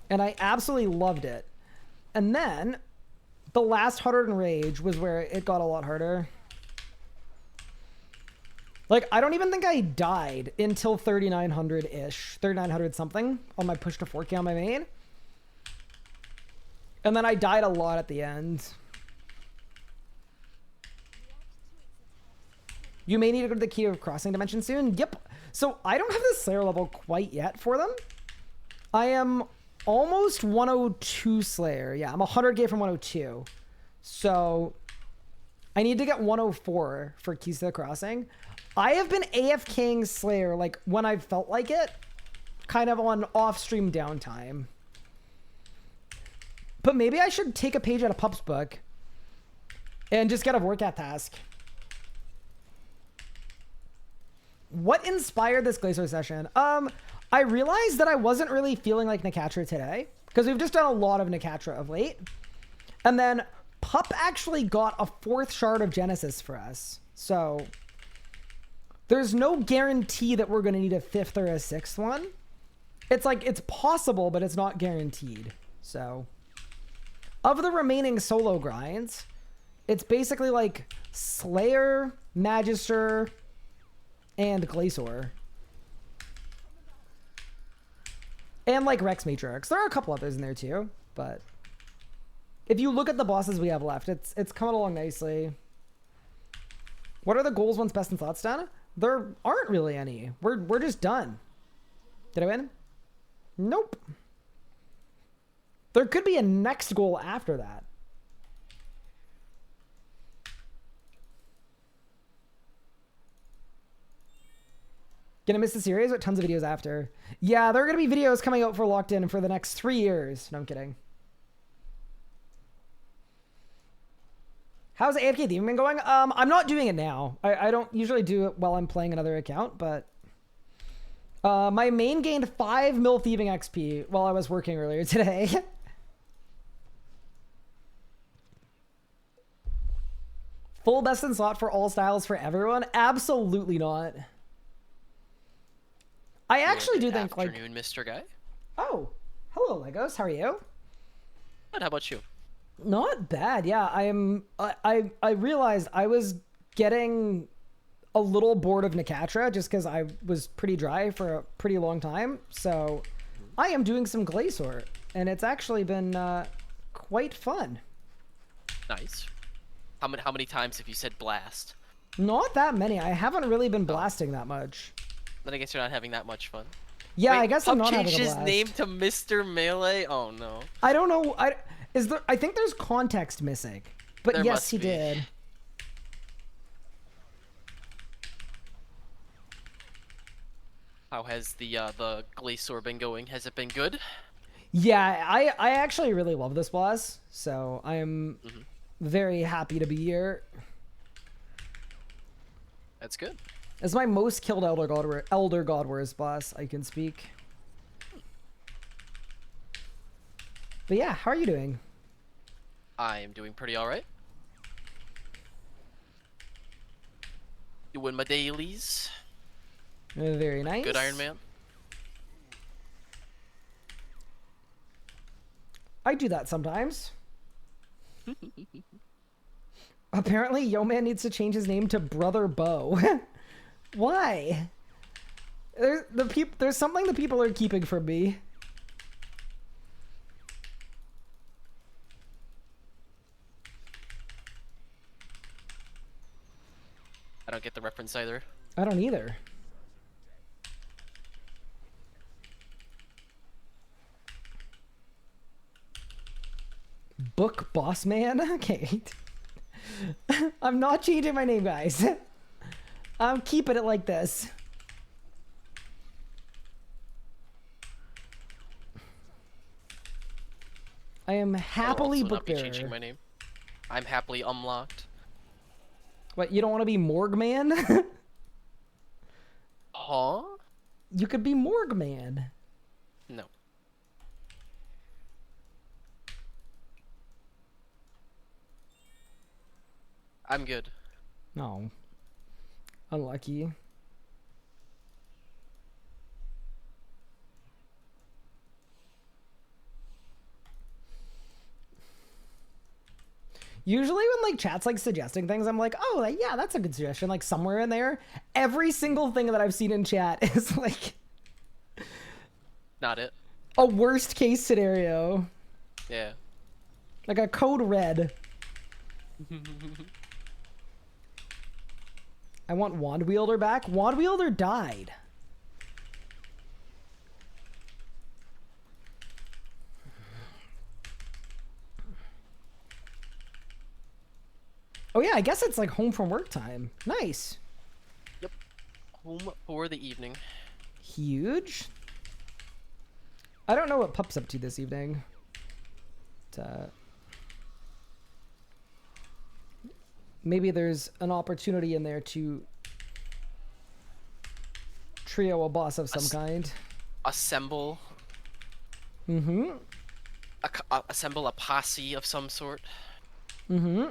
And I absolutely loved it. And then the last 100 in Rage was where it got a lot harder. Like, I don't even think I died until 3900-ish. 3900 something on my push to 4K on my main. And then I died a lot at the end. You may need to go to the Key of Crossing Dimension soon. Yep. So I don't have the Slayer level quite yet for them. I am almost 102 Slayer. Yeah, I'm 100k from 102. So I need to get 104 for Keys to the Crossing. I have been AFKing Slayer like when I've felt like it, kind of on off-stream downtime. But maybe I should take a page out of Pup's book and just get a workout task. What inspired this Glacier session? I realized that I wasn't really feeling like Nakatra today because we've just done a lot of Nakatra of late. And then Pup actually got a 4th shard of Genesis for us. So there's no guarantee that we're going to need a 5th or a 6th one. It's like, it's possible, but it's not guaranteed. So of the remaining solo grinds, it's basically like Slayer, Magister, and Glacior. And like Rex Matrix. There are a couple others in there too, but if you look at the bosses we have left, it's coming along nicely. What are the goals once Best in Slots done? There aren't really any. We're just done. Did I win? Nope. There could be a next goal after that. Gonna miss the series with tons of videos after. Yeah, there are gonna be videos coming out for Locked In for the next 3 years. No, I'm kidding. How's AFK theming been going? I'm not doing it now. I don't usually do it while I'm playing another account, but my main gained 5 mil thieving XP while I was working earlier today. Full best in slot for all styles for everyone? Absolutely not. I actually do think like. Afternoon, Mr. Guy. Oh, hello Legos. How are you? Good. How about you? Not bad. Yeah, I realized I was getting a little bored of Nakatra just because I was pretty dry for a pretty long time. So I am doing some Glacier, and it's actually been quite fun. Nice. How many times have you said blast? Not that many. I haven't really been blasting that much. Then I guess you're not having that much fun. Yeah, Wait, I guess I'm Pup not having a changed his blast. name to Mr. Melee? Oh no. I don't know. I think there's context missing, but There yes, must he be. did. How has the Glacier been going? Has it been good? Yeah, I actually really love this boss, so I'm very happy to be here. That's good. As my most killed Elder God Wars boss, I can speak. But yeah, how are you doing? I am doing pretty alright. Doing my dailies. Very nice. Good Iron Man. I do that sometimes. Apparently, Yo Man needs to change his name to Brother Bo. Why? There's something the people are keeping from me. I don't get the reference either. I don't either. Book Boss Man? Okay. I'm not changing my name, guys. I'm keeping it like this. I am happily I'll also not book be bearer. changing my name. I'm happily unlocked. What, you don't want to be Morgue Man? Huh? You could be Morgue Man. No. I'm good. No. Unlucky. Usually when like chat's like suggesting things, I'm like, oh like, yeah, that's a good suggestion. Like somewhere in there, every single thing that I've seen in chat is like Not it. a worst case scenario. Yeah. Like a code red. I want Wand Wielder back. Wand Wielder died. Oh yeah, I guess it's like home from work time. Nice. Yep. Home for the evening. Huge. I don't know what Pup's up to this evening. Maybe there's an opportunity in there to trio a boss of some kind. Assemble. Mm-hmm. Assemble a posse of some sort. Mm-hmm.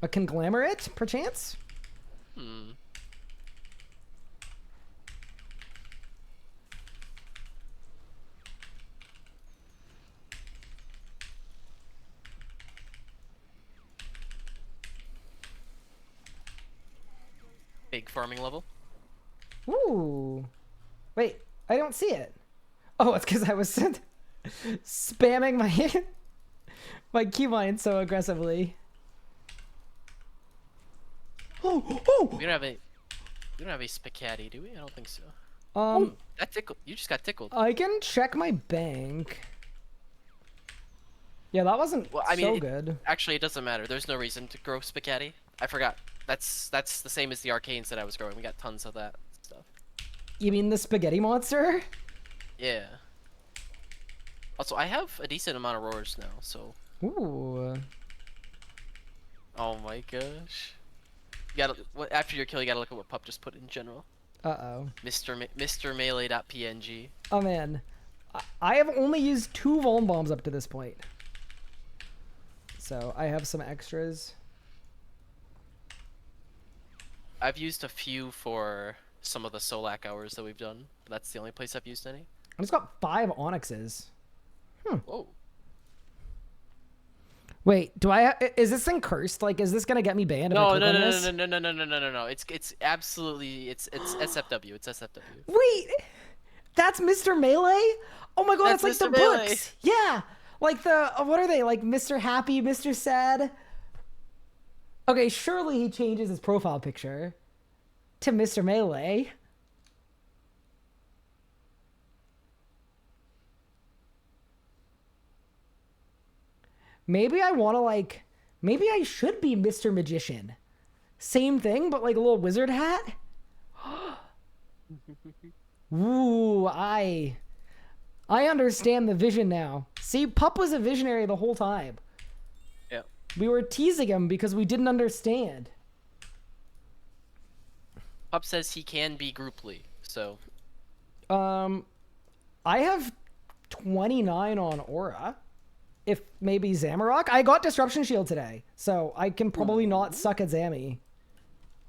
A conglomerate, perchance? Hmm. Big farming level. Ooh. Wait, I don't see it. Oh, it's because I was spamming my my keybind so aggressively. Oh. We don't have a spaghetti, do we? I don't think so. That tickled. You just got tickled. I can check my bank. Yeah, that wasn't Well, I mean, so good. Actually, it doesn't matter. There's no reason to grow spaghetti. I forgot. That's the same as the arcanes that I was growing. We got tons of that stuff. You mean the spaghetti monster? Yeah. Also, I have a decent amount of roars now, so. Ooh. Oh my gosh. You gotta after your kill, you gotta look at what Pup just put in general. Uh-oh. Mr. Melee.png. Oh man. I have only used 2 Vuln Bombs up to this point. So I have some extras. I've used a few for some of the Solak hours that we've done. But that's the only place I've used any. I just got 5 Onyxes. Whoa. Wait, is this thing cursed? Like, is this gonna get me banned if I No, click no, on no, this? no. It's absolutely it's SFW. It's SFW. Wait, that's Mr. Melee? Oh my god, That's it's like Mr. the Melee. books. Yeah, like the what are they? Like Mr. Happy, Mr. Sad. Okay, surely he changes his profile picture to Mr. Melee. Maybe I want to like. Maybe I should be Mr. Magician. Same thing, but like a little wizard hat. Ooh, I understand the vision now. See, Pup was a visionary the whole time. Yeah. We were teasing him because we didn't understand. Pup says he can be grouply, so. I have 29 on Aura. If maybe Zamarok. I got Disruption Shield today, so I can probably not suck at Zammy.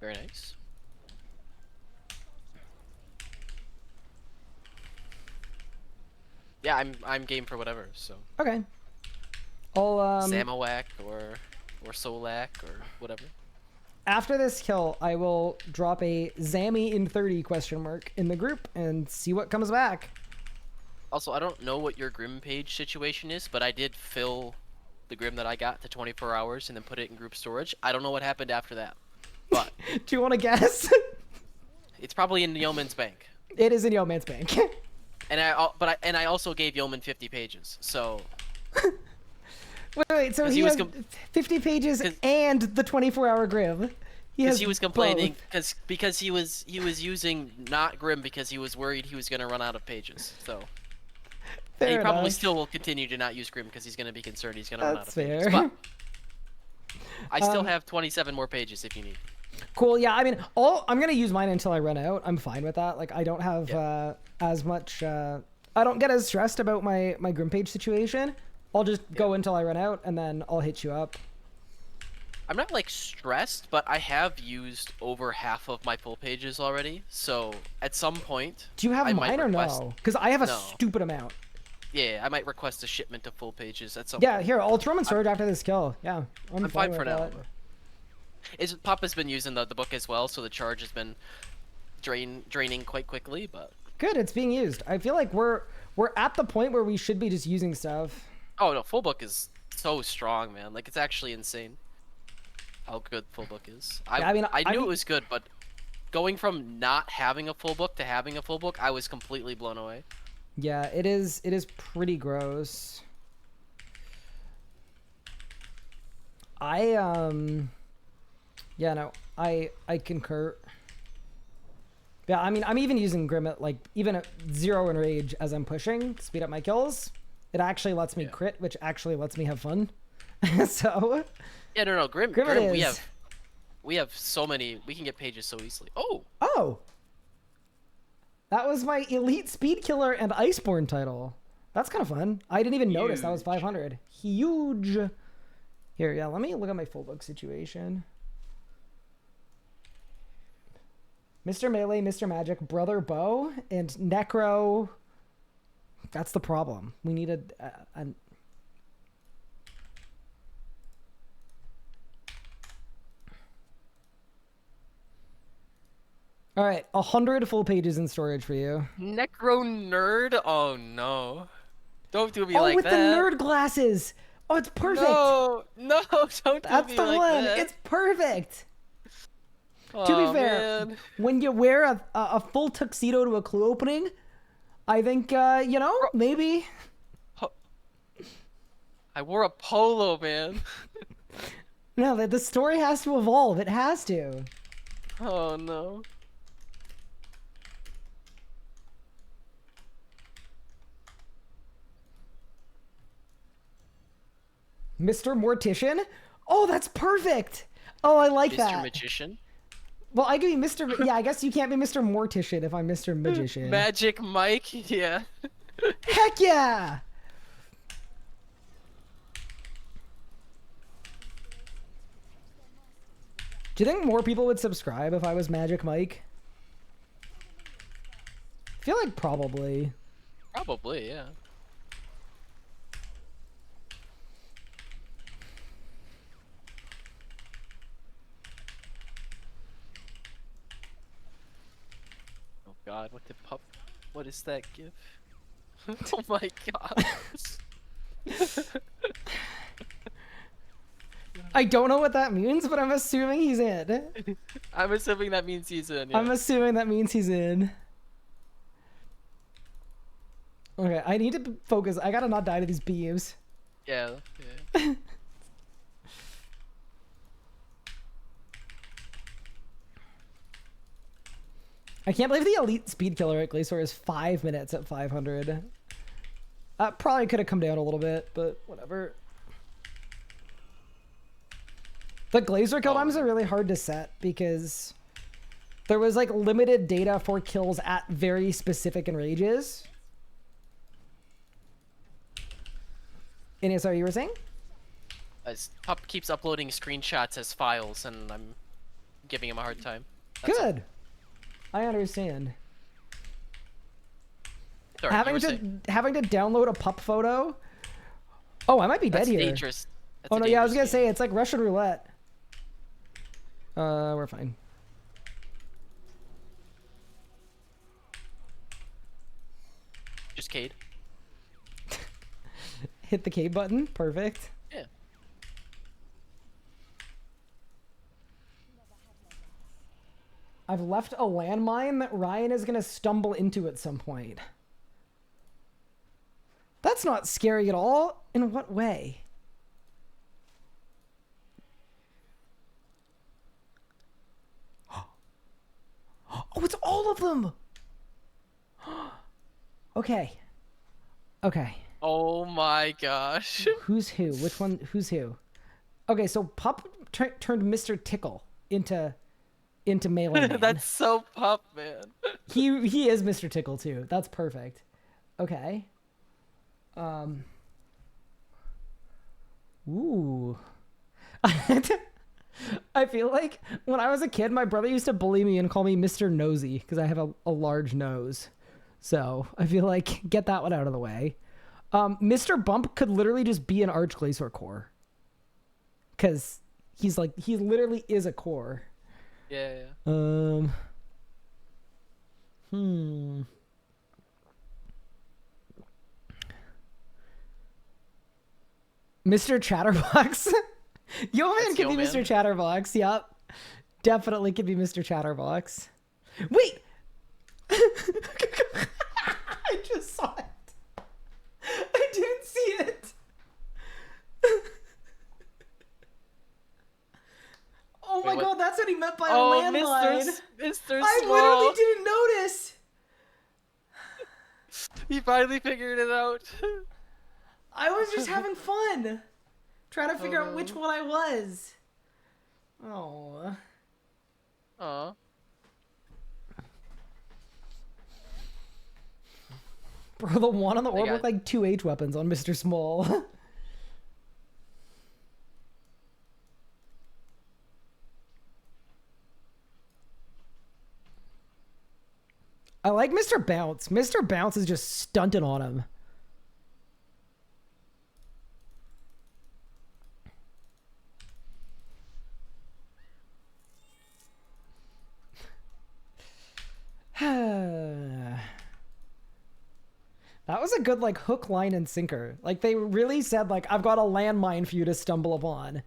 Very nice. Yeah, I'm game for whatever, so. Okay. I'll Zamawak or Solak or whatever. after this kill, I will drop a Zammy in 30 question mark in the group and see what comes back. Also, I don't know what your Grim page situation is, but I did fill the Grim that I got to 24 hours and then put it in group storage. I don't know what happened after that, but Do you want to guess? it's probably in Yeoman's bank. It is in Yeoman's bank. And I also gave Yeoman 50 pages, so. Wait, so 'Cause he he was has 50 pages and the 24-hour Grim. Because he was complaining both. because he was using not Grim because he was worried he was gonna run out of pages. So and he Fair probably enough. still will continue to not use Grim because he's gonna be concerned he's gonna run out That's of pages. fair. But I still have 27 more pages if you need. Cool. Yeah, I mean, I'm gonna use mine until I run out. I'm fine with that. Like, I don't have as much. I don't get as stressed about my Grim page situation. I'll just go until I run out, and then I'll hit you up. I'm not like stressed, but I have used over half of my full pages already. So at some point, Do you have I might mine or request- no? Because I have a No. stupid amount. yeah, I might request a shipment of full pages at some Yeah, point. here, I'll throw them in storage after this kill. Yeah, I'm fine with for now. that. Papa's been using the book as well, so the charge has been draining quite quickly, but. Good, it's being used. I feel like we're at the point where we should be just using stuff. Oh no, full book is so strong, man. Like it's actually insane how good full book is. Yeah, I knew it was good, but going from not having a full book to having a full book, I was completely blown away. Yeah, it is pretty gross. Yeah, no, I concur. Yeah, I mean, I'm even using Grim at like even at 0 in rage as I'm pushing to speed up my kills. It actually lets me crit, which actually lets me have fun. So Yeah, no, Grim it we have so many. We can get pages so easily. Oh, that was my elite speed killer and Iceborne title. That's kind of fun. I didn't even notice that was 500. Huge. Here, yeah, let me look at my full book situation. Mr. Melee, Mr. Magic, Brother Bow, and Necro. That's the problem. We need an... All right, 100 full pages in storage for you. Necro nerd. Oh no, don't do me Oh, like with that. the nerd glasses. Oh, it's perfect. No, don't do That's me the like one. that. It's perfect. Oh, To be fair, man. when you wear a full tuxedo to a clue opening, I think, you know, maybe. I wore a polo, man. No, the story has to evolve. It has to. Oh no. Mr. Mortician? Oh, that's perfect. Oh, I like Mr. that. Magician. Well, I could be Mr. Yeah, I guess you can't be Mr. Mortician if I'm Mr. Magician. Magic Mike. Yeah. Heck yeah! Do you think more people would subscribe if I was Magic Mike? I feel like probably. Probably, yeah. Oh God, what the pup? What is that gif? Oh my God. I don't know what that means, but I'm assuming he's in. I'm assuming that means he's in. Yeah. I'm assuming that means he's in. Okay, I need to focus. I gotta not die to these beeves. Yeah. Yeah. I can't believe the elite speed killer at Glacier is 5 minutes at 500. Probably could have come down a little bit, but whatever. The Glacier kill times are really hard to set because there was like limited data for kills at very specific enrages. And sorry, you were saying? As Pup keeps uploading screenshots as files, and I'm giving him a hard time. That's Good. I understand. Sorry, you were saying. having to download a pup photo. Oh, I might be That's dead here. dangerous. That's Oh a no, yeah, I was gonna dangerous say it's like Russian roulette. We're fine. game. Just Cade. Hit the K button. Perfect. Yeah. I've left a landmine that Ryan is gonna stumble into at some point. That's not scary at all. In what way? Oh, it's all of them. Okay. Okay. Oh my gosh. Who's who? Which one? Who's who? Okay, so Pup turned Mr. Tickle into Melee Man. That's so Pup, man. He is Mr. Tickle too. That's perfect. Okay. Ooh. I feel like when I was a kid, my brother used to bully me and call me Mr. Nosy because I have a large nose. So I feel like get that one out of the way. Mr. Bump could literally just be an Arch Glacier core. Because he literally is a core. Yeah, yeah. Mr. Chatterbox. Yeoman That's could be Yeoman. Mr. Chatterbox. Yep. Definitely could be Mr. Chatterbox. Wait! I just saw it. I didn't see it. Oh my Wait, what? god, that's what he meant by Oh, a landmine. Mr. I Small. literally didn't notice. He finally figured it out. I was just having fun. Trying to figure out no. which one I was. Oh. Aw. Bro, the one on the orb got- looked like 2 H weapons on Mr. Small. I like Mr. Bounce. Mr. Bounce is just stunting on him. That was a good like hook, line, and sinker. Like they really said like I've got a landmine for you to stumble upon.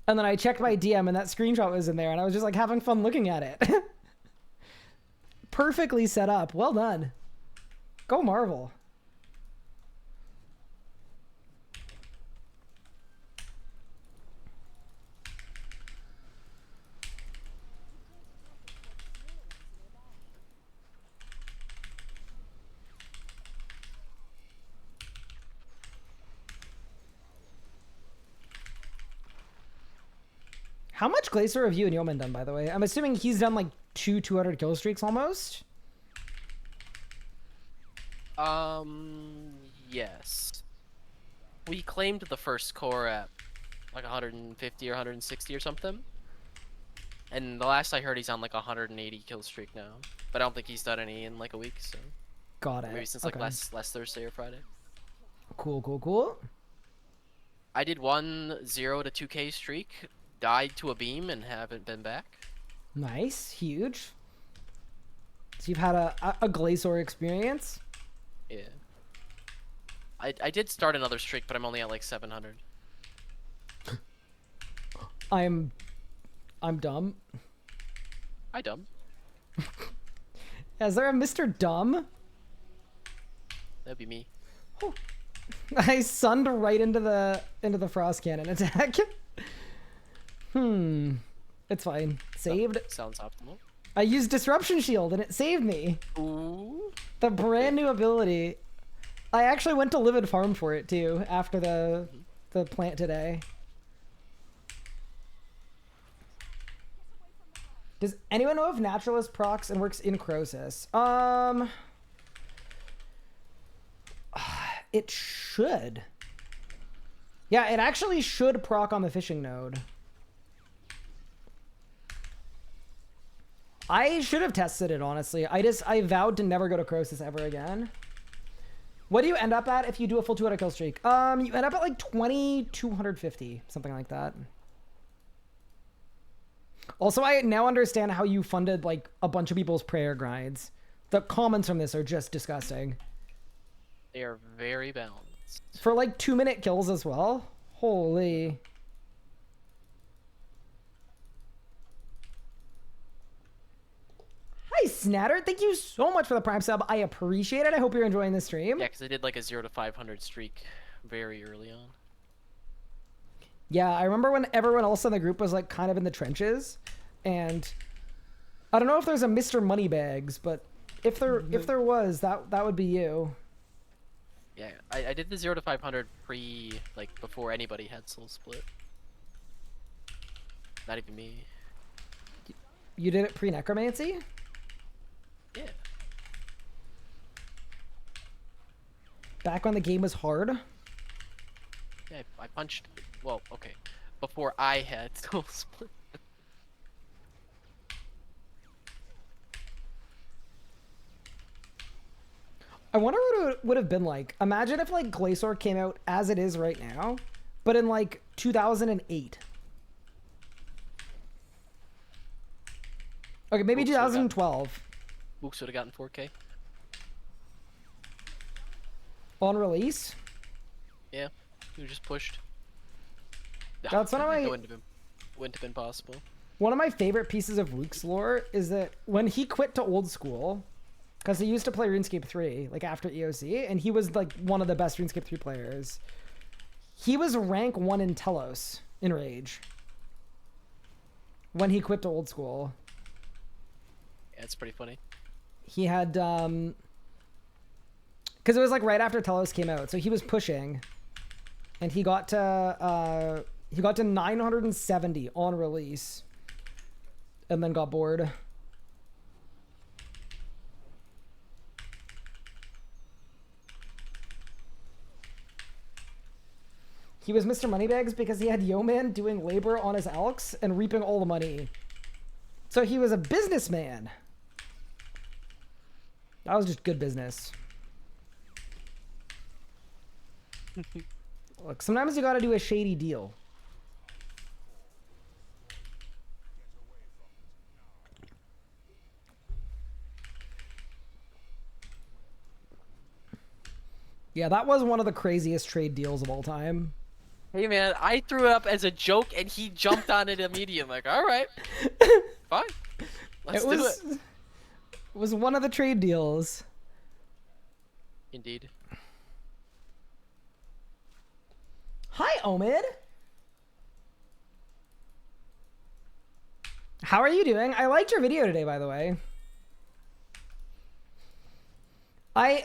And then I checked my DM and that screenshot was in there and I was just like having fun looking at it. Perfectly set up. Well done. Go Marvel. How much Glacier have you and Yeoman done, by the way? I'm assuming he's done like 200 kill streaks almost. Yes. We claimed the first core at like 150 or 160 or something. And the last I heard, he's on like a 180 kill streak now. But I don't think he's done any in like a week, so Got it. maybe since like Okay. last Thursday or Friday. Cool, cool, cool. I did one 0 to 2k streak, died to a beam, and haven't been back. Nice, huge. So you've had a Glacier experience. Yeah. I did start another streak, but I'm only at like 700. I'm dumb. I dumb. Is there a Mr. Dumb? That'd be me. I sunned right into the frost cannon attack. It's fine. Saved. Sounds optimal. I used disruption shield and it saved me. Ooh. The brand new ability. I actually went to Livid Farm for it too after the plant today. Does anyone know if Naturalist procs and works in Crosis? It should. Yeah, it actually should proc on the fishing node. I should have tested it, honestly. I vowed to never go to Crosis ever again. What do you end up at if you do a full 200 kill streak? You end up at like 2,250, something like that. Also, I now understand how you funded like a bunch of people's prayer grinds. The comments from this are just disgusting. They are very balanced. For like 2-minute kills as well. Holy. Hi, Snatter. Thank you so much for the Prime sub. I appreciate it. I hope you're enjoying the stream. Yeah, because I did like a 0 to 500 streak very early on. Yeah, I remember when everyone else in the group was like kind of in the trenches, and I don't know if there's a Mr. Moneybags, but if there was, that would be you. Yeah, I did the 0 to 500 before anybody had Soul Split. Not even me. You did it pre-necromancy? Yeah. Back when the game was hard? Yeah, I punched. Well, okay. Before I had Soul Split. I wonder what it would have been like. Imagine if like Glacier came out as it is right now, but in like 2008. Okay, maybe Oops, we got- 2012. Mooks would have gotten 4K. On release. Yeah, you just pushed. That's one of my- Wouldn't have been possible. One of my favorite pieces of Luke's lore is that when he quit to old school, because he used to play RuneScape 3, like after EOC, and he was like one of the best RuneScape 3 players. He was rank 1 in Telos in Rage when he quit to old school. Yeah, it's pretty funny. He had, because it was like right after Telos came out, so he was pushing, and he got to 970 on release, and then got bored. He was Mr. Moneybags because he had Yeoman doing labor on his Elks and reaping all the money. So he was a businessman. That was just good business. Look, sometimes you gotta do a shady deal. Yeah, that was one of the craziest trade deals of all time. Hey man, I threw it up as a joke and he jumped on it immediately. Like, alright. Fine. Let's do it. It was one of the trade deals. Indeed. Hi, Omid. How are you doing? I liked your video today, by the way.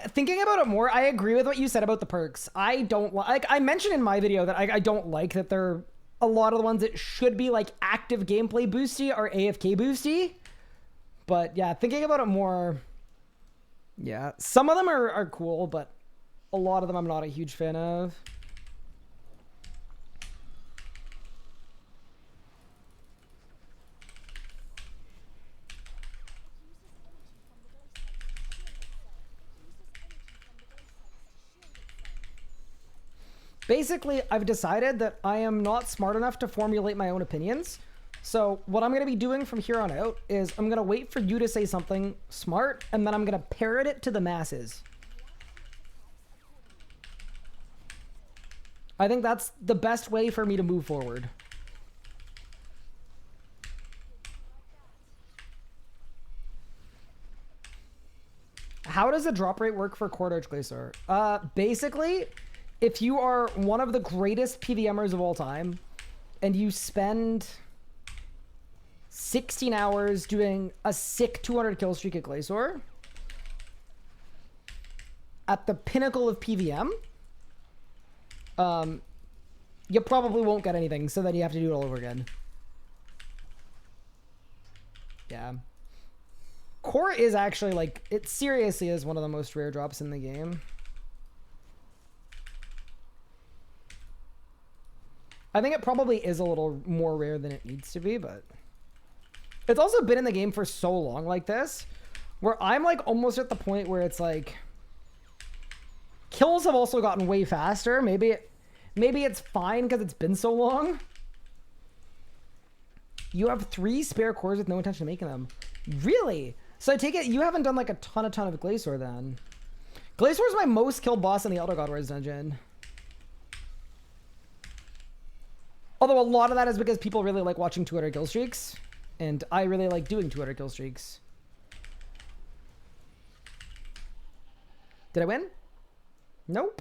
Thinking about it more, I agree with what you said about the perks. I don't like, I mentioned in my video that I don't like that they're a lot of the ones that should be like active gameplay boosty are AFK boosty. But yeah, thinking about it more, yeah, some of them are cool, but a lot of them I'm not a huge fan of. Basically, I've decided that I am not smart enough to formulate my own opinions. So what I'm going to be doing from here on out is I'm going to wait for you to say something smart, and then I'm going to parrot it to the masses. I think that's the best way for me to move forward. How does the drop rate work for Cord Arch Glacier? Basically, if you are one of the greatest PVMers of all time, and you spend 16 hours doing a sick 200 kill streak at Glacier, at the pinnacle of PVM, you probably won't get anything, so then you have to do it all over again. Yeah. Core is actually, like, it seriously is one of the most rare drops in the game. I think it probably is a little more rare than it needs to be, but it's also been in the game for so long like this, where I'm, like, almost at the point where it's, like, kills have also gotten way faster. Maybe it's fine because it's been so long. You have 3 spare cores with no intention of making them. Really? So I take it you haven't done like a ton of Glacier then. Glacier is my most killed boss in the Elder God Wars dungeon. Although a lot of that is because people really like watching 200 kill streaks, and I really like doing 200 kill streaks. Did I win? Nope.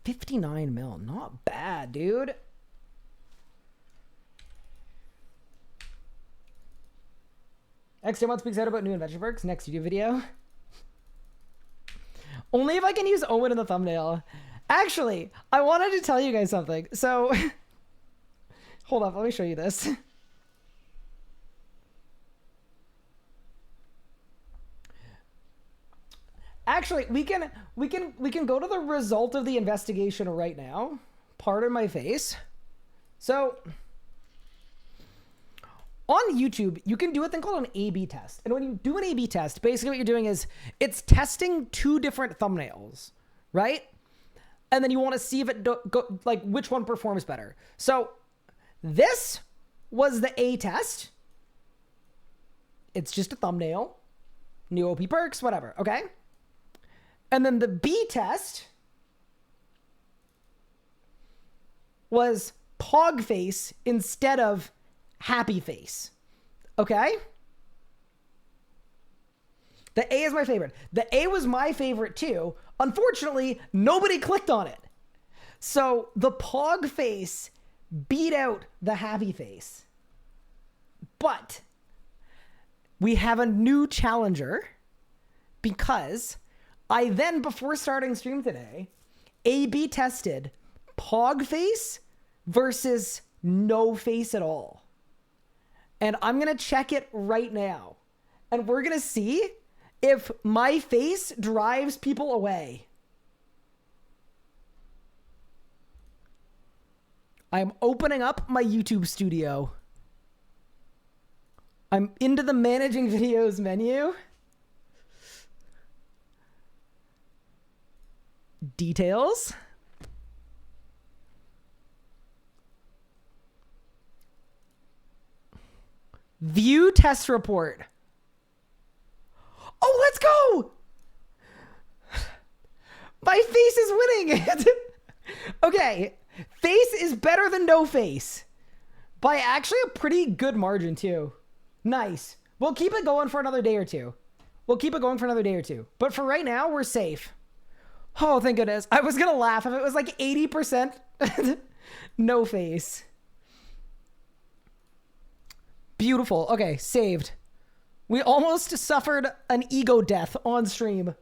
59 mil, not bad, dude. XJ1 speaks out about new invention perks. Next YouTube video. Only if I can use Owen in the thumbnail. Actually, I wanted to tell you guys something. So, hold up, let me show you this. Actually, we can go to the result of the investigation right now. Pardon my face. So, on YouTube, you can do a thing called an A/B test. And when you do an A/B test, basically what you're doing is it's testing 2 different thumbnails, right? And then you want to see if it like which one performs better. So this was the A test. It's just a thumbnail, new OP perks, whatever, okay? And then the B test was Pog face instead of happy face. Okay? The A is my favorite. The A was my favorite too. Unfortunately, nobody clicked on it. So the Pog face beat out the happy face. But we have a new challenger because I then, before starting stream today, A/B tested Pog face versus no face at all. And I'm going to check it right now. And we're going to see if my face drives people away. I'm opening up my YouTube studio. I'm into the managing videos menu. Details. View test report. Oh, let's go! My face is winning. Okay, face is better than no face. By actually a pretty good margin, too. Nice. We'll keep it going for another day or two. But for right now, we're safe. Oh, thank goodness. I was going to laugh if it was like 80% no face. Beautiful. Okay, saved. We almost suffered an ego death on stream.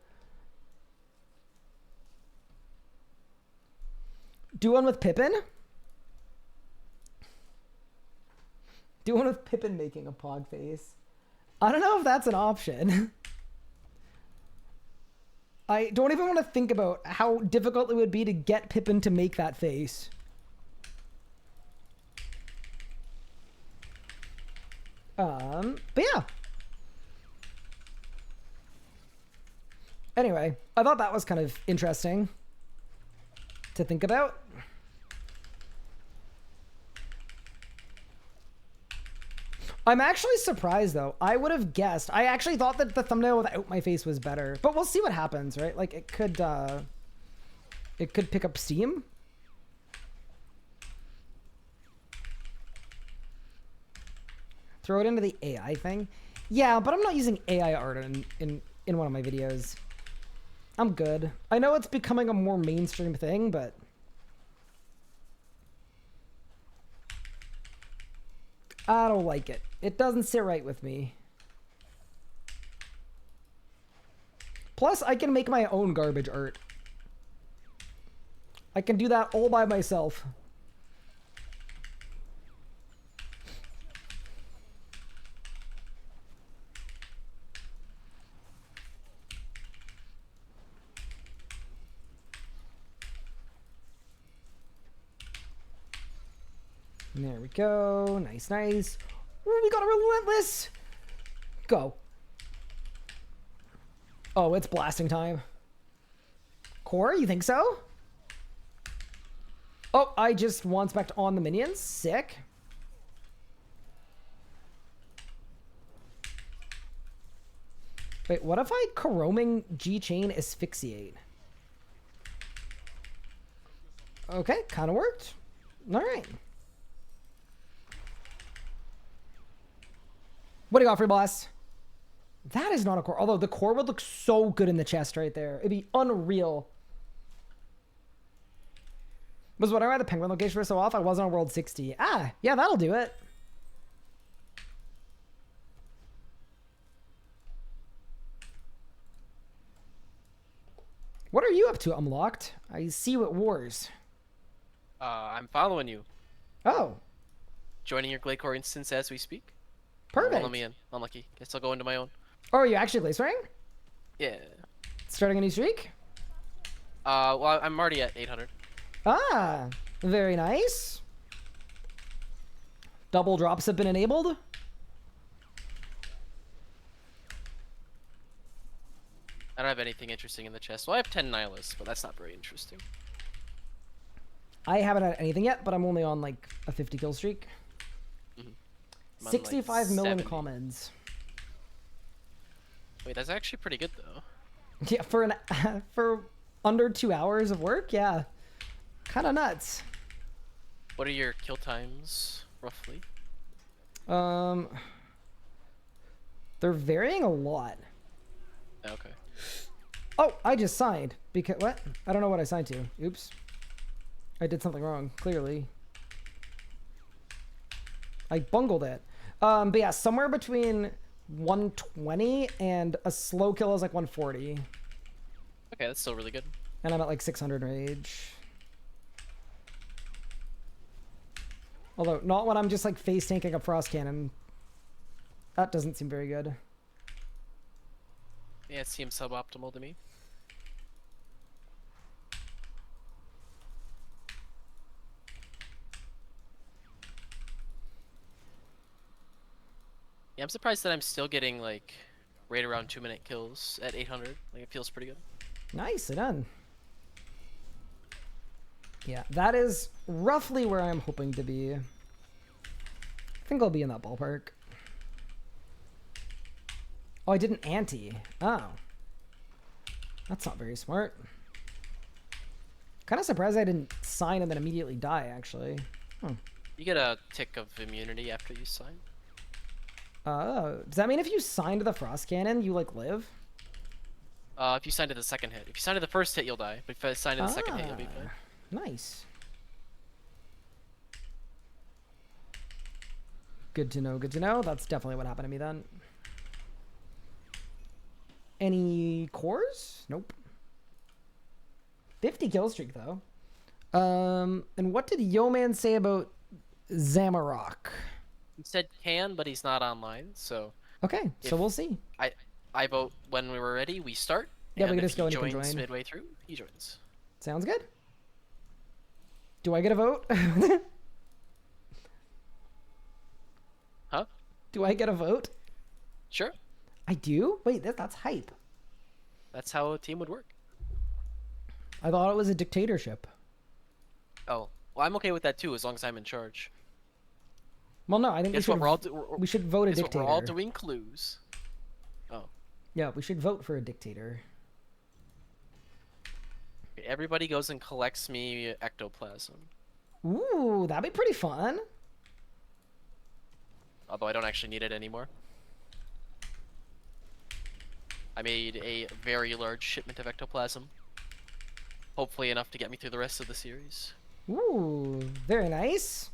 Do one with Pippin? Doing with Pippin making a pog face. I don't know if that's an option. I don't even want to think about how difficult it would be to get Pippin to make that face. But yeah. Anyway, I thought that was kind of interesting to think about. I'm actually surprised though. I would have guessed. I actually thought that the thumbnail without my face was better, but we'll see what happens, right? Like it could pick up steam. Throw it into the AI thing. Yeah, but I'm not using AI art in one of my videos. I'm good. I know it's becoming a more mainstream thing, but I don't like it. It doesn't sit right with me. Plus, I can make my own garbage art. I can do that all by myself. There we go. Nice, nice. Ooh, we got a relentless. Go. Oh, it's blasting time. Core, you think so? Oh, I just one-specced on the minions. Sick. Wait, what if I Coroming G-Chain Asphyxiate? Okay, kind of worked. All right. What do you got, free boss? That is not a core. Although the core would look so good in the chest right there. It'd be unreal. Was wondering why the penguin location was so off. I wasn't on world 60. Ah, yeah, that'll do it. What are you up to, Unlocked? I see you at Wars. I'm following you. Oh, Joining your Glacore instance as we speak. perfect. Won't let me in. Unlucky. Guess I'll go into my own. Oh, are you actually place wearing? Yeah. Starting a new streak? Well, I'm already at 800. Ah, very nice. Double drops have been enabled. I don't have anything interesting in the chest. Well, I have 10 nihilists, but that's not very interesting. I haven't had anything yet, but I'm only on like a 50 kill streak. I'm on, 65 million 70. comments. Wait, that's actually pretty good though. Yeah, for an for under 2 hours of work, yeah, kind of nuts. What are your kill times roughly? They're varying a lot. Okay. Oh, I just signed because what? I don't know what I signed to. Oops, I did something wrong. Clearly, I bungled it. But yeah, somewhere between 120 and a slow kill is like 140, Okay, that's still really good. and I'm at like 600 rage. Although not when I'm just like face tanking a frost cannon. That doesn't seem very good. Yeah, it seems suboptimal to me. Yeah, I'm surprised that I'm still getting like right around 2-minute kills at 800. Like it feels pretty good. Nicely done. Yeah, that is roughly where I'm hoping to be. I think I'll be in that ballpark. Oh, I did an ante. Oh. That's not very smart. Kind of surprised I didn't sign and then immediately die, actually. You get a tick of immunity after you sign. Does that mean if you sign to the frost cannon, you like live? If you sign to the second hit. If you sign to the first hit, you'll die. But if you sign to the second hit, you'll be fine. Nice. Good to know, good to know. That's definitely what happened to me then. Any cores? Nope. 50 kill streak though. And what did Yo Man say about Zamarok? He said can, but he's not online. So Okay, so If- we'll see. I vote when we were ready. We start. Yeah, we and can if just go he and he can joins join. midway through, he joins. Sounds good. Do I get a vote? Huh? Do I get a vote? Sure. I do? Wait, that's hype. That's how a team would work. I thought it was a dictatorship. Oh, well, I'm okay with that too, as long as I'm in charge. Well, no, I think Guess we what? should, We're all we should vote a guess what? dictator. We're all doing clues. Oh, Yeah, we should vote for a dictator. okay, everybody goes and collects me ectoplasm. Ooh, that'd be pretty fun. Although I don't actually need it anymore. I made a very large shipment of ectoplasm. Hopefully enough to get me through the rest of the series. Ooh, very nice.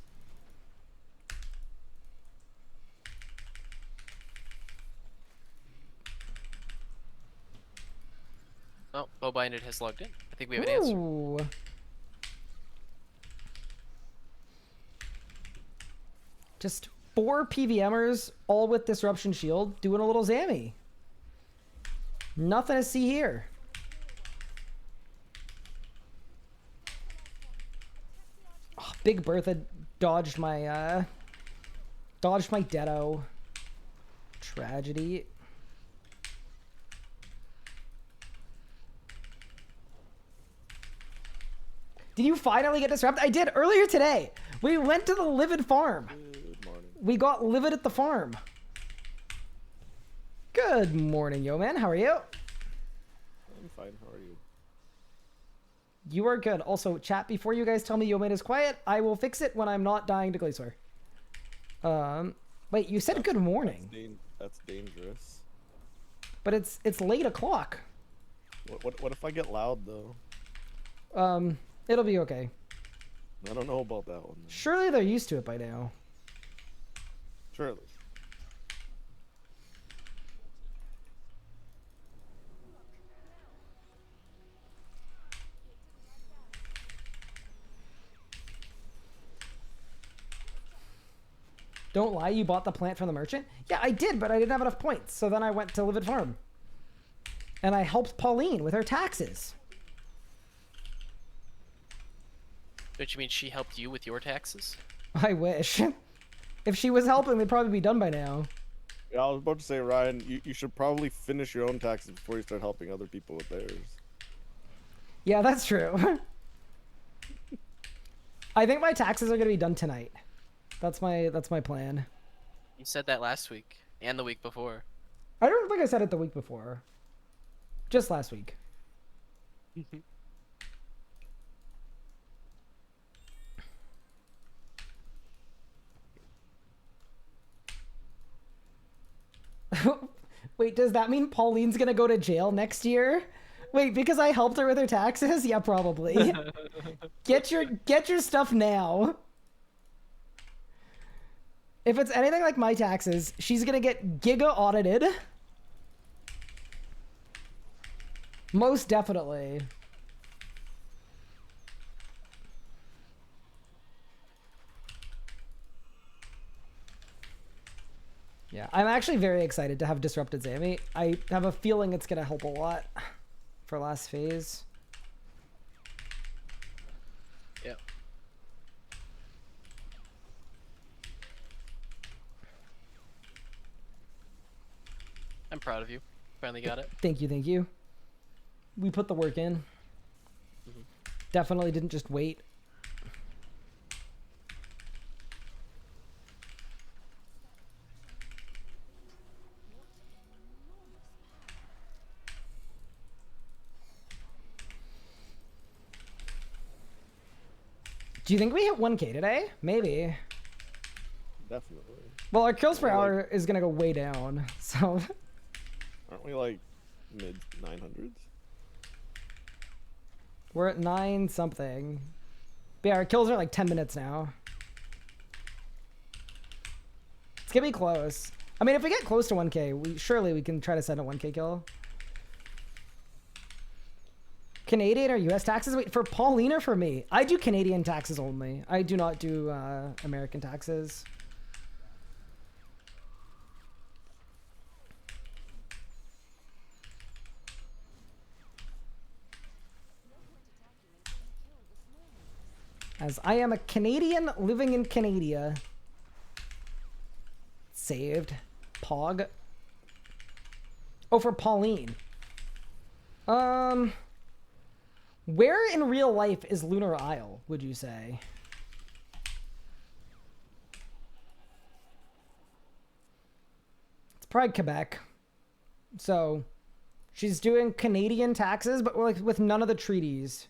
Oh, Bobinded has logged in. I think we have an answer. Ooh. Just 4 PVMers, all with Disruption Shield, doing a little Zammy. Nothing to see here. Oh, Big Bertha dodged my Deado. Tragedy. Did you finally get disrupted? I did earlier today. We went to the Livid farm. Good morning. We got Livid at the farm. Good morning, yo man. How are you? I'm fine. How are you? You are good. Also, chat, before you guys tell me yo man is quiet, I will fix it when I'm not dying to Glacier. Wait, you said good morning, That's dangerous. but it's late o'clock. What if I get loud though? It'll be okay. I don't know about that one. Then. Surely they're used to it by now. Surely. Don't lie, you bought the plant from the merchant? Yeah, I did, but I didn't have enough points. So then I went to Livid Farm. And I helped Pauline with her taxes. Don't you mean she helped you with your taxes? I wish. If she was helping, they'd probably be done by now. Yeah, I was about to say, Ryan, you should probably finish your own taxes before you start helping other people with theirs. Yeah, that's true. I think my taxes are gonna be done tonight. That's my plan. You said that last week and the week before. I don't think I said it the week before. Just last week. Wait, does that mean Pauline's gonna go to jail next year? Wait, because I helped her with her taxes? Yeah, probably. Get your stuff now. If it's anything like my taxes, she's gonna get giga audited. Most definitely. Yeah, I'm actually very excited to have Disrupted Zammy. I have a feeling it's gonna help a lot for last phase. Yeah. I'm proud of you. Finally got it. Thank you, thank you. We put the work in. Definitely didn't just wait. Do you think we hit 1K today? Maybe. Definitely. Well, our kills per Like- hour is gonna go way down, so Aren't we like mid 900s? we're at 9 something. But yeah, our kills are like 10 minutes now. It's gonna be close. I mean, if we get close to 1K, we can try to send a 1K kill. Canadian or US taxes? Wait, for Pauline or for me? I do Canadian taxes only. I do not do American taxes. as I am a Canadian living in Canada. Saved. Pog. Oh, for Pauline. Where in real life is Lunar Isle, would you say? It's probably Quebec. So, she's doing Canadian taxes, but like with none of the treaties.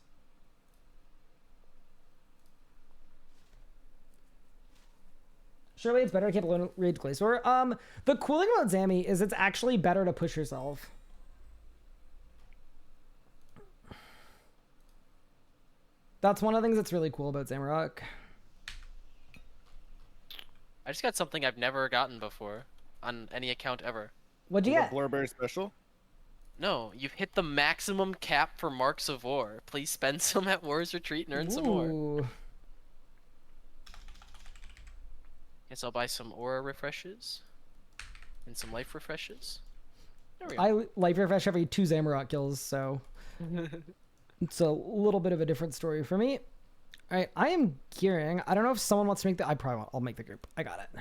Surely it's better to keep a low rage glacier. The cool thing about Zammy is it's actually better to push yourself. That's one of the things that's really cool about Zamrock. I just got something I've never gotten before on any account ever. What'd you get? Blurberry special? No, you've hit the maximum cap for Marks of War. Please spend some at War's Retreat and earn some more. Ooh. Guess I'll buy some aura refreshes and some life refreshes. There we go. I life refresh every 2 Zamorak kills, so it's a little bit of a different story for me. All right, I am gearing. I don't know if someone wants to make the. I probably won't. I'll make the group. I got it.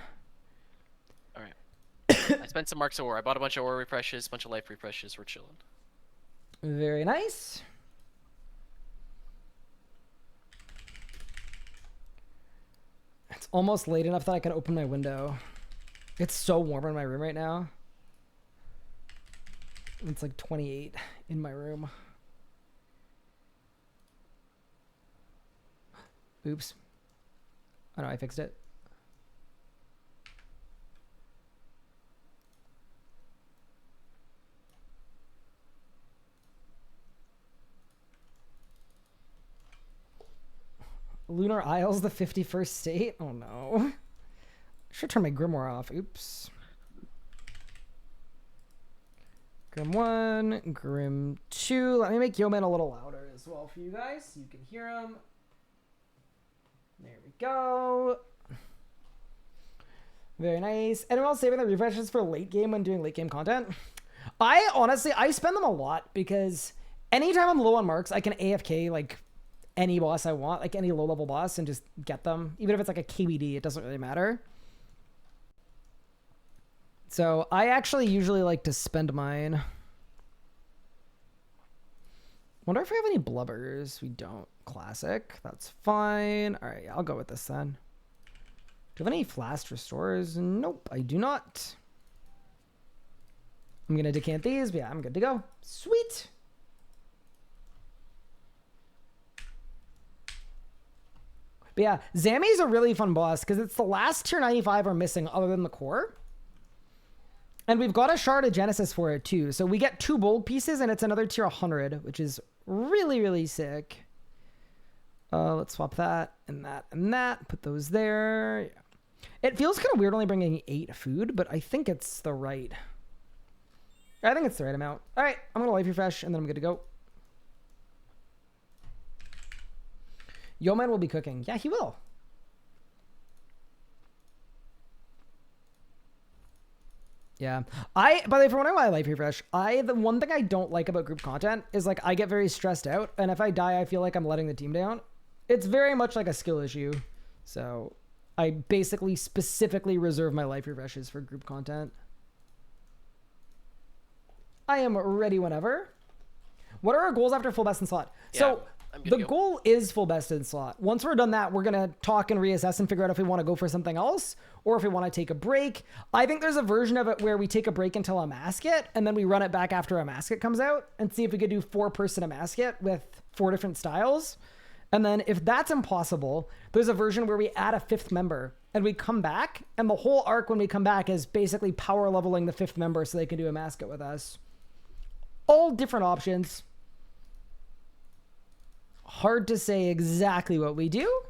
All right. I spent some Marks of War. I bought a bunch of aura refreshes, a bunch of life refreshes. We're chilling. Very nice. It's almost late enough that I can open my window. It's so warm in my room right now. It's like 28 in my room. Oops. Oh no, I fixed it. Lunar Isles, the 51st state? Oh no. Should turn my grimoire off. Oops. Grim 1, Grim 2. Let me make Yeoman a little louder as well for you guys so you can hear him. There we go. Very nice. Anyone else saving the refreshes for late game when doing late game content? I honestly spend them a lot because anytime I'm low on marks, I can AFK like any boss I want, like any low level boss, and just get them. Even if it's like a KBD, it doesn't really matter. So I actually usually like to spend mine. Wonder if we have any blubbers. We don't. Classic. That's fine. All right, I'll go with this then. Do you have any flask restorers? Nope, I do not. I'm going to decant these, but yeah, I'm good to go. Sweet. But yeah, Zammy's a really fun boss because it's the last tier 95 are missing other than the core. And we've got a Shard of Genesis for it too. So we get 2 bold pieces and it's another tier 100, which is really, really sick. Let's swap that and that and that. Put those there. Yeah. It feels kind of weird only bringing 8 food, but I think it's the right. I think it's the right amount. All right, I'm going to life refresh and then I'm good to go. Yeoman will be cooking. Yeah, he will. Yeah. By the way, for when I life refresh, the one thing I don't like about group content is like I get very stressed out, and if I die, I feel like I'm letting the team down. It's very much like a skill issue. So I basically specifically reserve my life refreshes for group content. I am ready whenever. What are our goals after full best in slot? Yeah, So I'm good the to go. goal is full best in slot. Once we're done that, we're going to talk and reassess and figure out if we want to go for something else or if we want to take a break. I think there's a version of it where we take a break until a masket and then we run it back after a masket comes out and see if we could do 4-person a masket with 4 different styles. And then if that's impossible, there's a version where we add a 5th member and we come back, and the whole arc when we come back is basically power leveling the 5th member so they can do a masket with us. All different options. Hard to say exactly what we do.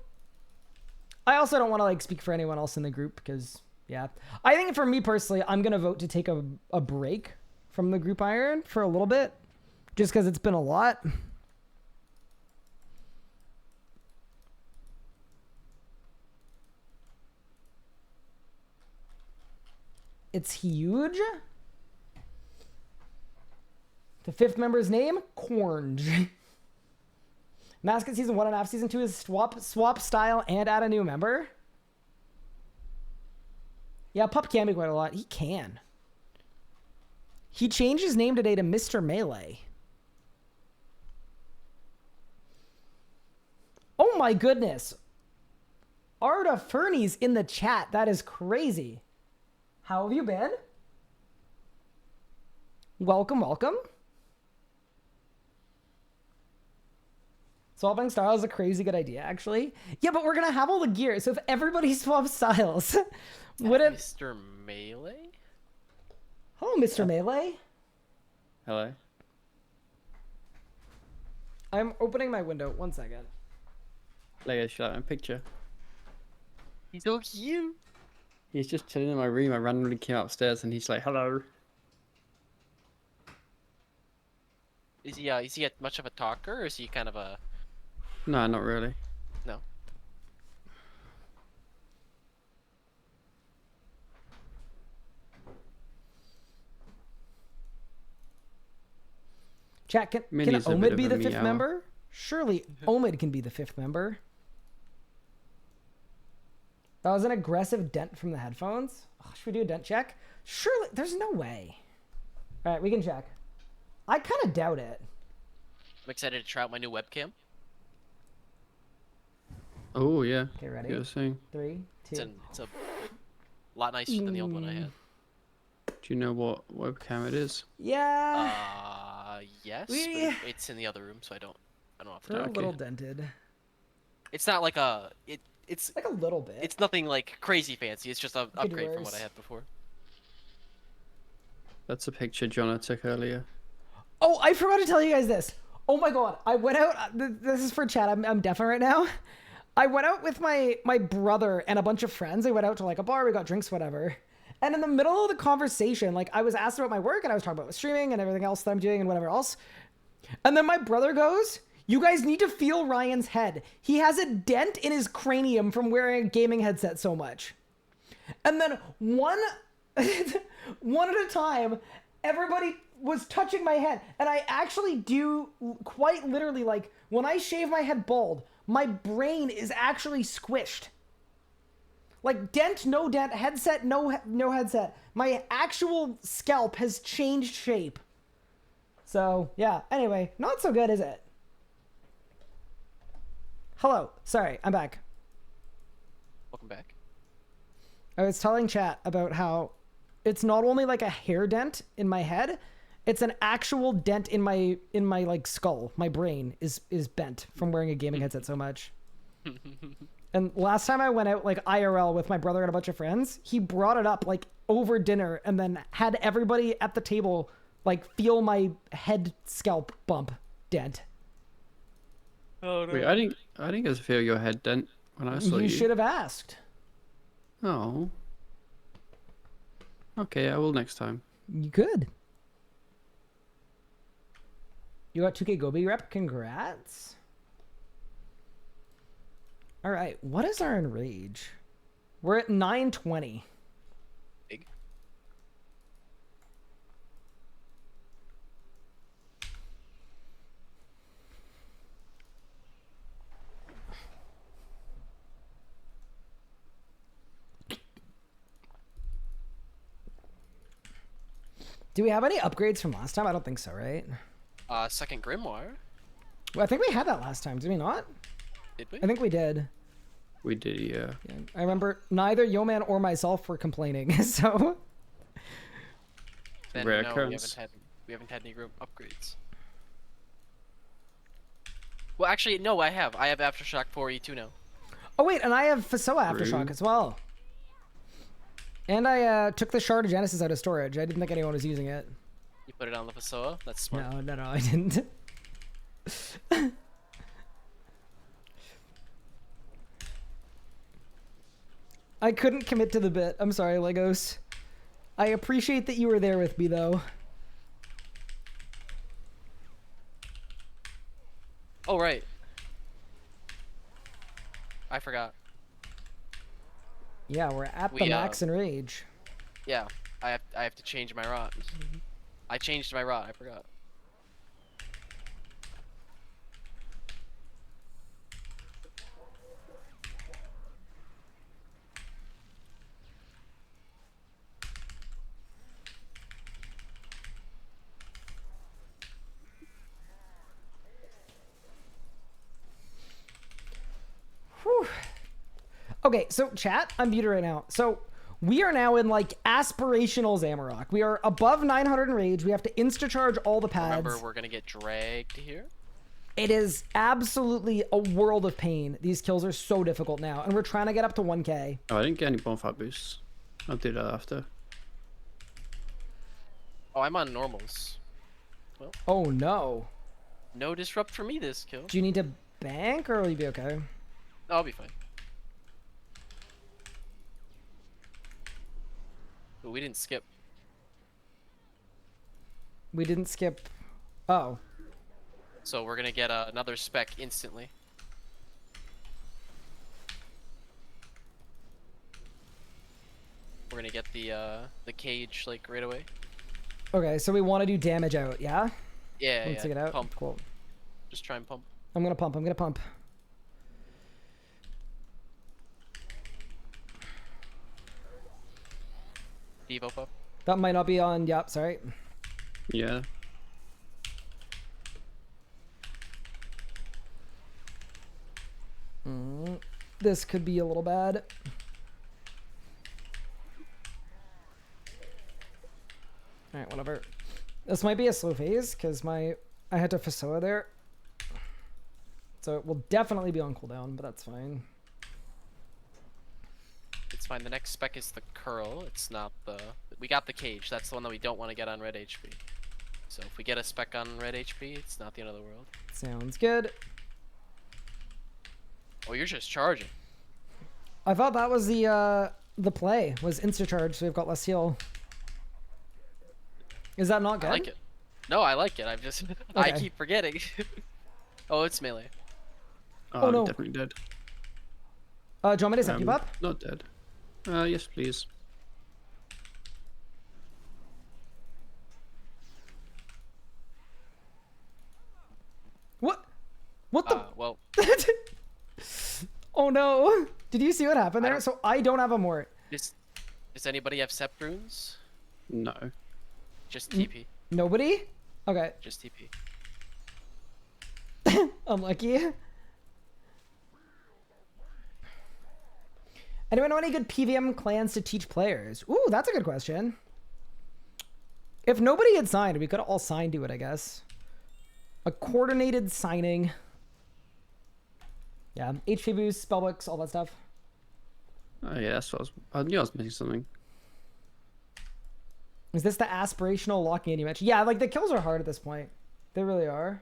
I also don't want to like speak for anyone else in the group because, yeah. I think for me personally, I'm going to vote to take a break from the group iron for a little bit just because it's been a lot. It's huge. The 5th member's name, Cornge. Mascot season 1.5, season 2 is swap style and add a new member. Yeah, Pup can be quite a lot. He can. He changed his name today to Mr. Melee. Oh my goodness. Arda Fernie's in the chat. That is crazy. How have you been? Welcome, welcome. Swapping styles is a crazy good idea, actually. Yeah, but we're gonna have all the gear, so if everybody swaps styles, wouldn't... Mr. Melee? Hello, Mr. Melee. Hello. I'm opening my window. 1 second. Lego, show out my picture. He's so cute. He's just chilling in my room. I randomly came upstairs and he's like, hello. Is he much of a talker, or is he kind of a... No, not really. No. Chat, can Minnie's a bit Omid of be a the 5th meow. member? Surely Omid can be the 5th member. That was an aggressive dent from the headphones. Oh, should we do a dent check? Surely, there's no way. All right, we can check. I kind of doubt it. I'm excited to try out my new webcam. Oh, yeah. Okay, ready? You were saying. 3, 2. It's a lot nicer than the old one I had. Do you know what webcam it is? Yeah, Yes, We- but it's in the other room, so I don't know if they're a okay. little dented. it's not like a it's Like a little bit. it's nothing like crazy fancy. It's just an Could upgrade from what worse. I had before. That's a picture Jonah took earlier. Oh, I forgot to tell you guys this. Oh my god, I went out. This is for chat. I'm deafing right now. I went out with my brother and a bunch of friends. I went out to like a bar. We got drinks, whatever. And in the middle of the conversation, like I was asked about my work and I was talking about streaming and everything else that I'm doing and whatever else. And then my brother goes, "You guys need to feel Ryan's head. He has a dent in his cranium from wearing a gaming headset so much." And then one at a time, everybody was touching my head. And I actually do quite literally, like when I shave my head bald, my brain is actually squished. Like dent, no dent, headset, no headset. My actual scalp has changed shape. So yeah, anyway, not so good, is it? Hello, sorry, I'm back. Welcome back. I was telling chat about how it's not only like a hair dent in my head, it's an actual dent in my like skull. My brain is bent from wearing a gaming headset so much. And last time I went out like IRL with my brother and a bunch of friends, he brought it up like over dinner and then had everybody at the table like feel my head scalp bump dent. Oh Wait, I didn't get to feel your head dent when I saw you. You should have asked. Oh. Okay, I will next time. You could. You got 2K Gobi rep. Congrats. All right. What is our enrage? We're at 920. Big. Do we have any upgrades from last time? I don't think so, right? Second Grimoire. Well, I think we had that last time. Did we not? Did we? I think we did. We did, yeah. Yeah, I remember neither Yoman or myself were complaining, so... Then Rare no, occurrence. we haven't had any group upgrades. Well, actually, no, I have. I have Aftershock 4E2 now. Oh, wait, and I have Fasoa Aftershock Rude. as well. And I took the Shard of Genesis out of storage. I didn't think anyone was using it. You put it on the Fasoa? That's smart. No, I didn't. I couldn't commit to the bit. I'm sorry, Legos. I appreciate that you were there with me, though. Oh, right. I forgot. Yeah, we're at the We, max in rage. Yeah, I have to change my rot. I changed my rot. I forgot. Okay, so chat, I'm muted right now. So we are now in like aspirational Zamorak. We are above 900 in rage. We have to insta charge all the pads. Remember, we're gonna get dragged here. It is absolutely a world of pain. These kills are so difficult now, and we're trying to get up to 1k. Oh, I didn't get any bonfire boosts. I'll do that after. Oh, I'm on normals. Oh no. No disrupt for me this kill. Do you need to bank or will you be okay? I'll be fine. But we didn't skip. We didn't skip. Oh. So we're gonna get another spec instantly. We're gonna get the cage like right away. Okay, so we want to do damage out, yeah? Yeah, Let's take it out. Pump. Cool. Just try and pump. I'm gonna pump. I'm gonna pump. Devo up. That might not be on. Yep, sorry. Yeah. This could be a little bad. Alright, whatever. This might be a slow phase, because I had to Fasoa there. So it will definitely be on cooldown, but that's fine. It's fine. The next spec is the curl. It's not the... We got the cage. That's the one that we don't want to get on red HP. So if we get a spec on red HP, it's not the end of the world. Sounds good. Oh, you're just charging. I thought that was the play, was insta-charge, so we've got less heal. Is that not good? I like it. No, I like it. I'm just... I Okay. keep forgetting. Oh, it's melee. Oh, no. I'm definitely dead. Do you want me to set you up? Not dead. Yes, please. What? What the? Well, Oh no! Did you see what happened I there? don't- So I don't have a mort. does anybody have sept runes? No. Just TP. Nobody? Okay. Just TP. Unlucky. Anyone know any good PVM clans to teach players? Ooh, that's a good question. If nobody had signed, we could all sign to it, I guess. A coordinated signing. Yeah, HP boost, spellbooks, all that stuff. Oh yeah, that's what I knew I was missing something. Is this the aspirational locking in match? Yeah, like the kills are hard at this point. They really are.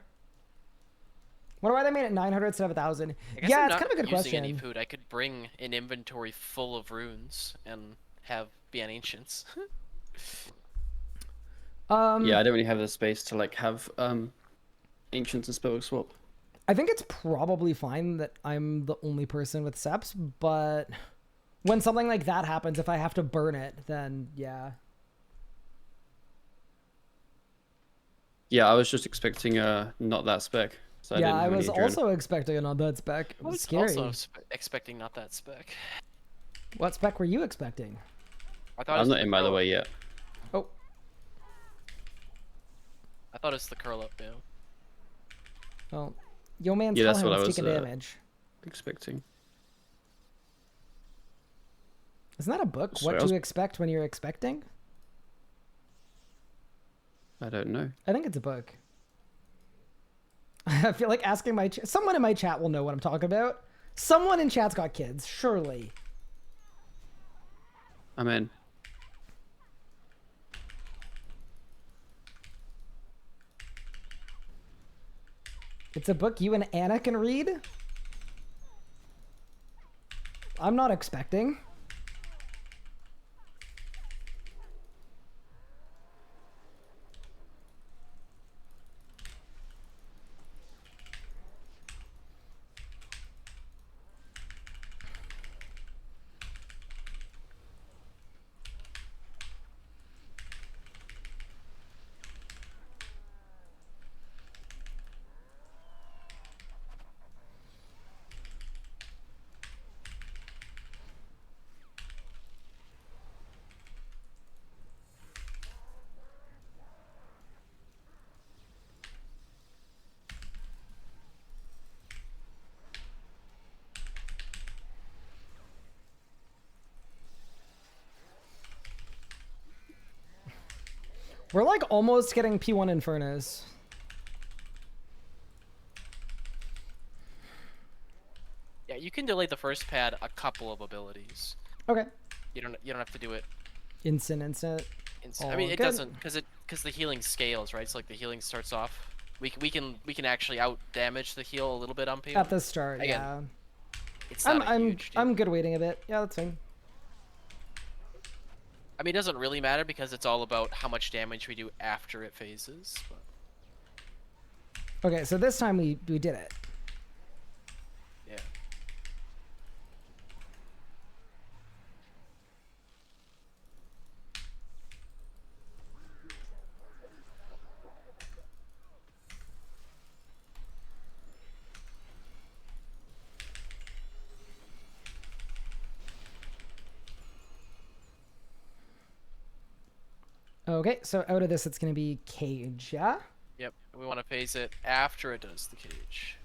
Wonder why they made it 900 instead of 1,000. I guess Yeah, I'm it's not kind of a good using question. any food. I could bring an inventory full of runes and be on ancients. Yeah, I don't really have the space to like have ancients and spellbook swap. I think it's probably fine that I'm the only person with seps, but when something like that happens, if I have to burn it, then yeah. Yeah, I was just expecting not that spec. So Yeah, didn't I have was any adrenaline. also expecting an on that spec. It I was was scary. also expecting not that spec. What spec were you expecting? I thought it I'm was not the in by the curl way up. yet. Oh, I thought it's the curl up now. well, yo man, Yeah, tell that's him what I it's was, taking damage. Expecting. Isn't that a book? Sorry, What I was- to expect when you're expecting? I don't know. I think it's a book. I feel like asking someone in my chat will know what I'm talking about. Someone in chat's got kids, surely. I'm in. It's a book you and Anna can read? I'm not expecting. We're like almost getting P1 Infernos. Yeah, you can delay the first pad a couple of abilities. Okay. You don't have to do it. Instant. I mean, All it good. doesn't because the healing scales, right? So like the healing starts off. We can actually out damage the heal a little bit on P1. At the start, Again, yeah. it's not a huge deal. I'm good waiting a bit. Yeah, that's fine. I mean, it doesn't really matter because it's all about how much damage we do after it phases. But... Okay, so this time we did it. Yeah. Okay, so out of this, it's going to be Cage, yeah? Yep. We want to phase it after it does the cage.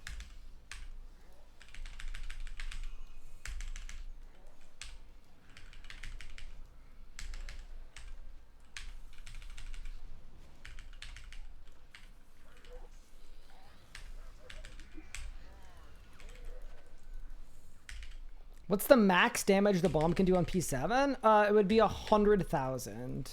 What's the max damage the bomb can do on P7? It would be 100,000.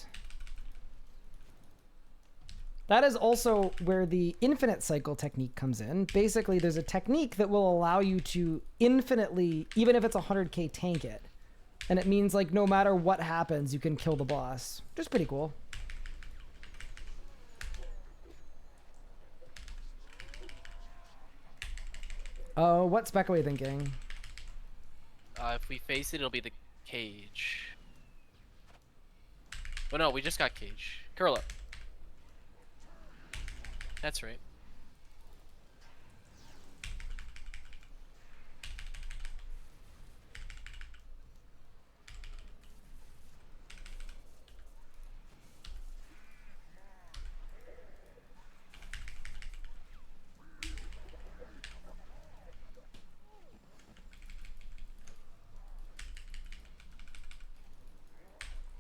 That is also where the infinite cycle technique comes in. Basically, there's a technique that will allow you to infinitely, even if it's 100k, tank it. And it means, like, no matter what happens, you can kill the boss. Which is pretty cool. Oh, what spec are we thinking? If we face it, it'll be the cage. Oh no, we just got cage. Curl up. That's right.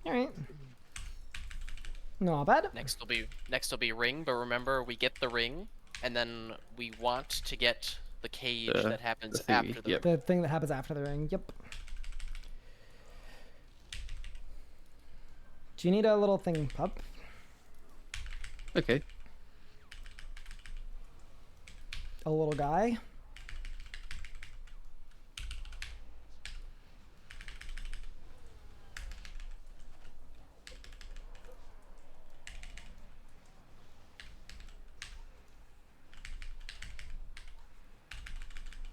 All right. Not bad. Next will be ring, but remember we get the ring, and then we want to get the cage that happens the thingy, after the yep. The thing that happens after the ring. Yep. Do you need a little thing, pup? Okay. A little guy?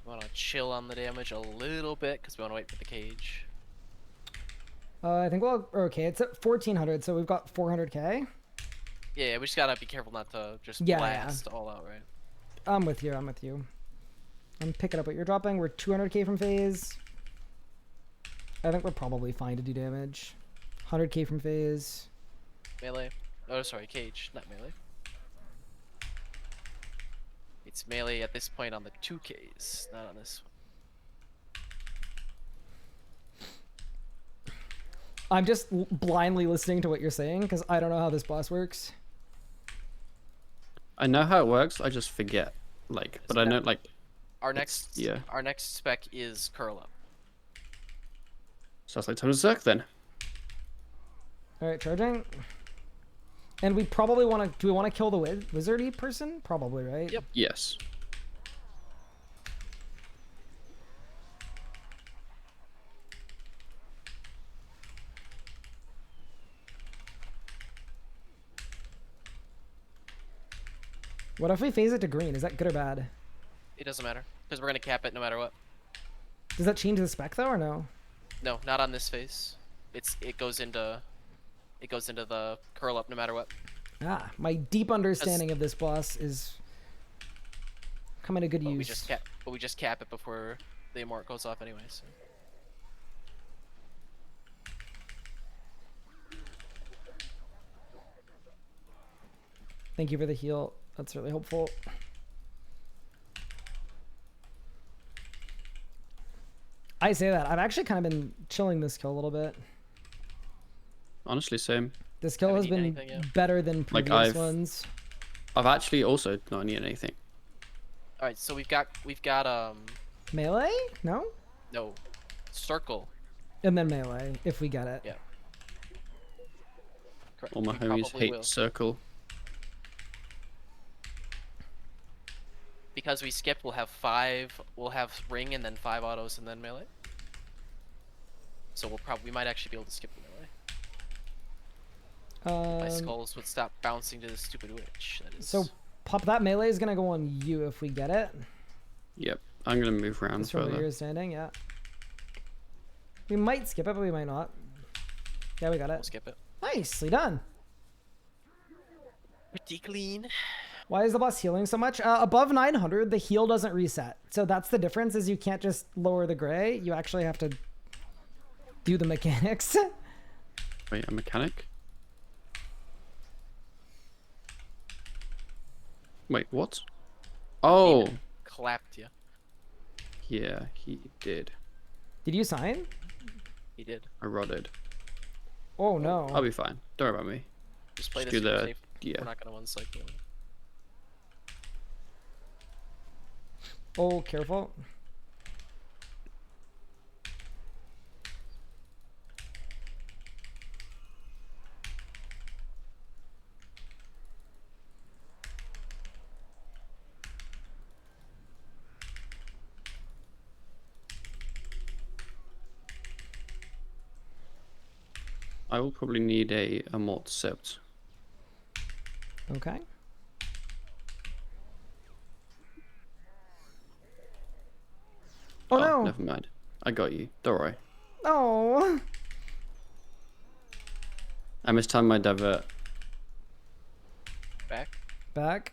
We want to chill on the damage a little bit because we want to wait for the cage. I think we're okay. It's at 1400, so we've got 400k. Yeah, we just gotta be careful not to just Yeah, blast all out, right? I'm with you. I'm picking up what you're dropping. We're 200k from phase. I think we're probably fine to do damage. 100k from phase. Melee. Oh, sorry, cage, not melee. It's melee at this point on the 2Ks, not on this one. I'm just blindly listening to what you're saying because I don't know how this boss works. I know how it works. I just forget. Like, but I know like. Our next spec is curl up. Sounds like time to Zerk then. All right, charging. And we probably want to. Do we want to kill the wizardy person? Probably, right? Yep. Yes. What if we phase it to green? Is that good or bad? It doesn't matter because we're gonna cap it no matter what. Does that change the spec though, or no? No, not on this phase. It goes into the curl up no matter what. Ah, my deep understanding of this boss is coming to good use. We just cap it before the immort goes off anyway. So. Thank you for the heal. That's really helpful. I say that. I've actually kind of been chilling this kill a little bit. Honestly, same. This kill Haven't has eaten been anything yet. better than Like, previous ones. I've actually also not eaten anything. All right, so we've got Melee? No? no circle. And then melee, if we get it. Yeah. Correct. All my We homies probably hate will. circle. Because we skipped, we'll have 5. We'll have ring and then 5 autos and then melee. So we might actually be able to skip the melee. My skulls would stop bouncing to the stupid witch. That is. So pop that melee is gonna go on you if we get it. Yep, I'm gonna move around Just from where further. you're standing, yeah. We might skip it, but we might not. Yeah, we got We'll it. skip it. Nicely done. Pretty clean. Why is the boss healing so much? Above 900, the heal doesn't reset. So that's the difference, is you can't just lower the gray. You actually have to do the mechanics. Wait, a mechanic? Wait, what? Oh, Clapped you. yeah, he did. Did you sign? He did. I rotted. Oh, no. I'll be fine. Don't worry about me. Just play Just this do game the- safe. yeah. We're not gonna one cycle. Oh, careful. I will probably need a mort sept. Okay. Oh, no. Never mind. I got you. Don't worry. Oh. I mistimed my divert. Back. Back.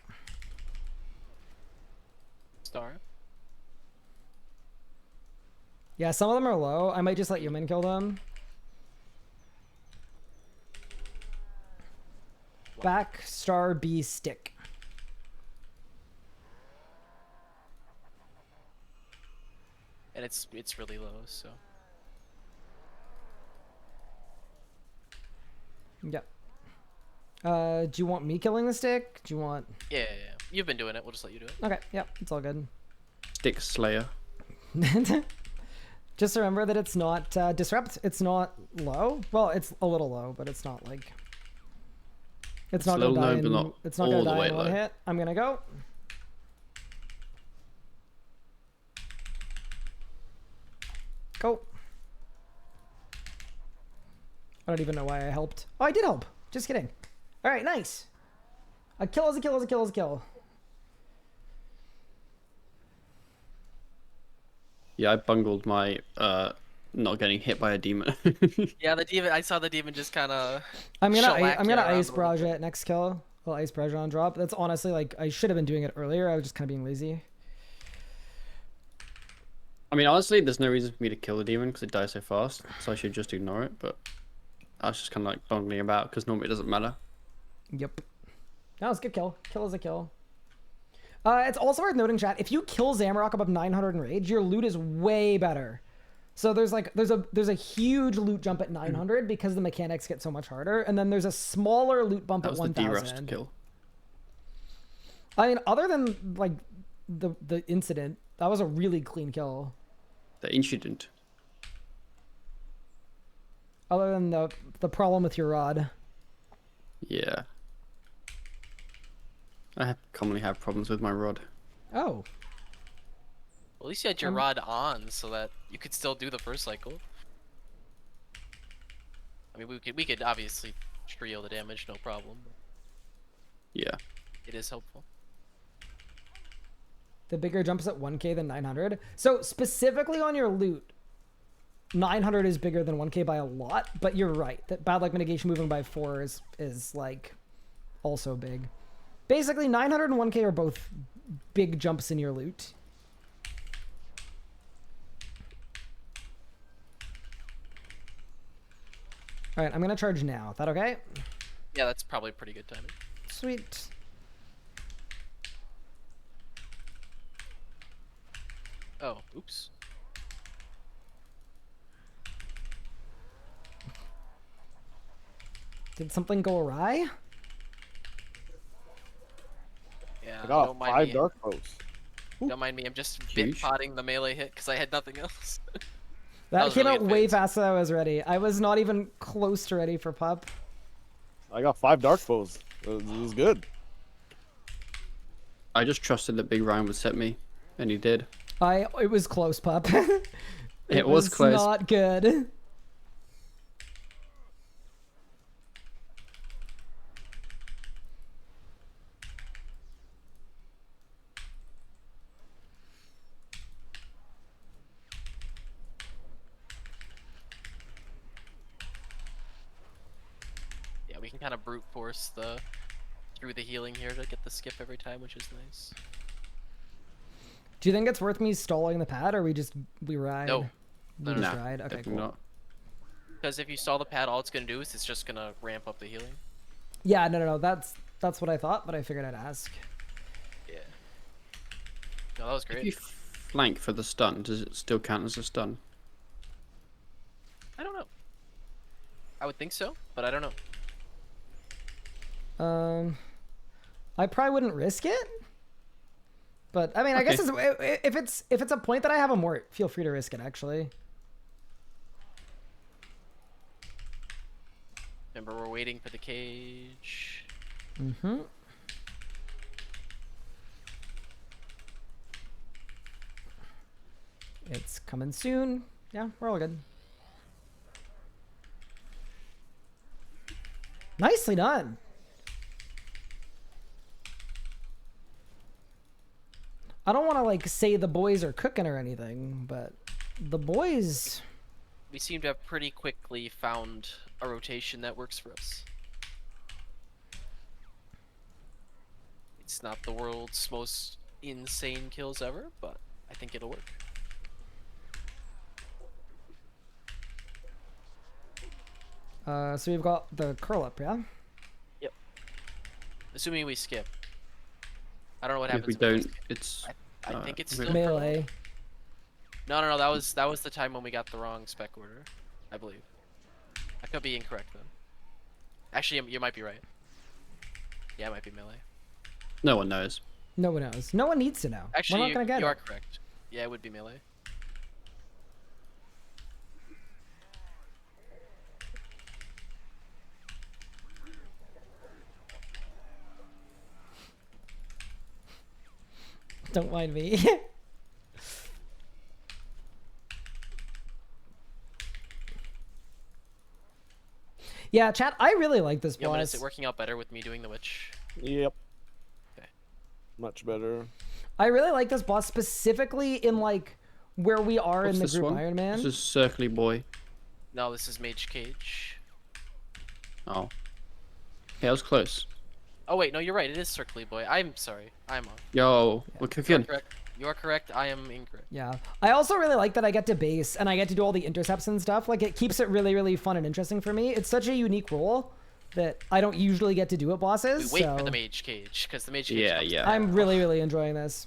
Star. Yeah, some of them are low. I might just let Yumin kill them. Back, star, B, stick. And it's really low, so. Yep. Do you want me killing the stick? Do you want... Yeah. You've been doing it. We'll just let you do it. Okay, yep, it's all good. Stick Slayer. Just remember that it's not disrupt. It's not low. Well, it's a little low, but it's not like... It's not a gonna little die low, but in, not it's not all gonna the die way in one low. hit. I'm gonna go. Go. I don't even know why I helped. Oh, I did help. Just kidding. All right, nice. A kill is a kill is a kill is a kill. Yeah, I bungled my not getting hit by a demon. Yeah, the demon. I saw the demon just kind of. I'm gonna shellac I'm you gonna around ice a little barrage bit. it next kill. A little ice barrage on drop. That's honestly like I should have been doing it earlier. I was just kind of being lazy. I mean, honestly, there's no reason for me to kill the demon because it dies so fast, so I should just ignore it, but I was just kind of like bungling about because normally it doesn't matter. Yep. That was a good kill. Kill is a kill. It's also worth noting, chat, if you kill Zamorak above 900 in rage, your loot is way better. So there's a huge loot jump at 900 because the mechanics get so much harder, and then there's a smaller loot bump That at was the D-Rust 1000. kill. I mean, other than like the incident, that was a really clean kill. The incident. Other than the problem with your rod. Yeah. I commonly have problems with my rod. Oh. At least you had your rod on so that you could still do the first cycle. I mean, we could obviously trio the damage, no problem. Yeah. It is helpful. The bigger jumps at 1k than 900. So specifically on your loot, 900 is bigger than 1k by a lot, but you're right. That bad luck mitigation moving by 4 is like also big. Basically 900 and 1k are both big jumps in your loot. All right, I'm going to charge now. Is that okay? Yeah, that's probably pretty good timing. Sweet. Oh, oops. Did something go awry? Yeah, I got don't mind 5 me. dark bows. Don't mind me. I'm just Huge. bit potting the melee hit because I had nothing else. That was came really out way advanced. faster than I was ready. I was not even close to ready for pup. I got 5 dark bows. It was good. I just trusted that Big Ryan would set me, and he did. It was close, pup. It was close. Not good. Yeah, we can kind of brute force through the healing here to get the skip every time, which is nice. Do you think it's worth me stalling the pad, or we ride? No. We No, just Nah, ride. Okay, definitely cool. not. Because if you stall the pad, all it's gonna do is it's just gonna ramp up the healing. Yeah, no. That's what I thought, but I figured I'd ask. Yeah. No, that was If great. you flank for the stun, does it still count as a stun? I don't know. I would think so, but I don't know. I probably wouldn't risk it. But I mean, I guess if it's a point that I have a mort, feel free to risk it. Actually, Remember, we're waiting for the cage. it's coming soon. Yeah, we're all good. Nicely done. I don't want to like say the boys are cooking or anything, but the boys. We seem to have pretty quickly found a rotation that works for us. It's not the world's most insane kills ever, but I think it'll work. So we've got the curl up, yeah. Yep. Assuming we skip. I don't know what If happens. we if don't, skip. it's I think it's really- still Melee. No, that was the time when we got the wrong spec order, I believe. I could be incorrect then. Actually, you might be right. Yeah, it might be melee. no one knows. No one knows. No one needs to know. Actually, We're not gonna get you it. are correct. Yeah, it would be melee. Don't mind me. Yeah, chat. I really like this Yo, but is boss. it working out better with me doing the witch? Yep. Okay. Much better. I really like this boss specifically in like where we are What's in the this group one? Iron Man. This is Circly Boy. No, this is Mage Cage. Oh. Yeah, I was close. Oh wait, no, you're right. It is Circly Boy. I'm sorry. I'm off. Yo, we're You are cooking. correct. You are correct. I am incorrect. Yeah. I also really like that I get to base and I get to do all the intercepts and stuff. Like it keeps it really, really fun and interesting for me. It's such a unique role that I don't usually get to do at We bosses. wait so for the Mage Cage because the Mage Cage. Yeah, comes yeah. down. I'm really, really enjoying this.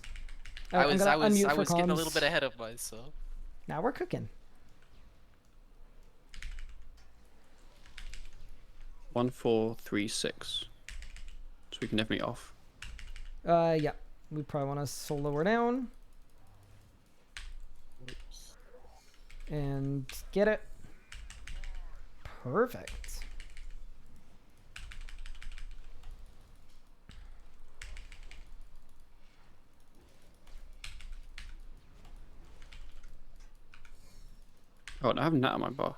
I was getting a comms. little bit ahead of myself. Now we're cooking. 1436. So we can definitely off. Yeah. We probably want to slow her down and get it. Perfect. Oh, I have that on my bar.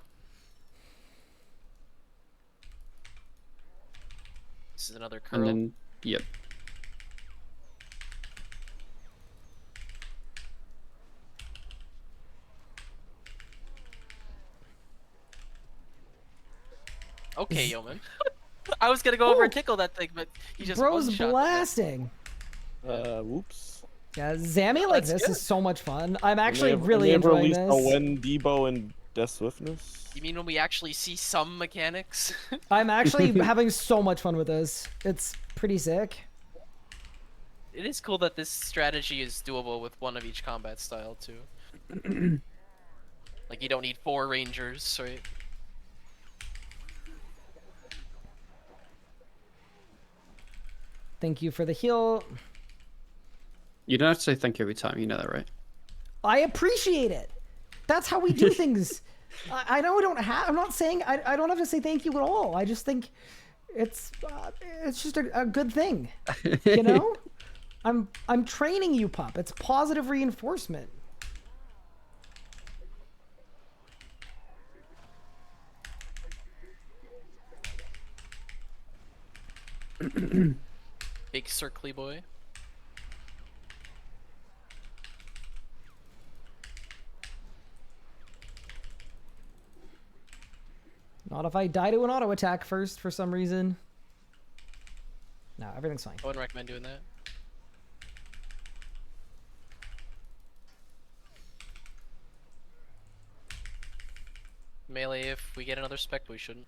This is another curl. And then, yep. Okay, Yeoman. I was gonna go over and tickle that thing, but he just Bro's one-shot blasting. Whoops. Yeah, Zammy like That's this good. is so much fun. I'm actually And they really have enjoying released this. a Wen Debo and Death Swiftness. You mean when we actually see some mechanics? I'm actually having so much fun with this. It's pretty sick. It is cool that this strategy is doable with one of each combat style too. Like you don't need 4 rangers, right? Thank you for the heal. You don't have to say thank you every time. You know that, right? I appreciate it. That's how we do things. I know I don't have. I'm not saying I don't have to say thank you at all. I just think it's just a good thing. You know, I'm training you, pup. It's positive reinforcement. Big circly boy. Not if I die to an auto attack first for some reason. No, everything's fine. I wouldn't recommend doing that. Melee, if we get another spec, we shouldn't.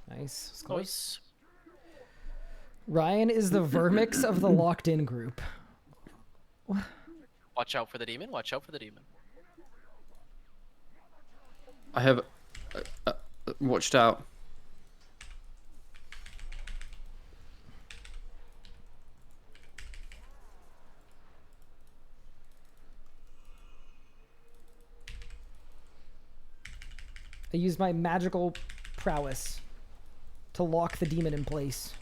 Nice. It's close. Nice. Ryan is the Vermix of the locked in group. Watch out for the demon. Watch out for the demon. I have watched out. I used my magical prowess to lock the demon in place.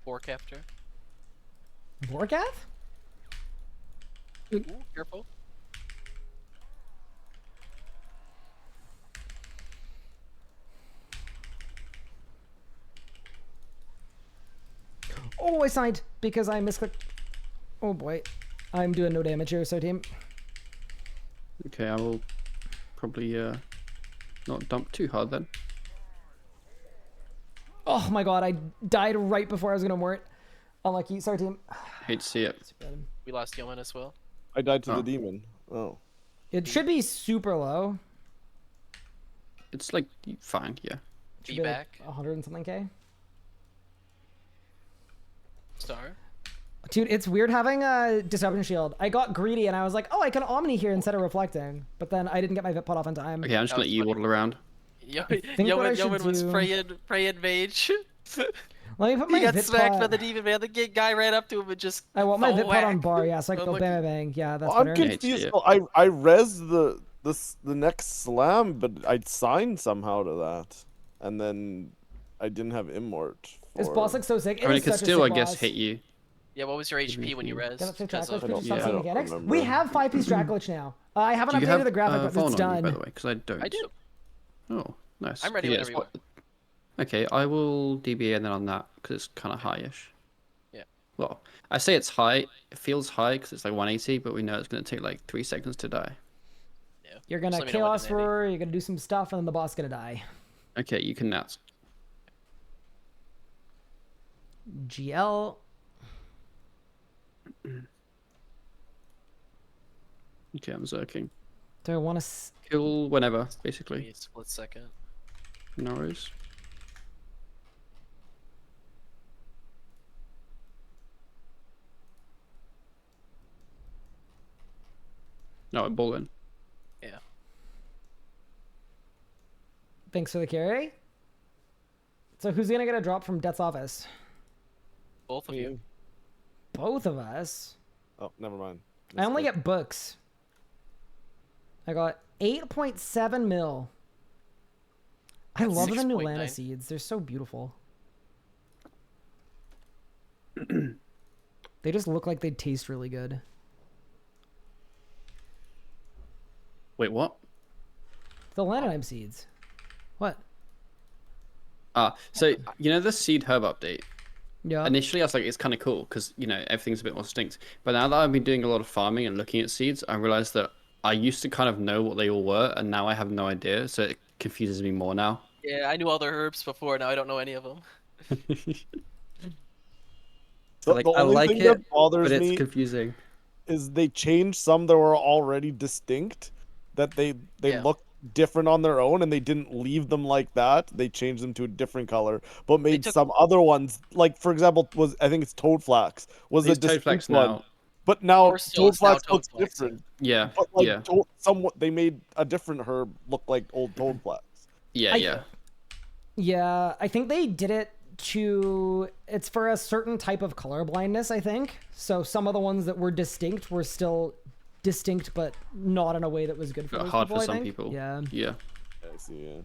Fork after. Vorkath? Ooh, careful. Oh, I signed because I misclicked. Oh boy. I'm doing no damage here, so team. Okay, I will probably not dump too hard then. Oh my god, I died right before I was gonna wart. Unlucky. Sorry, team. Hate to see it. We lost Yeoman as well. I died to Oh. the demon. Oh. It should be super low. It's like fine, yeah. Should Be like back. 100 and something K. Star. Dude, it's weird having a disruption shield. I got greedy and I was like, oh, I can omni here instead of reflecting. But then I didn't get my Vip pot off in time. Okay, I'm just That gonna let was you funny. waddle around. think what I should Yeoman was do- praying mage. Let me put He my got Vip smacked pot. by the demon man. The guy ran up to him and just. I want my oh, Vip pot on whack. bar, yeah, so I can go Unlucky. bang bang. Yeah, that's I'm better. confused. it. So I rezzed the next slam, but I signed somehow to that, and then I didn't have immort. This for- boss looks so sick. I mean, it could such a still, I sick guess, boss. hit you. Yeah, what was your HP when you res? Get up to Because track. Let's of- just stop yeah, I seeing don't mechanics. remember. We have 5-piece track glitch now. I haven't Do you updated have the graphic, but Vaughn it's on you, done. by the way? Because I don't. I do. Oh, nice. I'm ready Yeah, whenever you it's Okay, I will DBA and then on that because it's kind of high-ish. Yeah. Well, I say it's high. It feels high because it's like 180, but we know it's going to take like 3 seconds to die. Yeah. You're gonna Just let me know when chaos you're ready. roar. You're gonna do some stuff, and then the boss gonna die. Okay, you can nats. GL. Okay, I'm zerking. Do I want to? Kill whenever, Give basically. me a split second. No worries. No, I'm balling. Yeah. Thanks for the carry. So who's gonna get a drop from Death's office? Both of you. Both of us. Oh, never mind. I only get books. I got 8.7 mil. I That's love the new 6.9. Lana seeds. They're so beautiful. They just look like they taste really good. Wait, what? The Lanonime seeds. What? So you know the seed herb update? Yeah. Initially, I was like, it's kind of cool because you know everything's a bit more distinct. But now that I've been doing a lot of farming and looking at seeds, I realized that I used to kind of know what they all were, and now I have no idea. So it confuses me more now. Yeah, I knew all the herbs before. Now I don't know any of them. Like, the I only like thing it, that bothers But it's me confusing. is they changed some that were already distinct, that they Yeah. look different on their own, and they didn't leave them like that. They changed them to a different color, but made took- some other ones, like for example, I think it's Toad Flax was a These toad distinct flax one. now. but now Or still Toad it's now Flax Toad looks Flax, different. Yeah, But like, yeah, somewhat they made a different herb look like old Toad Flax. yeah, I- yeah. Yeah, I think they did it it's for a certain type of color blindness, I think. So some of the ones that were distinct were still distinct, but not in a way that was good for those Hard people, for I some think. people. Yeah. Yeah, I see. Yeah.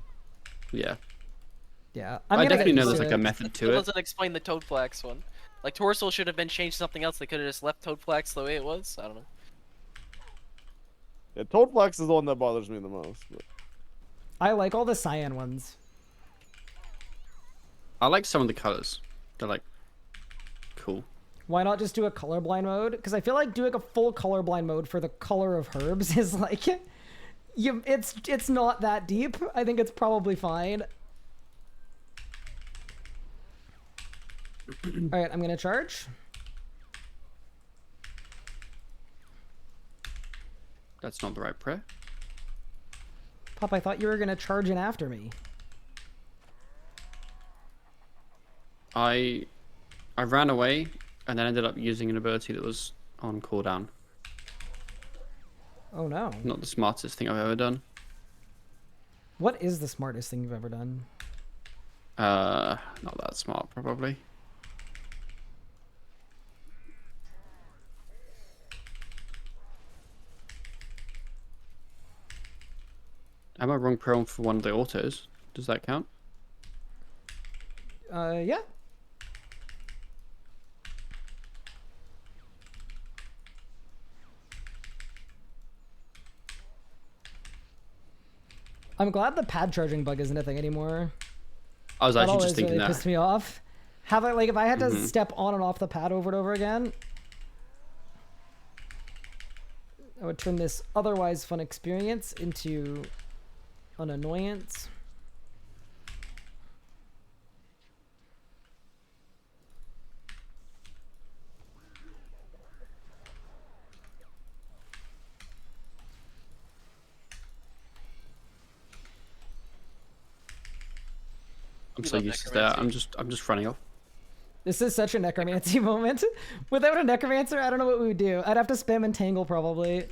yeah. Yeah. I gonna definitely get know used there's to like a it. method That to it. doesn't explain the Toad Flax one. Like Torso should have been changed to something else. They could have just left Toad Flax the way it was. I don't know. Yeah, Toad Flax is the one that bothers me the most. But... I like all the cyan ones. I like some of the colors. They're like cool. Why not just do a colorblind mode? Because I feel like doing a full colorblind mode for the color of herbs is like, it's not that deep. I think it's probably fine. All right, I'm gonna charge. That's not the right prayer. Pop, I thought you were gonna charge in after me. I ran away and then ended up using an ability that was on cooldown. Oh no. Not the smartest thing I've ever done. What is the smartest thing you've ever done? Not that smart probably. Am I wrong prone for one of the autos? Does that count? Yeah. I'm glad the pad charging bug isn't a thing anymore. I was That actually always just thinking really that. pissed me off. Have I like if I had to step on and off the pad over and over again, I would turn this otherwise fun experience into an annoyance. I'm You so love used to that. necromancy. I'm just running off. This is such a necromancy moment. Without a necromancer, I don't know what we would do. I'd have to spam entangle probably.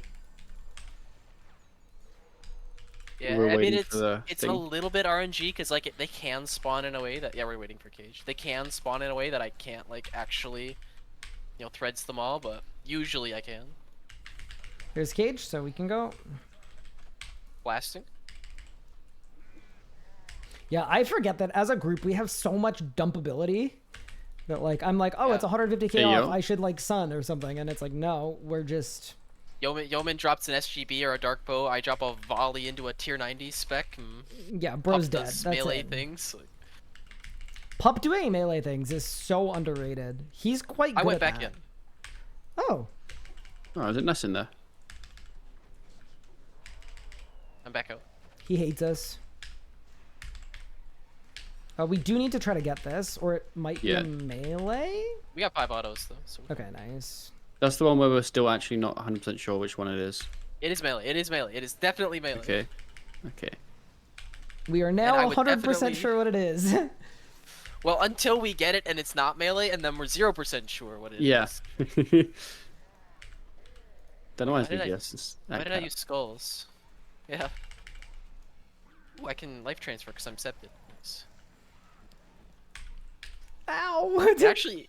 Yeah, We're I mean waiting for the it's a thing. little bit RNG because like they can spawn in a way that we're waiting for Cage. They can spawn in a way that I can't like actually, threads them all, but usually I can. Here's Cage, so we can go. Blasting. Yeah, I forget that as a group we have so much dumpability that like I'm like, oh, Yeah. it's 150k Hey, off. yo. I should like sun or something, and it's like, no, we're just. Yeoman drops an SGB or a dark bow. I drop a volley into a tier 90 spec. And Yeah, bro's Pup dead. does That's melee it. things. Like, Pup doing melee things is so underrated. He's quite good I went at back that. in. Oh, Oh, is it nice in there? I'm back out. he hates us. We do need to try to get this, or it might Yeah. be a melee. We got 5 autos though, so Okay, nice. That's the one where we're still actually not 100% sure which one it is. it is melee. It is melee. It is definitely melee. Okay. Okay. We are And now I would 100% definitely- sure what it is. Well, until we get it and it's not melee, and then we're 0% sure what it is. Yeah. Don't know why it's Why did I- BBS. It's Why that did I cat. use skulls? Yeah. Ooh, I can life transfer because I'm septed. Nice. Ow!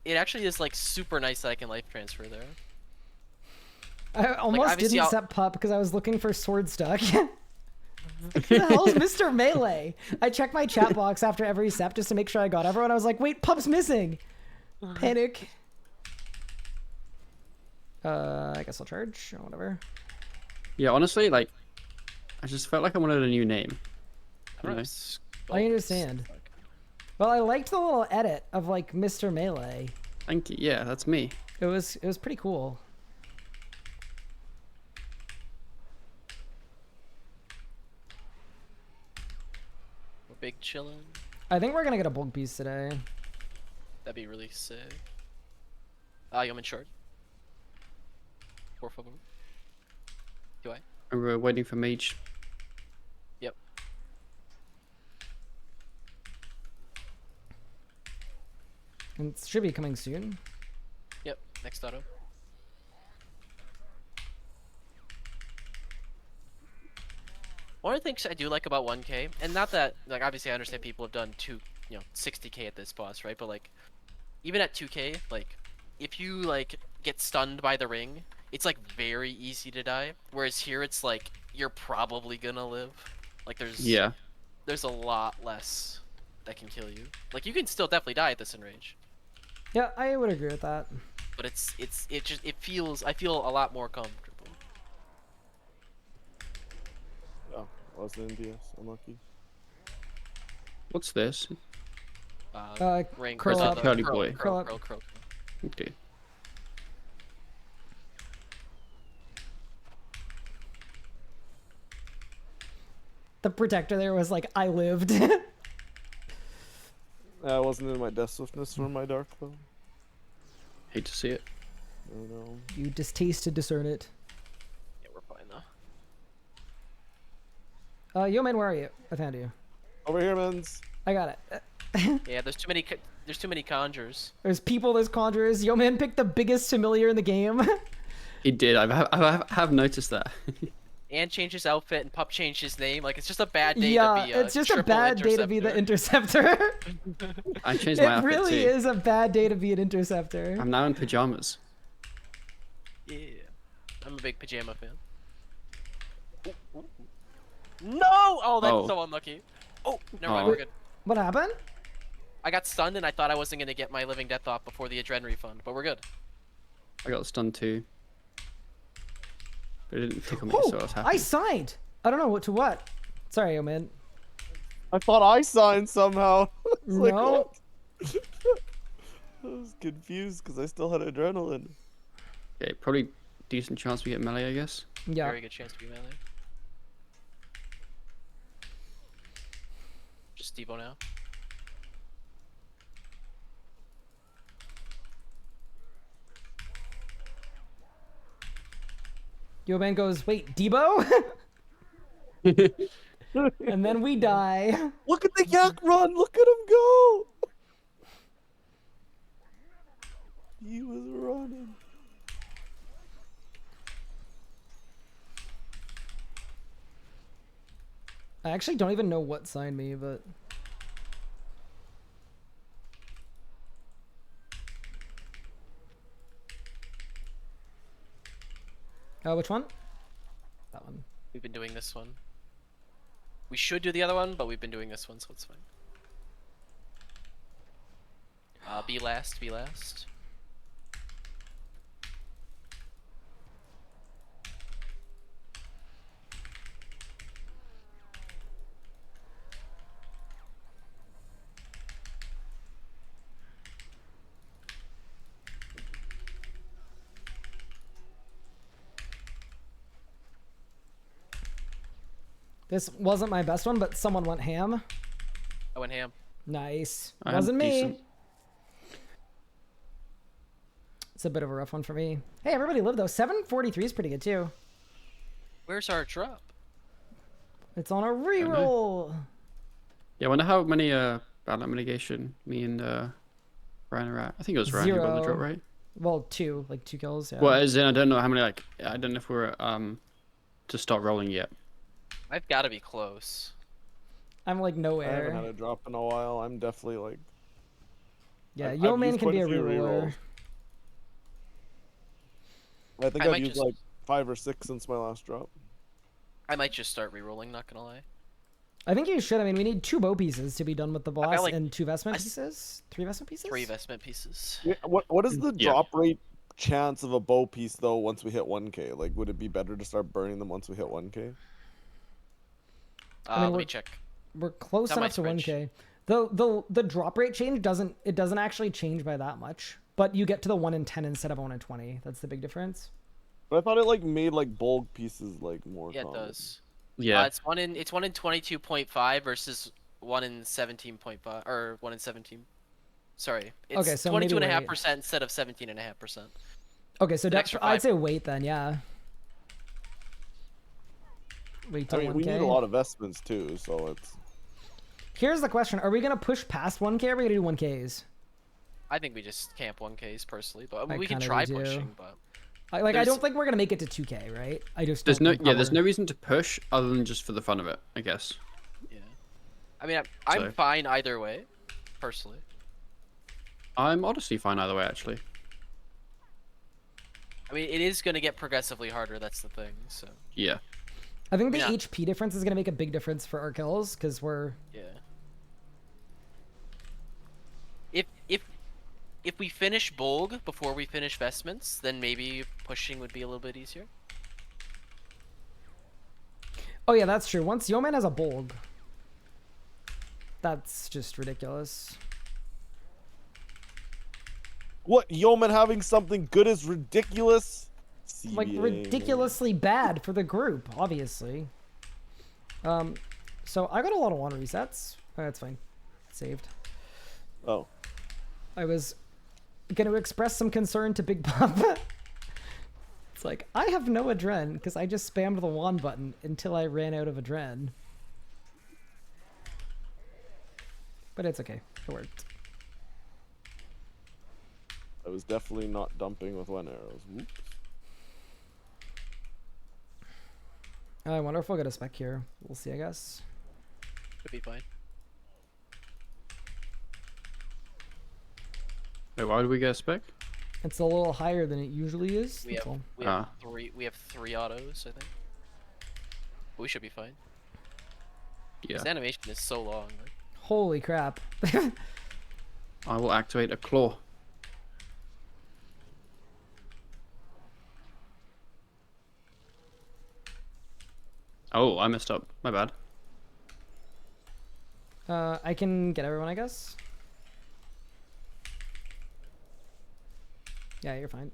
It actually is like super nice that I can life transfer there. I almost obviously didn't I'll- set pup because I was looking for sword stuck. Who the hell's Mr. Melee? I checked my chat box after every sep just to make sure I got everyone. I was like, wait, pup's missing. Panic. I guess I'll charge or whatever. Yeah, honestly, like, I just felt like I wanted a new name. I don't know. have I understand. Well, I liked the little edit of like Mr. Melee. Thank you. Yeah, that's me. It was pretty cool. We're big chillin'. I think we're gonna get a bulk piece today. That'd be really sick. Yeoman short. Por favor. Do I? And we're waiting for Mage. Yep. And it should be coming soon. Yep. Next auto. One of the things I do like about 1K, and not that, like, obviously I understand people have done 60K at this boss, right? But like, even at 2K, like, if you like get stunned by the ring, it's like very easy to die. Whereas here, it's like you're probably gonna live. Like Yeah. there's a lot less that can kill you. Like you can still definitely die at this enrage, Yeah, I would agree with that. but it feels, I feel a lot more comfortable. Oh, wasn't in DS. Unlucky. What's this? Ring, curl or up. Curly boy. curl, Curl up. curl. Okay. The protector there was like, I lived. I wasn't in my death swiftness for my dark though. Hate to see it. I know. You distaste to discern it. Yeah, we're fine though. Yo, man, where are you? I found you. Over here, mans. I got it. Yeah, there's too many conjures. There's people, there's conjurers. Yo, man, picked the biggest familiar in the game. He did. I have noticed that. And changed his outfit, and Pup changed his name. Like, it's just a bad day Yeah, to be a it's just a triple bad day to be the interceptor. I changed my It outfit really too. is a bad day to be an interceptor. I'm now in pajamas. Yeah. I'm a big pajama fan. Ooh, ooh. No! Oh, that's Oh. so unlucky. Oh, never mind, Oh. we're good. What happened? I got stunned, and I thought I wasn't going to get my living death off before the adren refund, but we're good. I got stunned too. But it didn't tickle me, Oh, so I was happy. I signed. I don't know what to what. Sorry, yo, man. I thought I signed somehow. It's like, No. what? I was confused because I still had adrenaline. Okay, probably decent chance we get melee, I guess. Yeah. Very good chance to be melee. Just Devo now. Yo, man goes, wait, Debo? And then we die. Look at the yak run! Look at him go! He was running. I actually don't even know what signed me, but... which one? That one. We've been doing this one. We should do the other one, but we've been doing this one, so it's fine. Be last, be last. This wasn't my best one, but someone went ham. I went ham. Nice. I'm Wasn't me. decent. It's a bit of a rough one for me. Hey, everybody lived though. 743 is pretty good too. Where's our drop? It's on a reroll. Yeah, I wonder how many battle mitigation me and Ryan are at. I think it was Ryan who got the 0. drop, right? Well, 2 kills. Yeah. Well, as in, I don't know how many, like, I don't know if we're to start rolling yet. I've got to be close. I'm like I haven't had nowhere. a drop in a while. I'm definitely like. Yeah, I've Yo Man used can quite be a a few reroller. rerolls. I think I I've might used just- like 5 or 6 since my last drop. I might just start re-rolling, not gonna lie. I think you should. I mean, we need 2 bow pieces to be done with the got, boss like- and 2 vestment I s- pieces. 3 vestment pieces. 3 investment pieces. Yeah, what is the Yeah. drop rate chance of a bow piece though once we hit 1K? Like, would it be better to start burning them once we hit 1K? I mean, Let we're- me check. We're close Not my enough to fridge. 1K. The drop rate change doesn't actually change by that much, but you get to the 1 in 10 instead of 1 in 20. That's the big difference. But I thought it like made like bulk pieces like more. Yeah, it common. does. Yeah. It's one in 22.5 versus 1 in 17.5 or 1 in 17. Sorry, it's Okay, so maybe 22.5% instead of 17.5%. Okay, so An extra I'd 5. say wait then, yeah. Wait I till mean, 1K. we need a lot of vestments too, so it's. Here's the question: are we gonna push past 1K? Or are we gonna do 1Ks? I think we just camp 1Ks personally, but I we can kinda try do. pushing. But I There's- don't think we're gonna make it to 2K, right? I just There's don't no think there's we're- no reason to push other than just for the fun of it, I guess. Yeah. I mean, I'm So- fine either way, personally. I'm honestly fine either way, actually. I mean, it is gonna get progressively harder. That's the thing. So Yeah. I think the Yeah. HP difference is gonna make a big difference for our kills because we're yeah. If we finish Bolg before we finish Vestments, then maybe pushing would be a little bit easier. Oh yeah, that's true. Once Yeoman has a Bolg, that's just ridiculous. What, Yeoman having something good is ridiculous? Like CBA. ridiculously bad for the group, obviously. So I got a lot of one resets. Oh, that's fine. Saved. Oh. I was gonna express some concern to Big Pop. It's like, I have no adren because I just spammed the wand button until I ran out of adren. But it's okay. It worked. I was definitely not dumping with one arrows. Whoops. I wonder if we'll get a spec here. We'll see, I guess. Could be fine. Wait, why did we get a spec? It's a little higher than it usually is. We That's have all. we have three. We have 3 autos, I think. We should be fine. Yeah. This animation is so long. Like, Holy crap. I will activate a claw. Oh, I messed up. My bad. I can get everyone, I guess. Yeah, you're fine.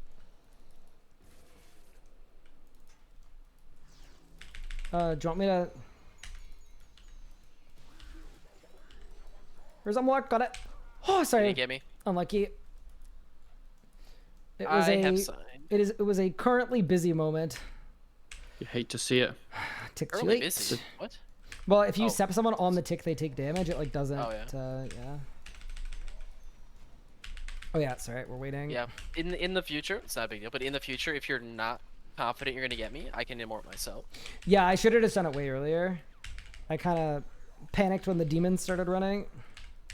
Do you want me to... Where's Unlock? Got it. Oh, can sorry. you get me? Unlucky. It was I have signed. It was a currently busy moment. You hate to see it. Tick too Early late. busy. What? Well, if you Oh. step someone on the tick, they take damage. It like doesn't. Oh, yeah. Yeah. Oh yeah, it's alright. We're waiting. Yeah. In the future, it's not a big deal. But in the future, if you're not confident you're gonna get me, I can immort myself. Yeah, I should have just done it way earlier. I kind of panicked when the demons started running.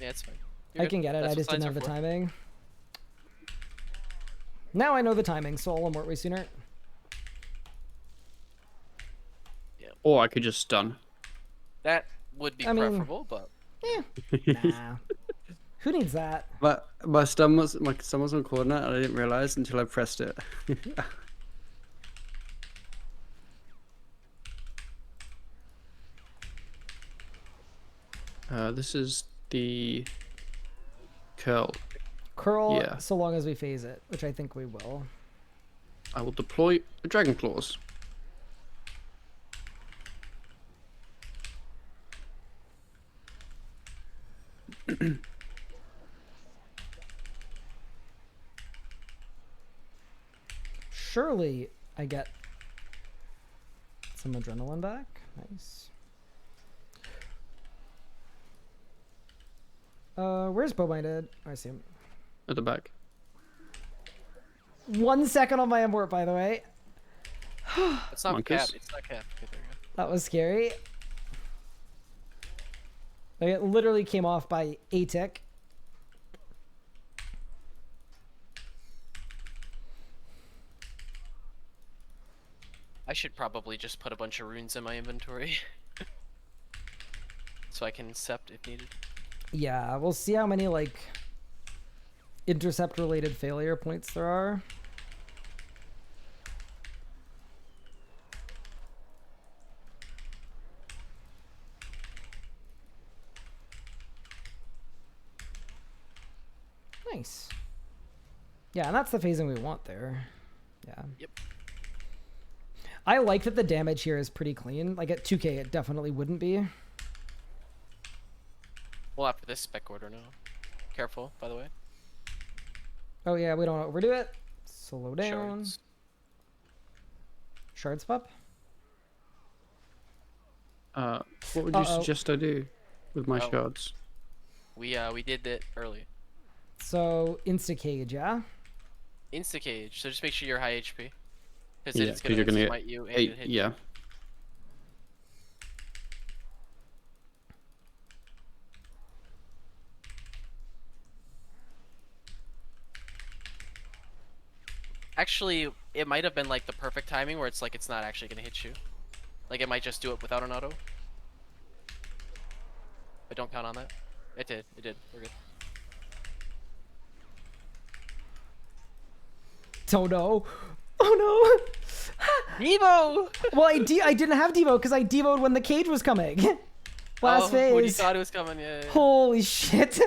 Yeah, it's fine. You're I good. can get it. That's I what just didn't signs have the are for. timing. Now I know the timing, so I'll immort way sooner. Or I could just stun. That would be I mean- preferable, but Nah. Who needs that? But my stun was on coordinate and I didn't realize until I pressed it. This is the curl. Curl, Yeah. so long as we phase it, which I think we will. I will deploy a dragon claws. Surely I get some adrenaline back. Nice. Where's Bowminded? Oh, I see him. At the back. 1 second on my import, by the way. it's not Monkeys. capped. It's not capped. Okay, there you go. That was scary. Like, it literally came off by a tick. I should probably just put a bunch of runes in my inventory. So I can accept if needed. Yeah, we'll see how many, like, intercept-related failure points there are. Nice. Yeah, and that's the phasing we want there. Yeah. Yep. I like that the damage here is pretty clean. Like, at 2K, it definitely wouldn't be. Well, after this spec order now. Careful, by the way. Oh, yeah, we don't want to overdo it. Slow down. Shards. Shards pup? What would you Uh-oh. suggest I do with my Oh. shards? We did it early. So, insta-cage, yeah? Insta cage, so just make sure you're high HP. Because Yeah, it's 'cause gonna you're gonna get smite you and 8. hit Yeah. you. Actually, it might have been like the perfect timing where it's like it's not actually gonna hit you. Like it might just do it without an auto. But don't count on that. It did. It did. We're good. Oh no. Oh no. Devo! Well, I didn't have Devo because I Devoed when the cage was coming. Last When you phase. thought it was coming, yeah. Holy shit.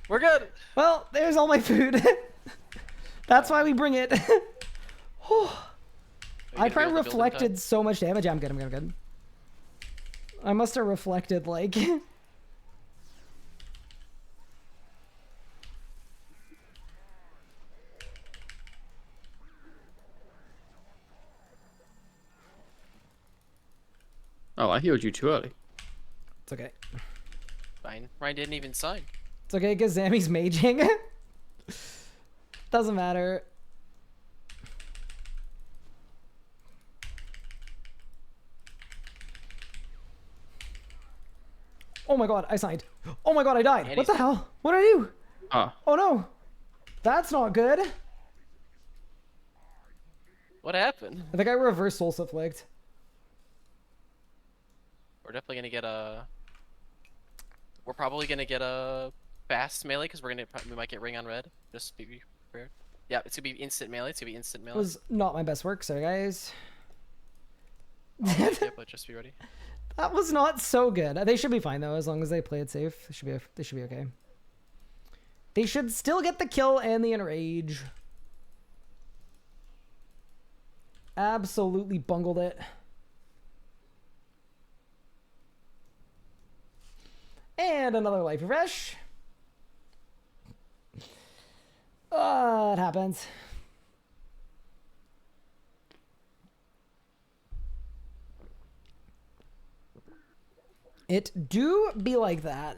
We're good. Well, there's all my food. That's why we bring it. Are you I gonna be probably able to build in time? reflected so much damage. Yeah, I'm good. I'm good. I'm good. I must have reflected like. Oh, I healed you too early. It's okay. Fine. Ryan didn't even sign. It's okay because Zammy's maging. Doesn't matter. Oh my god, I signed. Oh my god, I died. And What he's- the hell? What did I do? Ah, Oh no. That's not good. What happened? I think I reverse soul flicked. We're definitely gonna get a. We're probably gonna get a fast melee because we might get ring on red. Just be prepared. Yeah, it's gonna be instant melee. It's gonna be instant melee. Was not my best work, sorry guys. Yeah, but just be ready. That was not so good. They should be fine though, as long as they play it safe. They should be okay. They should still get the kill and the enrage. Absolutely bungled it. And another life refresh. It happens. It do be like that.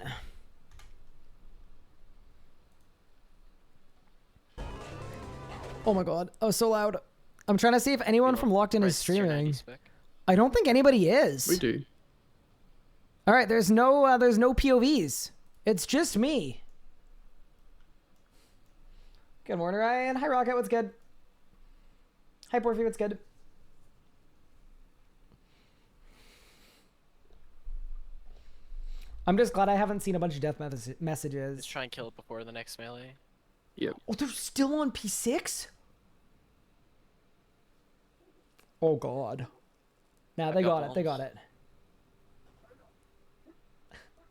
Oh my god. Oh, so loud. I'm trying to see if anyone from Locked In is Press your 90 streaming. spec. I don't think anybody is. we do. All right, there's no POVs. It's just me. Good morning, Ryan. Hi, Rocket. What's good? Hi, Porphy. What's good? I'm just glad I haven't seen a bunch of death messages. Let's try and kill it before the next melee. Yep. Oh, they're still on P6? Oh, God. Nah, they got it. They got it.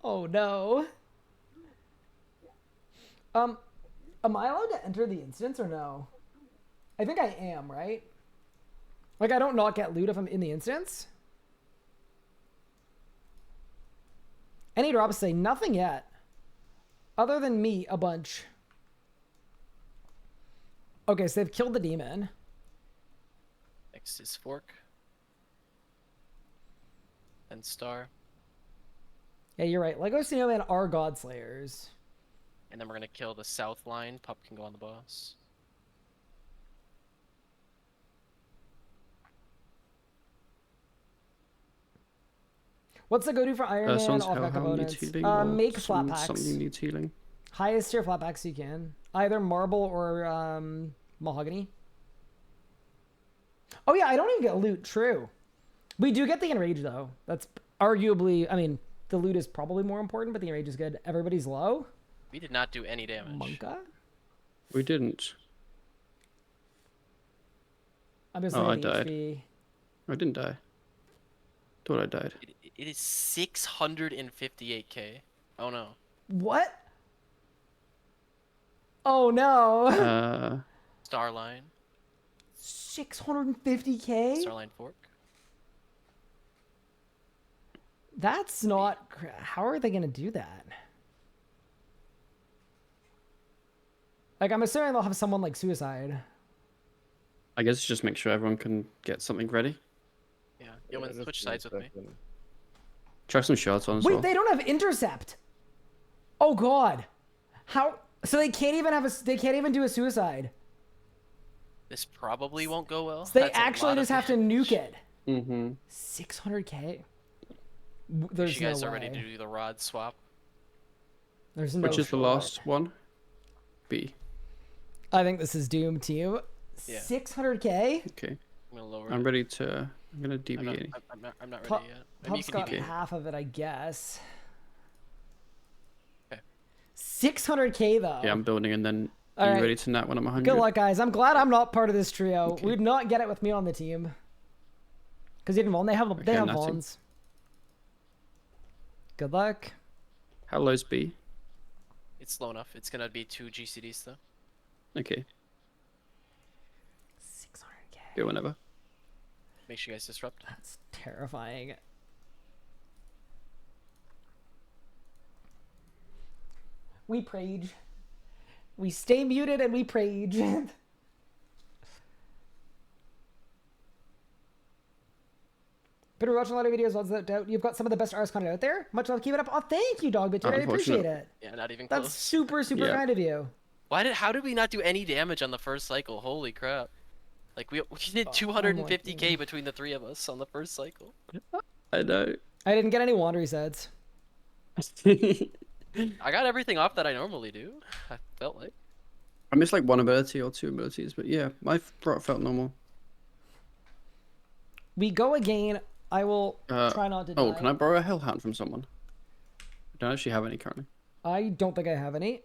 Oh, no. Am I allowed to enter the instance or no? I think I am, right? Like, I don't not get loot if I'm in the instance? Any drops say nothing yet. Other than me, a bunch. Okay, so they've killed the demon. Next is fork. Then star. Yeah, you're right. Lego Snowman are God Slayers. And then we're gonna kill the south line. Pup can go on the boss. What's the go-to for Iron Man Someone's off hellhound components? needs healing. or Make flat something packs. needs healing. Highest tier flat packs you can. Either marble or mahogany. Oh yeah, I don't even get loot. True. We do get the enrage though. That's arguably, I mean, the loot is probably more important, but the enrage is good. Everybody's low. We did not do any damage. Monka. We didn't. I'm just Oh, looking I at the died. HP. I didn't die. Thought I died. It is 658k. Oh no. What? Oh no. Starline. 650k? Starline fork. That's not. How are they gonna do that? Like, I'm assuming they'll have someone like suicide. I guess just make sure everyone can get something ready. Yeah. Yeoman, just switch one sides with me. second. Try some shards on as Wait, well. they don't have intercept. Oh god. How? So they can't even have a. They can't even do a suicide. This probably won't go well. So they That's a actually lot just of have to nuke it. Mm-hmm. 600k. Make There's sure you guys no are ready way. to do the rod swap. There's no Which is the shot. last one? B. I think this is doomed, team. Yeah. 600k. Okay. I'm gonna lower I'm it. ready to. I'm gonna I'm not, deviate. I'm not Pup- ready yet. Maybe you Pup's can got do half of it, I guess. Okay. 600k though. Yeah, I'm building, and then All are you right. ready to nat when I'm 100? Good luck, guys. I'm glad I'm not part of this trio. Okay. We'd not get it with me on the team. Because even Vaughn, they have Okay, natting. Vaughns. Good luck. How low's B? It's low enough. It's gonna be 2 GCDs though. Okay, 600k. go whenever. Make sure you guys disrupt. That's terrifying. We prage. We stay muted and we prage. Been watching a lot of videos, lots of doubt. You've got some of the best RS content out there. Much love, keep it up. Oh, thank you, Dog Bitter. I appreciate Unfortunate. it. Yeah, not even That's close. super, super Yeah. kind of you. How did we not do any damage on the first cycle? Holy crap. Like we did 250k between the 3 of us on the first cycle. I know. I didn't get any wander resets. I got everything off that I normally do. I felt like. I missed like 1 ability or 2 abilities, but yeah, my rot felt normal. We go again. I will try not to die. Oh, can I borrow a hellhound from someone? I don't actually have any currently. I don't think I have any.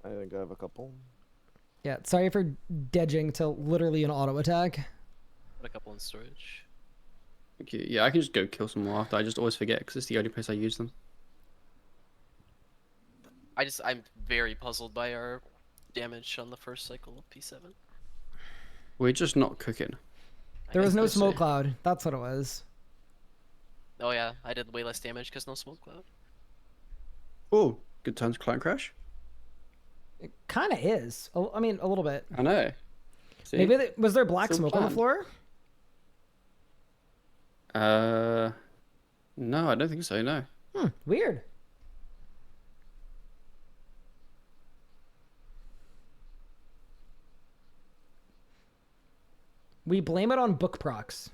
I think I have a couple. Yeah, sorry for dedging to literally an auto attack. Put a couple in storage. Okay, yeah, I can just go kill some more after. I just always forget because it's the only place I use them. I'm very puzzled by our damage on the first cycle of P7. We're just not cooking. There was no let's smoke see. cloud. That's what it was. Oh yeah, I did way less damage because no smoke cloud. Oh, good times client crash. It kind of is. I mean, a little bit. I know. See? Maybe was there black Still smoke on the planned. floor? No, I don't think so. No. Weird. We blame it on book procs.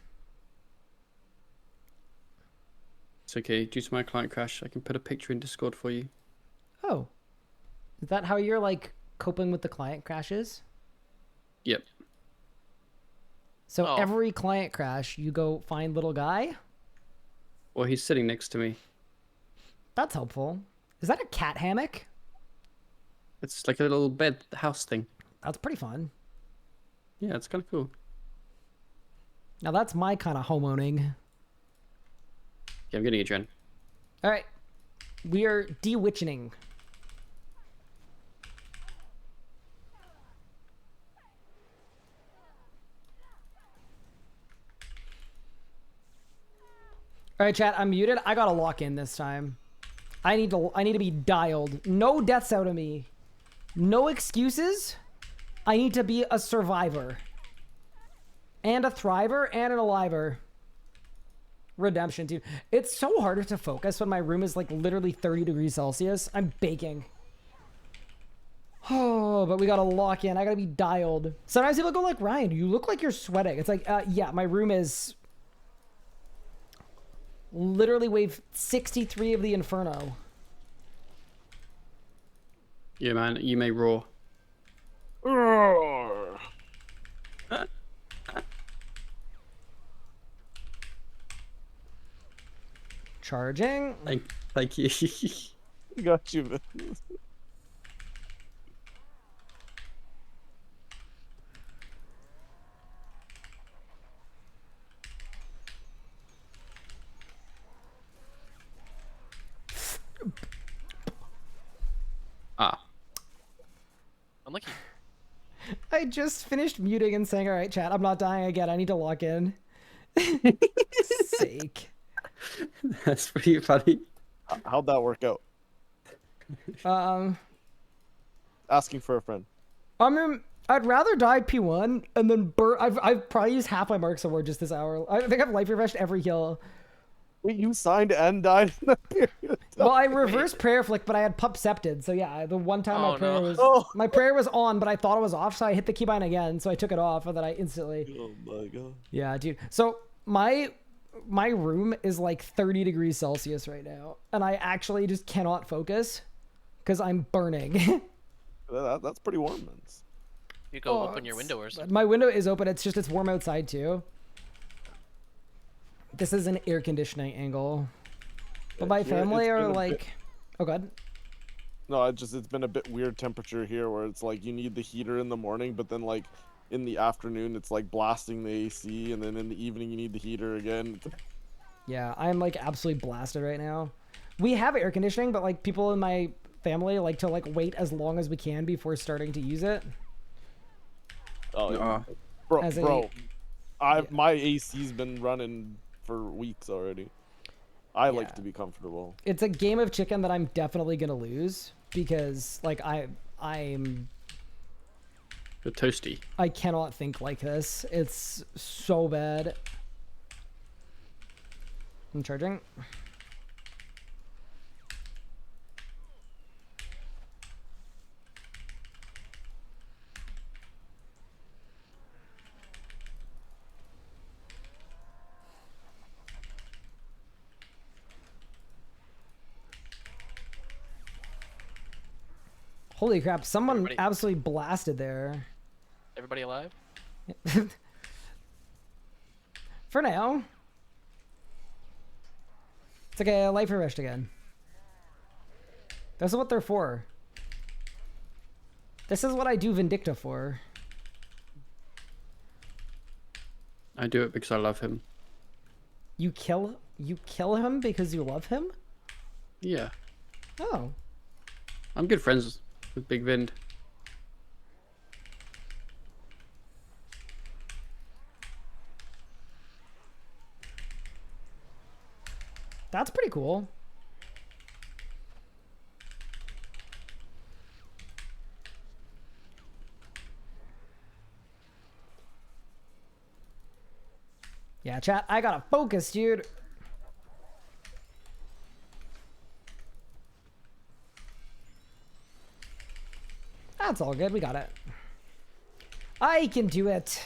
It's okay. Due to my client crash, I can put a picture in Discord for you. Oh. Is that how you're like coping with the client crashes? Yep. So Oh. every client crash, you go find little guy? Well, he's sitting next to me. That's helpful. Is that a cat hammock? It's like a little bed house thing. That's pretty fun. Yeah, it's kind of cool. Now that's my kind of homeowning. Yeah, I'm getting a gen. All right. We are de-witching. All right, chat. I'm muted. I gotta lock in this time. I need to be dialed. No deaths out of me. No excuses. I need to be a survivor. And a thriver and an aliver. Redemption, dude. It's so harder to focus when my room is like literally 30 degrees Celsius. I'm baking. Oh, but we gotta lock in. I gotta be dialed. Sometimes people go like, Ryan, you look like you're sweating. It's like, yeah, my room is literally wave 63 of the Inferno. Yeah, man, you may roar. Charging. Thank you. Got you, man. Ah. Unlucky. I just finished muting and saying, all right, chat, I'm not dying again. I need to lock in. Sake. That's pretty funny. How'd that work out? Asking for a friend. I'd rather die P1 and then burn. I've probably used half my mark somewhere just this hour. I think I've life refreshed every kill. Wait, you signed and died in that period? Well, I reversed prayer flick, but I had pup septed. So yeah, the one time Oh, my prayer no. was Oh. my prayer was on, but I thought it was off, so I hit the keybind again. So I took it off, and then I instantly. Oh my god. Yeah, dude. So my room is like 30 degrees Celsius right now, and I actually just cannot focus because I'm burning. That's pretty warm, man. You go Oh, open your window or something. My window is open. It's just it's warm outside too. This is an air conditioning angle. But my Here, family it's are been a bit- like, oh god. No, it's been a bit weird temperature here where it's like you need the heater in the morning, but then like in the afternoon it's like blasting the AC, and then in the evening you need the heater again. Yeah, I'm like absolutely blasted right now. We have air conditioning, but like people in my family like to like wait as long as we can before starting to use it. Oh, yeah. bro, As a- bro, my AC's been running for weeks already. I like Yeah. to be comfortable. It's a game of chicken that I'm definitely gonna lose because like I'm You're toasty. I cannot think like this. It's so bad. I'm charging. Holy crap, someone Everybody- absolutely blasted there. Everybody alive? For now. It's like a life arrest again. This is what they're for. This is what I do Vindicta for. I do it because I love him. You kill him because you love him? Yeah. Oh. I'm good friends with Big Vind. That's pretty cool. Yeah, chat, I gotta focus, dude. That's all good, we got it. I can do it.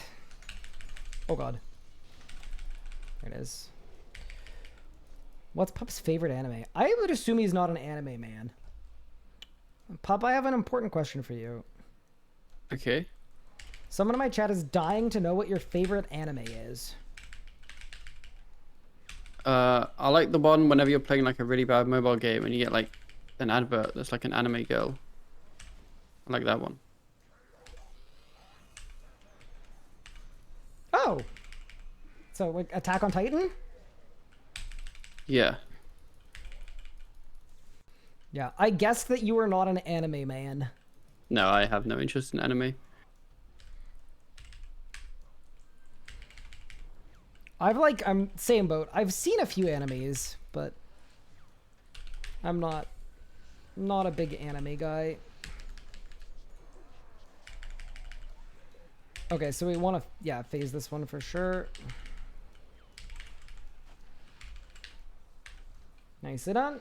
Oh god. There it is. What's Pup's favorite anime? I would assume he's not an anime man. Pup, I have an important question for you. Okay. Someone in my chat is dying to know what your favorite anime is. I like the one whenever you're playing like a really bad mobile game and you get like an advert that's like an anime girl. I like that one. Oh! So, like, Attack on Titan? Yeah. Yeah, I guessed that you were not an anime man. No, I have no interest in anime. I'm same boat. I've seen a few animes, but I'm not a big anime guy. Okay, so we want to phase this one for sure. Nicely done.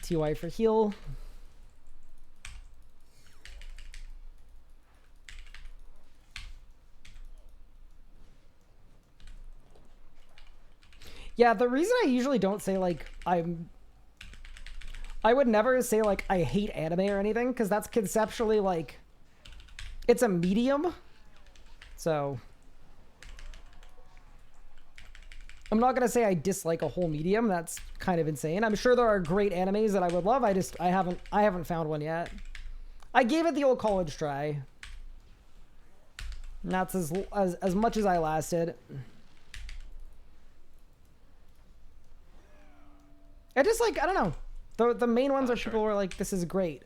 TY for heal. Yeah, the reason I usually don't say like I would never say like I hate anime or anything because that's conceptually like it's a medium. So I'm not gonna say I dislike a whole medium. That's kind of insane. I'm sure there are great animes that I would love. I haven't found one yet. I gave it the old college try. And that's as much as I lasted. I just like, I don't know. The main ones are Sure. people who are like, this is great.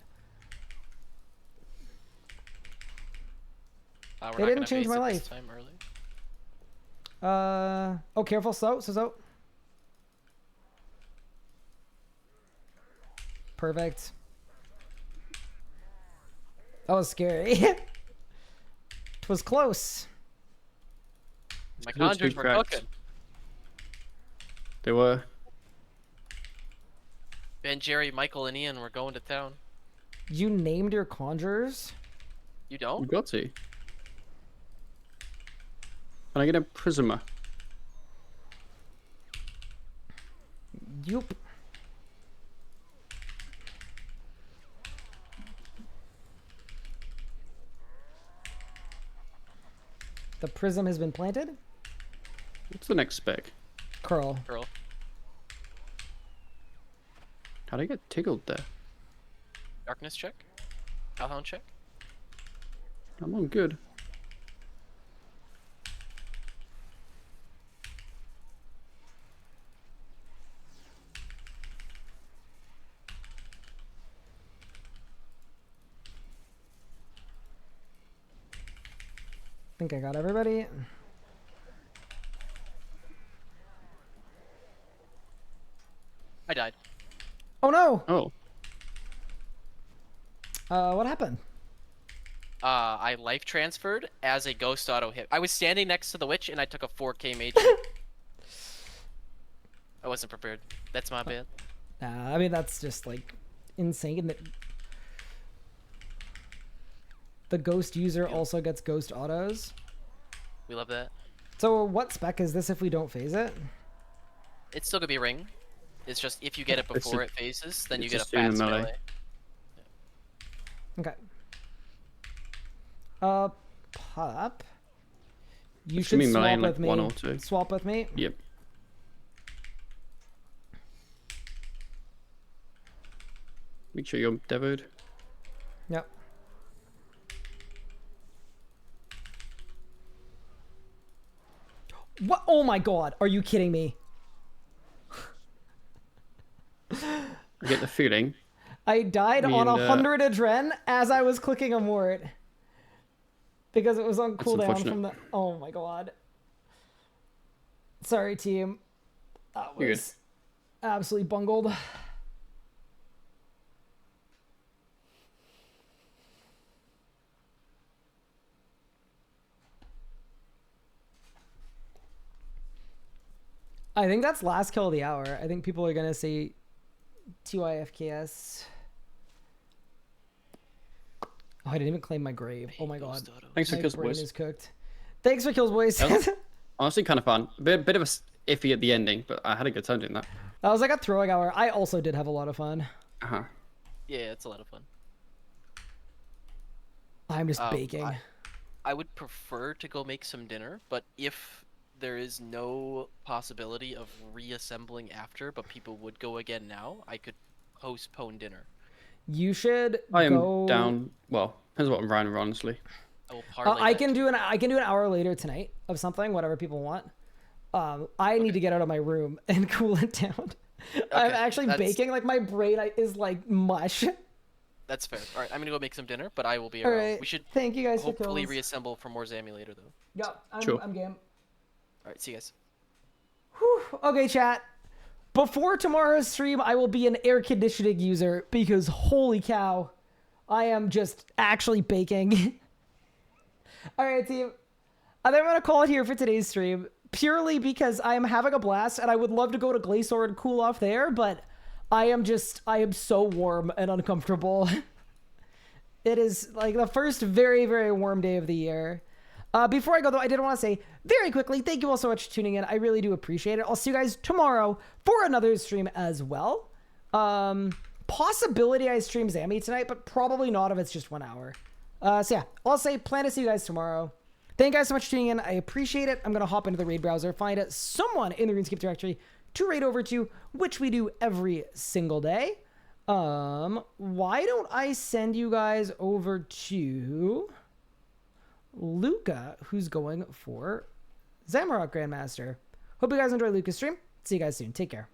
We're They not didn't gonna change face my it this life. time early. Oh, careful, so. Perfect. That was scary. It was close. My Good looks conjures big were cracks. cooking. They were. Ben, Jerry, Michael, and Ian were going to town. You named your conjurers? You You don't? got to. Can I get a Prisma? Yup. The prism has been planted. What's the next spec? Curl. Girl. How'd I get tickled there? Darkness check. Hellhound check. I'm on good. I think I got everybody. I died. Oh no! Oh, What happened? I life transferred as a ghost auto hit. I was standing next to the witch and I took a 4K mage. I wasn't prepared. That's my bad. Nah, I mean, that's just like insane. That the ghost user also gets ghost autos. We love that. So what spec is this if we don't phase it? It's still gonna be ring. It's just if you get it It's before a- it phases, then you it's get a just doing fast the melee. melee. Okay. Pop. You It's should gonna be melee swap in, like, with me. 1 or 2. Swap with me. yep. Make sure you're devoed. Yep. What? Oh my god! Are you kidding me? I get the feeling. I died Me on and, 100 adren as I was clicking a mort. Because it was on That's cooldown unfortunate. from the... Oh my god. Sorry, team. That You're good. was absolutely bungled. I think that's last kill of the hour. I think people are going to say TYFKS. Oh, I didn't even claim my grave. Oh my god. Ghost auto. Thanks for My kills, brain boys. is cooked. Thanks for kills, boys. That was honestly kind of fun. Bit of a iffy at the ending, but I had a good time doing that. That was like a throwing hour. I also did have a lot of fun. Uh-huh. Yeah, it's a lot of fun. I'm just baking. I would prefer to go make some dinner, but if there is no possibility of reassembling after, but people would go again now, I could postpone dinner. You should I am go... down. Well, depends what I'm running, honestly. I will parlay I that can to- do an hour later tonight of something, whatever people want. I need to get out of my room and cool it down. I'm Okay, actually that's- baking. Like my brain is like mush. That's fair. All right, I'm gonna go make some dinner, but I will be All around. right. We should Thank you guys hopefully for kills. reassemble for more Zammy later, though. Yeah, Sure. I'm game. All right, see you guys. Whew. Okay, chat. Before tomorrow's stream, I will be an air conditioning user because holy cow, I am just actually baking. All right, team. I think I'm gonna call it here for today's stream purely because I am having a blast and I would love to go to Glacier and cool off there, but I am so warm and uncomfortable. It is like the first very, very warm day of the year. Before I go, though, I did want to say very quickly, thank you all so much for tuning in. I really do appreciate it. I'll see you guys tomorrow for another stream as well. Possibility I stream Zammy tonight, but probably not if it's just 1 hour. So yeah, I'll say plan to see you guys tomorrow. Thank you guys so much for tuning in. I appreciate it. I'm going to hop into the raid browser, find someone in the RuneScape directory to raid over to, which we do every single day. Why don't I send you guys over to Luca, who's going for Zamarok Grandmaster. Hope you guys enjoy Luca's stream. See you guys soon. Take care.